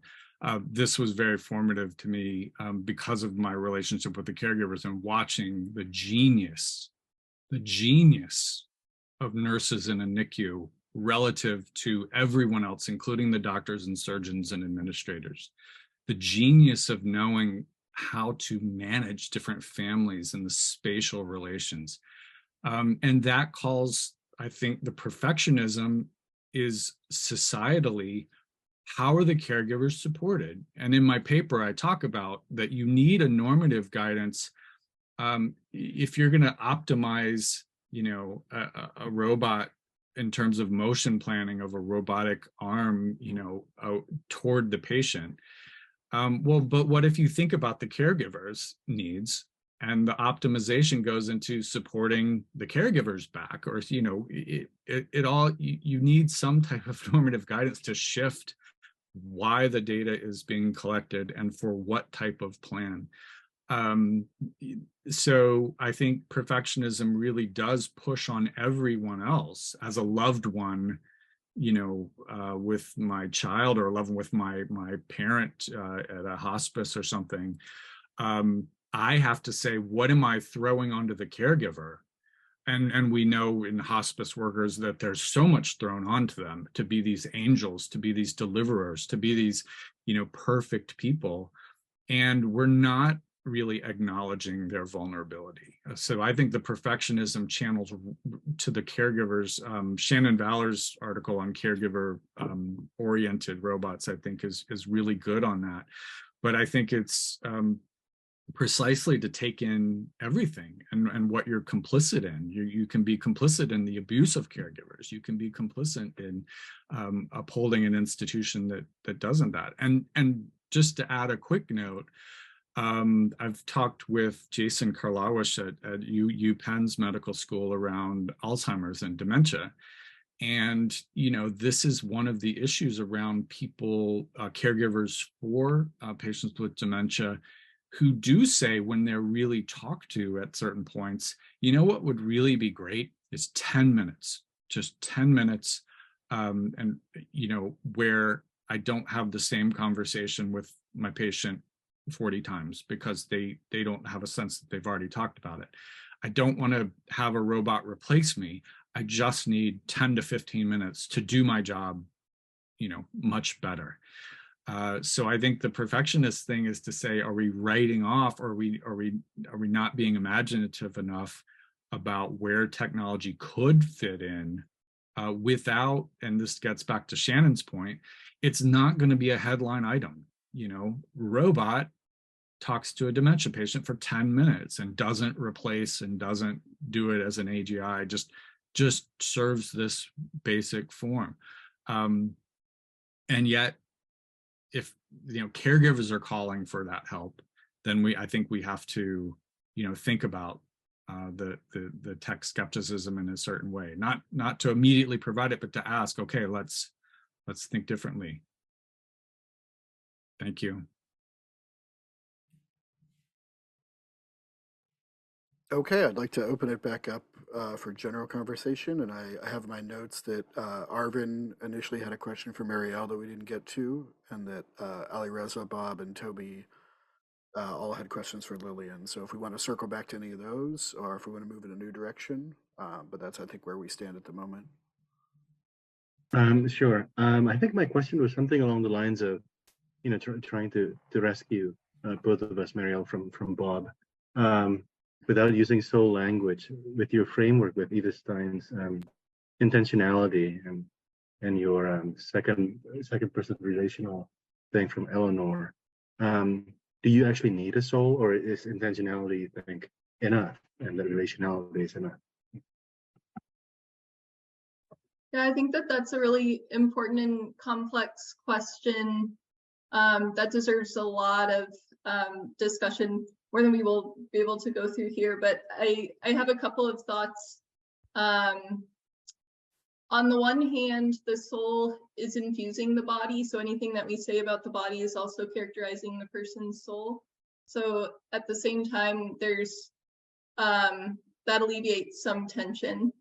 this was very formative to me because of my relationship with the caregivers and watching the genius of nurses in a NICU relative to everyone else, including the doctors and surgeons and administrators. The genius of knowing how to manage different families and the spatial relations. And that calls, I think, the perfectionism is societally, how are the caregivers supported? And in my paper, I talk about that you need a normative guidance. If you're going to optimize, a robot in terms of motion planning of a robotic arm, toward the patient. But what if you think about the caregiver's needs and the optimization goes into supporting the caregiver's back, or, you need some type of normative guidance to shift why the data is being collected and for what type of plan. So I think perfectionism really does push on everyone else. As a loved one, with my child, or loved with my parent at a hospice or something, I have to say, what am I throwing onto the caregiver? And we know in hospice workers that there's so much thrown onto them to be these angels, to be these deliverers, to be these, perfect people. And we're not really acknowledging their vulnerability. So I think the perfectionism channels to the caregivers. Shannon Valor's article on caregiver oriented robots, I think is really good on that. But I think it's precisely to take in everything and what you're complicit in. You can be complicit in the abuse of caregivers. You can be complicit in upholding an institution that doesn't that. And just to add a quick note, I've talked with Jason Karlawish at UPenn's medical school around Alzheimer's and dementia. And, this is one of the issues around people, caregivers for patients with dementia, who do say when they're really talked to at certain points, what would really be great is 10 minutes, just 10 minutes. And, where I don't have the same conversation with my patient 40 times because they don't have a sense that they've already talked about it. I don't want to have a robot replace me. I just need 10 to 15 minutes to do my job, much better. So I think the perfectionist thing is to say, are we writing off, or are we not being imaginative enough about where technology could fit in without, and this gets back to Shannon's point, it's not going to be a headline item. Robot talks to a dementia patient for 10 minutes and doesn't replace and doesn't do it as an AGI, just serves this basic form. And yet, if caregivers are calling for that help, then I think we have to think about the tech skepticism in a certain way, not to immediately provide it, but to ask, okay, let's think differently. Thank you. Okay, I'd like to open it back up for general conversation, and I have my notes that Arvin initially had a question for Marielle that we didn't get to, and that Ali Reza, Bob, and Toby all had questions for Lillian. So if we want to circle back to any of those, or if we want to move in a new direction, but that's, I think, where we stand at the moment. Sure. I think my question was something along the lines of, trying to rescue both of us, Marielle, from Bob, without using soul language, with your framework with Edith Stein's intentionality and your second person relational thing from Eleanor. Do you actually need a soul, or is intentionality, you think, enough, and the relationality is enough? Yeah, I think that's a really important and complex question that deserves a lot of discussion, more than we will be able to go through here. But I have a couple of thoughts on on the one hand, the soul is infusing the body. So anything that we say about the body is also characterizing the person's soul. So at the same time, there's that alleviates some tension.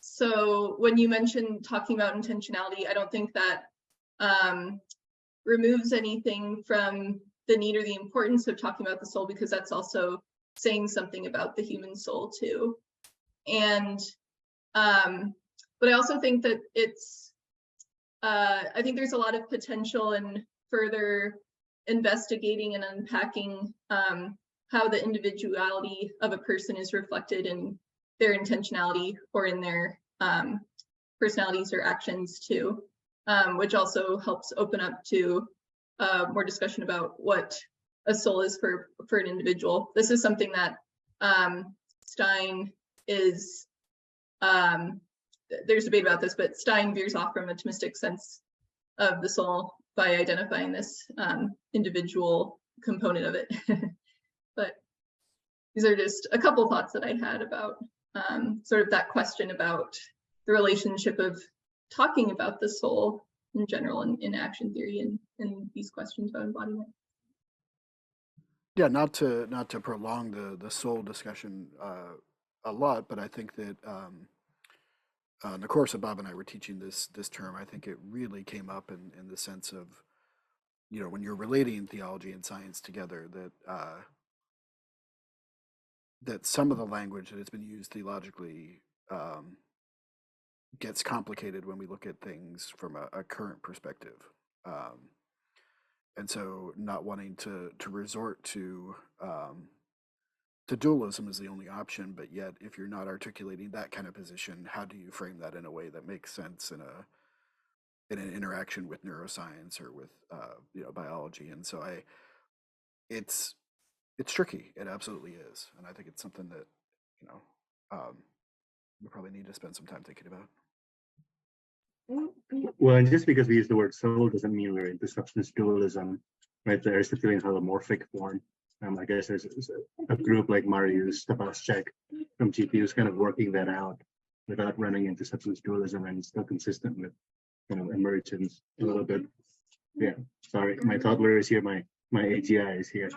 So when you mentioned talking about intentionality, I don't think that removes anything from the need or the importance of talking about the soul, because that's also saying something about the human soul too. And but I also think that it's I think there's a lot of potential in further investigating and unpacking how the individuality of a person is reflected in their intentionality or in their personalities or actions too, which also helps open up to more discussion about what a soul is for an individual. This is something that Stein is, there's debate about this, but Stein veers off from a Thomistic sense of the soul by identifying this individual component of it. But these are just a couple thoughts that I had about sort of that question about the relationship of talking about the soul in general in action theory and these questions about embodiment. Yeah, not to prolong the soul discussion a lot, but I think that in the course that Bob and I were teaching this term, I think it really came up in the sense of, you know, when you're relating theology and science together, that some of the language that has been used theologically gets complicated when we look at things from a current perspective. And so not wanting to resort to dualism is the only option, but yet if you're not articulating that kind of position, how do you frame that in a way that makes sense in an interaction with neuroscience or with you know, biology? And so it's tricky. It absolutely is, and I think it's something that, you know, we probably need to spend some time thinking about. Well, and just because we use the word soul doesn't mean we're into substance dualism, right? The Aristotelian holomorphic form. I guess there's a group like Marius Tabaszek from GPU is kind of working that out without running into substance dualism, and still consistent with, you know, emergence a little bit. Yeah, sorry, my toddler is here. My AGI is here.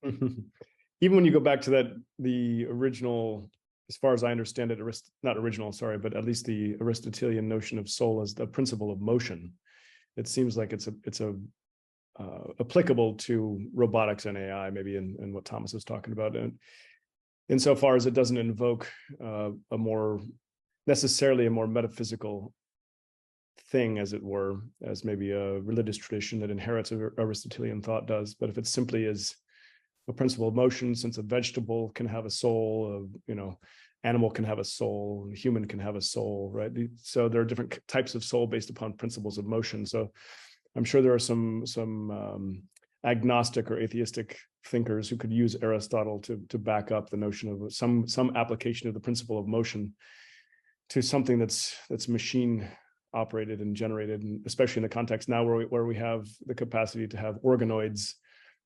Even when you go back to the original, as far as I understand it, not original, sorry, but at least the Aristotelian notion of soul as the principle of motion, it seems like it's applicable to robotics and AI, maybe in what Thomas was talking about, and insofar as it doesn't invoke necessarily a more metaphysical thing, as it were, as maybe a religious tradition that inherits Aristotelian thought does. But if it simply is a principle of motion, since a vegetable can have a soul, you know, animal can have a soul, human can have a soul, right? So there are different types of soul based upon principles of motion. So I'm sure there are some agnostic or atheistic thinkers who could use Aristotle to back up the notion of some application of the principle of motion to something that's machine operated and generated, and especially in the context now where we have the capacity to have organoids,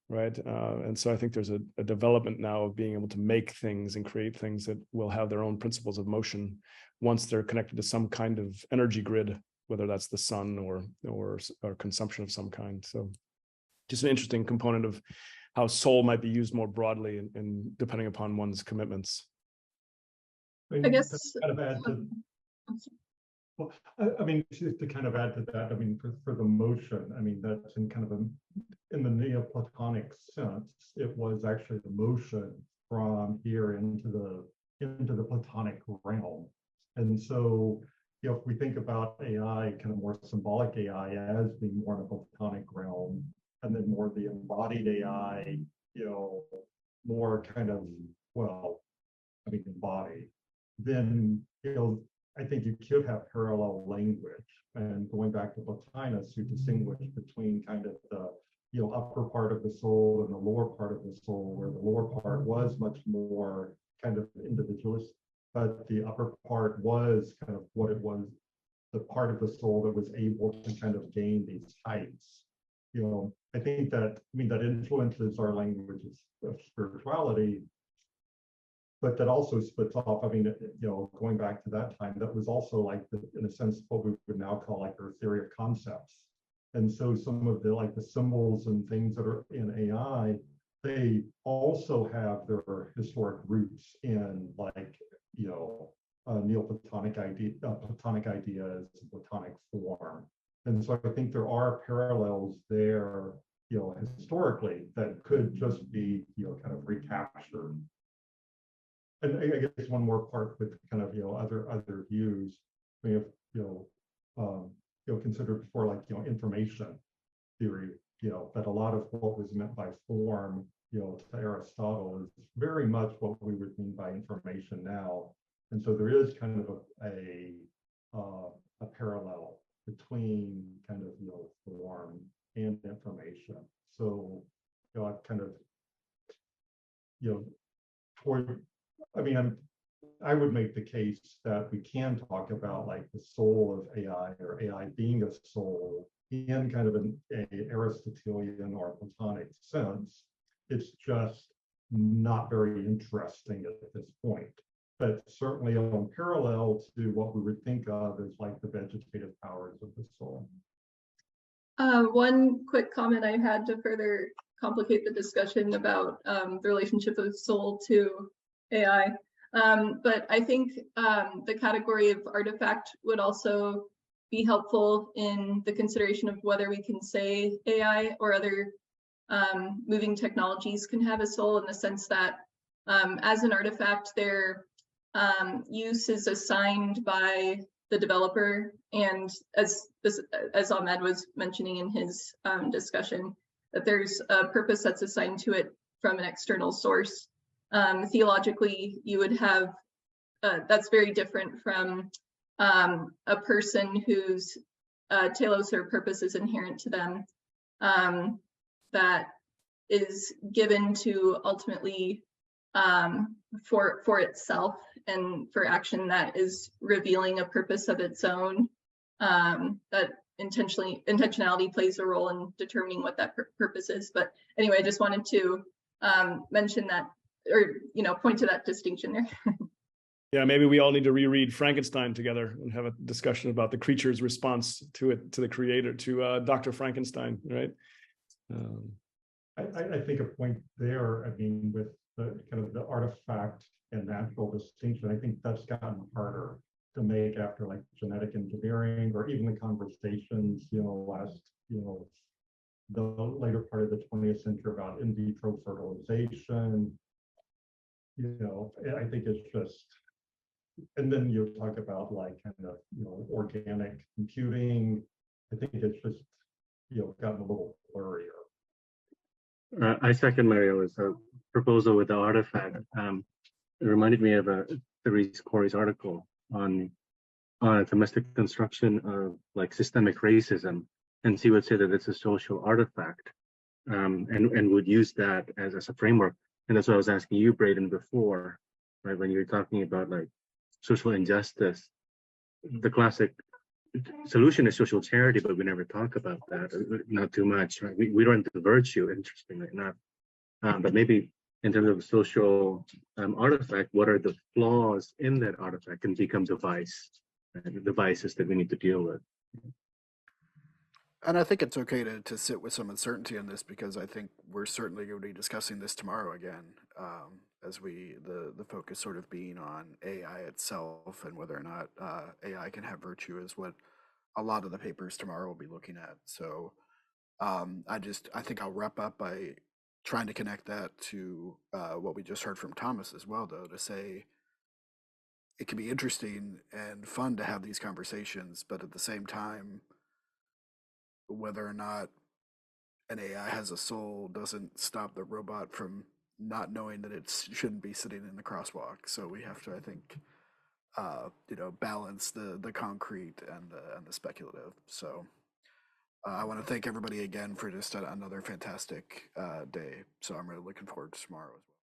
right? And so I think there's a development now of being able to make things and create things that will have their own principles of motion once they're connected to some kind of energy grid, whether that's the sun or consumption of some kind. So just an interesting component of how soul might be used more broadly and depending upon one's commitments. I guess kind of add to, well, I mean, to kind of add to that, I mean, for the motion, I mean, that's in kind of in the Neoplatonic sense, it was actually the motion from here into the Platonic realm. And so, you know, if we think about AI, kind of more symbolic AI as being more in the Platonic realm, and then more the embodied AI, you know, more kind of, well, I mean, embodied, then, you know, I think you could have parallel language. And going back to Plotinus, who distinguished between kind of the, you know, upper part of the soul and the lower part of the soul, where the lower part was much more kind of individualist, but the upper part was kind of what it was, the part of the soul that was able to kind of gain these heights. You know, I think that, I mean, that influences our language of spirituality. but that also splits off. I mean, going back to that time, that was also like, in a sense, what we would now call like our theory of concepts. And so some of the like the symbols and things that are in AI, they also have their historic roots in like, Neoplatonic Platonic ideas, Platonic form. And so I think there are parallels there, historically, that could just be, kind of recaptured. And I guess one more part with kind of, other views, we have, considered before, like, information theory, that a lot of what was meant by form, to Aristotle is very much what we would mean by information now. And so there is kind of a parallel between kind of, form and information. So, I've kind of, I would make the case that we can talk about like the soul of AI, or AI being a soul, in kind of an Aristotelian or Platonic sense. It's just not very interesting at this point. But certainly on parallel to what we would think of as like the vegetative powers of the soul. One quick comment I had to further complicate the discussion about the relationship of soul to AI. But I think the category of artifact would also be helpful in the consideration of whether we can say AI or other moving technologies can have a soul, in the sense that as an artifact, their use is assigned by the developer, and as Ahmed was mentioning in his discussion, that there's a purpose that's assigned to it from an external source. Theologically, you would have that's very different from a person whose telos or purpose is inherent to them, that is given to ultimately for itself and for action that is revealing a purpose of its own, that intentionality plays a role in determining what that purpose is. But anyway, I just wanted to mention that, or point to that distinction there. Yeah, maybe we all need to reread Frankenstein together and have a discussion about the creature's response to it, to the creator, to Dr. Frankenstein, right? I think a point there, with the kind of the artifact and natural distinction, I think that's gotten harder to make after like genetic engineering, or even the conversations, last, the later part of the 20th century about in vitro fertilization. I think it's just, and then you talk about like kind of, organic computing. I think it's just, gotten a little blurrier. I second Mario's proposal with the artifact. It reminded me of Therese Corey's article on domestic construction of like systemic racism, and she would say that it's a social artifact, and would use that as a framework. And that's what I was asking you, Braden, before, right? When you were talking about like social injustice, the classic solution is social charity, but we never talk about that, not too much, right? We run to virtue, interestingly enough. But maybe in terms of social artifact, what are the flaws in that artifact, and becomes a vice, right? The vices that we need to deal with. And I think it's okay to sit with some uncertainty in this, because I think we're certainly going to be discussing this tomorrow again, as the focus sort of being on AI itself, and whether or not AI can have virtue is what a lot of the papers tomorrow will be looking at. So I think I'll wrap up by trying to connect that to what we just heard from Thomas as well, though, to say it can be interesting and fun to have these conversations, but at the same time, whether or not an AI has a soul doesn't stop the robot from not knowing that it shouldn't be sitting in the crosswalk. So we have to, I think, balance the concrete and the speculative. So I want to thank everybody again for just another fantastic day. So I'm really looking forward to tomorrow as well.